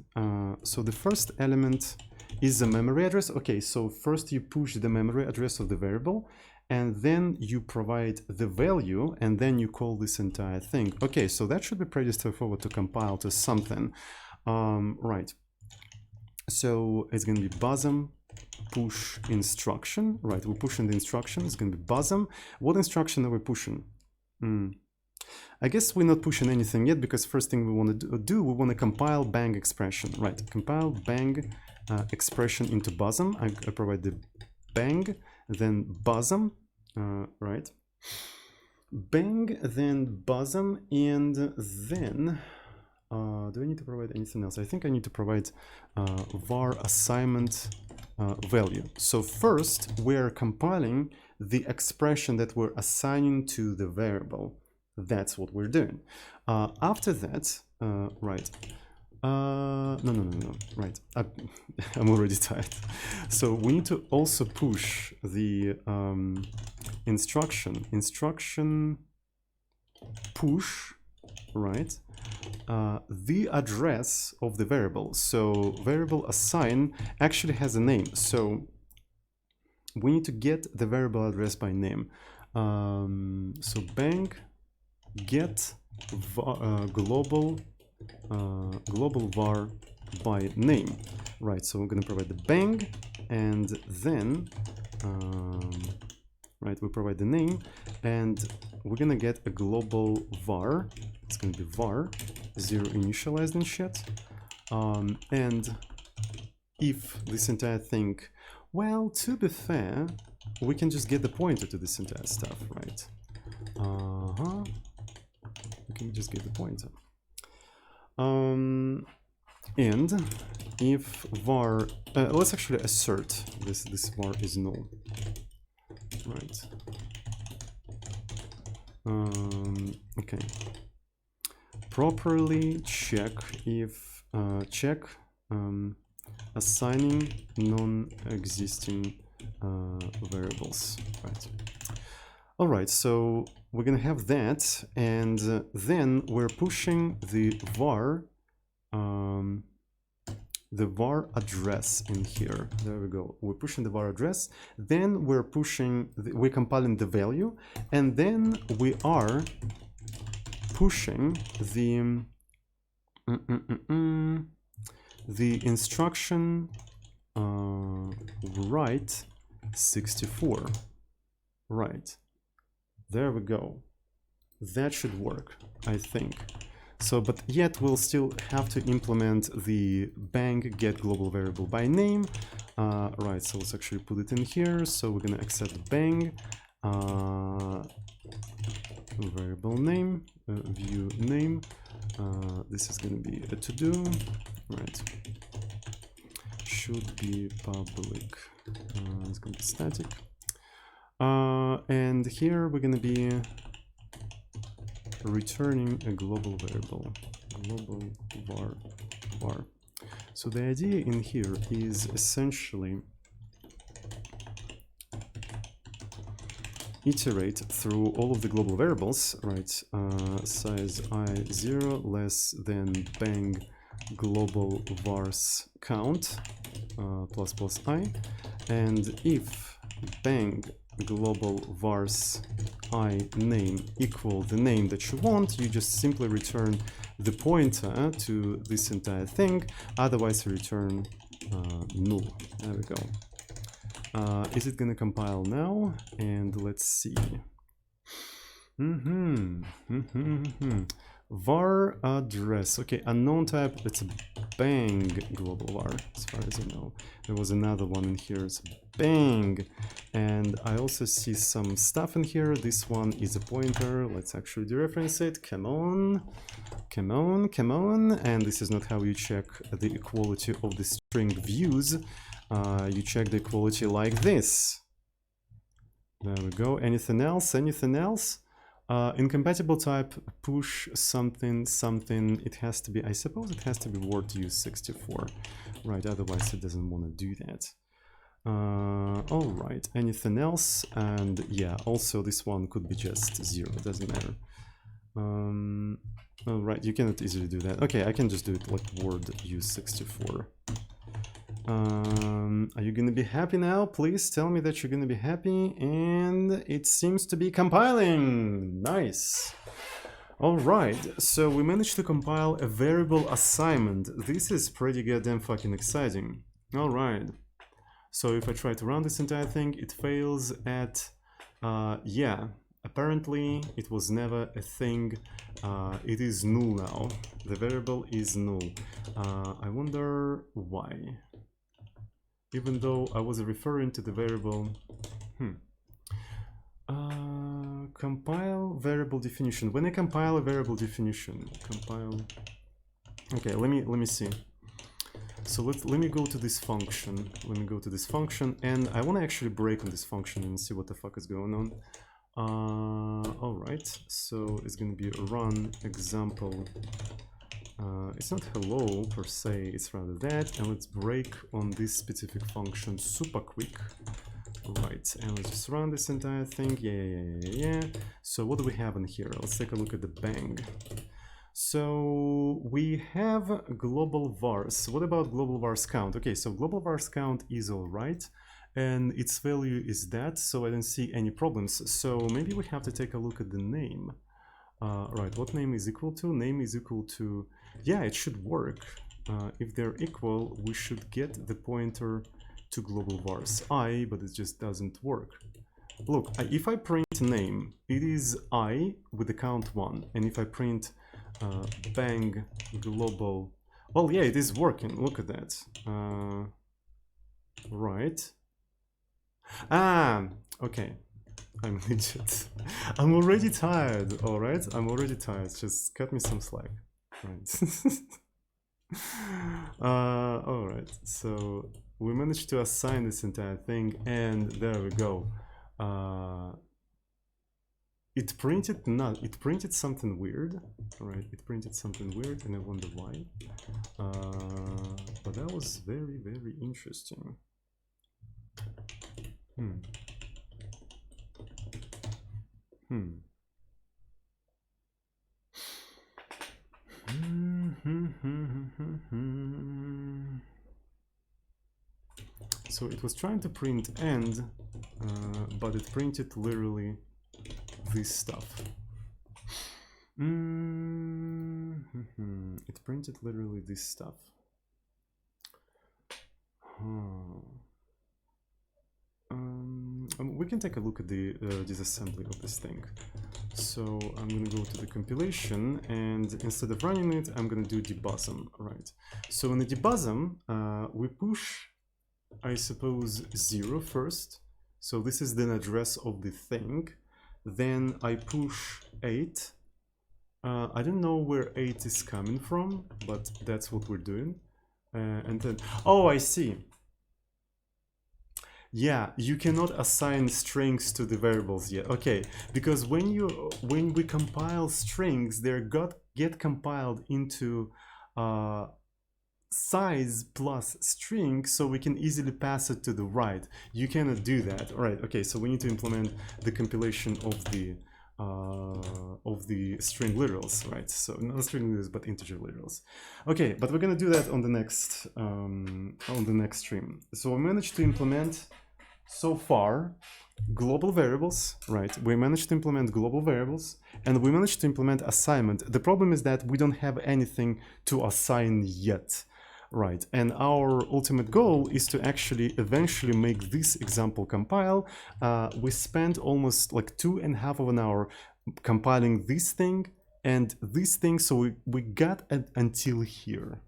So the first element is the memory address. Okay, so first you push the memory address of the variable, and then you provide the value, and then you call this entire thing. Okay, so that should be pretty straightforward to compile to something. Right. So it's gonna be bosom push instruction. Right, we're pushing the instruction. It's gonna be bosom. What instruction are we pushing? I guess we're not pushing anything yet, because first thing we want to do, we want to compile bang expression. Right, compile bang expression into bosom. I provide the bang, then bosom, right? Bang, then bosom, and then do I need to provide anything else? I think I need to provide var assignment value. So first we're compiling the expression that we're assigning to the variable. That's what we're doing. After that, right. No. Right. I'm already tired. So we need to also push the instruction push, right? The address of the variable. So variable assign actually has a name. So we need to get the variable address by name. So bang get global var by name, right? So we're going to provide the bang, and then right, we provide the name, and we're going to get a global var. It's going to be var 0 initialized and shit. And if this entire thing, well, to be fair, we can just get the pointer to this entire stuff, right? We can just get the pointer. And if var, let's actually assert this var is null, right? Okay. Properly check if assigning non-existing variables, right? All right, so we're gonna have that, and then we're pushing the var address in here. There we go. We're pushing the var address. Then we're pushing, we're compiling the value, and then we are pushing the instruction write 64. Right. There we go. That should work, I think. So, but yet we'll still have to implement the bang get global variable by name. Right, so let's actually put it in here. So we're gonna accept bang variable name, view name. This is gonna be a to-do, right? Should be public. It's going to be static. And here we're going to be returning a global variable, global var. So the idea in here is essentially iterate through all of the global variables, right? Size I0 less than bang global vars count plus plus I, and if bang global vars I name equal the name that you want, you just simply return the pointer to this entire thing, otherwise you return null. There we go. Is it gonna compile now? And let's see. Var address. Okay, unknown type. It's a bang global var, as far as I know. There was another one in here. It's bang. And I also see some stuff in here. This one is a pointer. Let's actually dereference it. Come on. Come on, come on. And this is not how you check the equality of the string views. You check the equality like this. There we go. Anything else? Anything else? Incompatible type, push something, something. It has to be, I suppose it has to be word use 64. Right, otherwise it doesn't want to do that. All right, anything else? And yeah, also this one could be just 0, it doesn't matter. All right, you cannot easily do that. Okay, I can just do it like word use 64. Are you gonna be happy now? Please tell me that you're gonna be happy. And it seems to be compiling. Nice. All right, so we managed to compile a variable assignment. This is pretty goddamn fucking exciting. All right. So if I try to run this entire thing, it fails at, yeah, apparently it was never a thing. It is null now. The variable is null. I wonder why. Even though I was referring to the variable, compile variable definition. When I compile a variable definition, compile. Okay, let me see. So let me go to this function. Let me go to this function, and I want to actually break on this function and see what the fuck is going on. All right. So it's going to be a run example. It's not hello per se, it's rather that, and let's break on this specific function super quick. Right, and let's just run this entire thing. Yeah. So what do we have in here? Let's take a look at the bang. So we have global vars. What about global vars count? Okay, so global vars count is all right, and its value is that, so I don't see any problems. So maybe we have to take a look at the name. Right, what name is equal to? Name is equal to, yeah, it should work. If they're equal, we should get the pointer to global vars I, but it just doesn't work. Look, if I print name, it is I with the count 1, and if I print bang global, well, yeah, it is working. Look at that. Right. Okay. I'm an idiot. I'm already tired, alright? I'm already tired. Just cut me some slack. Right. Alright, so we managed to assign this entire thing, and there we go. It printed something weird. Alright, it printed something weird, and I wonder why. But that was very, very interesting. So it was trying to print end, but it printed literally this stuff. It printed literally this stuff. We can take a look at the disassembly of this thing. So I'm going to go to the compilation, and instead of running it, I'm going to do debusm. Right. So in the debusm, we push, I suppose, 0 first. So this is the address of the thing. Then I push 8. I don't know where 8 is coming from, but that's what we're doing. And then, oh, I see. Yeah, you cannot assign strings to the variables yet. Okay, because when we compile strings, they get compiled into size plus string, so we can easily pass it to the right. You cannot do that. All right. Okay, so we need to implement the compilation of the string literals, right? So not string literals, but integer literals. Okay, but we're gonna do that on the next stream. So we managed to implement so far global variables, right? We managed to implement global variables, and we managed to implement assignment. The problem is that we don't have anything to assign yet, right? And our ultimate goal is to actually eventually make this example compile. We spent almost like 2.5 hours compiling this thing and this thing, so we got until here.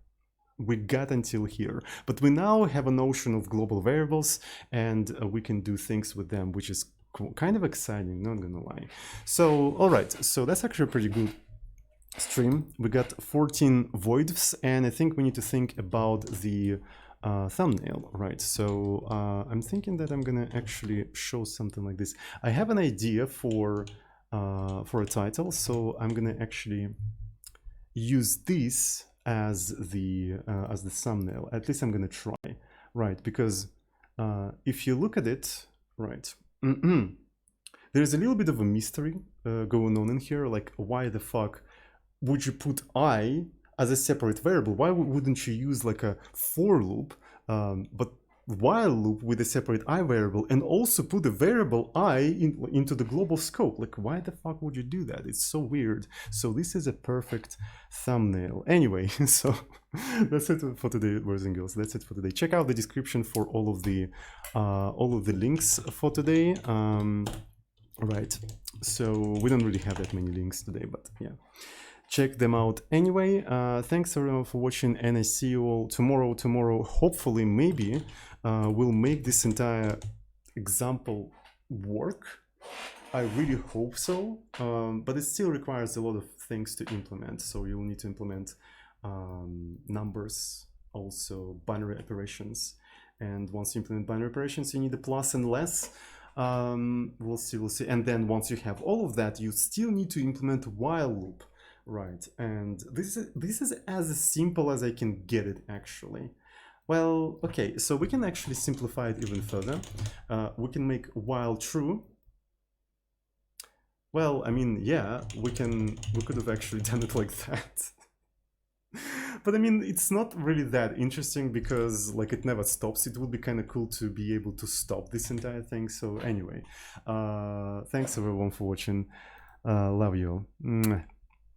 But we now have a notion of global variables, and we can do things with them, which is kind of exciting, not gonna lie. So all right, so that's actually a pretty good stream. We got 14 voids, and I think we need to think about the thumbnail, right? So I'm thinking that I'm gonna actually show something like this. I have an idea for a title, so I'm gonna actually use this as the thumbnail. At least I'm gonna try, right? Because if you look at it, right, there's a little bit of a mystery going on in here. Like, why the fuck would you put I as a separate variable? Why wouldn't you use like a for loop, but while loop with a separate I variable, and also put the variable I into the global scope? Like, why the fuck would you do that? It's so weird. So this is a perfect thumbnail. Anyway, so that's it for today, boys and girls. That's it for today. Check out the description for all of the links for today. Right. So we don't really have that many links today, but yeah. Check them out anyway. Thanks everyone for watching, and I see you all tomorrow. Hopefully, maybe we'll make this entire example work. I really hope so, but it still requires a lot of things to implement. So you'll need to implement numbers, also binary operations. And once you implement binary operations, you need the plus and less. We'll see. And then once you have all of that, you still need to implement while loop. Right, and this is as simple as I can get it, actually. Well, okay, so we can actually simplify it even further. We can make while true. Well, I mean, yeah, we could have actually done it like that. But I mean, it's not really that interesting because like it never stops. It would be kind of cool to be able to stop this entire thing. So anyway, thanks everyone for watching. Love you all.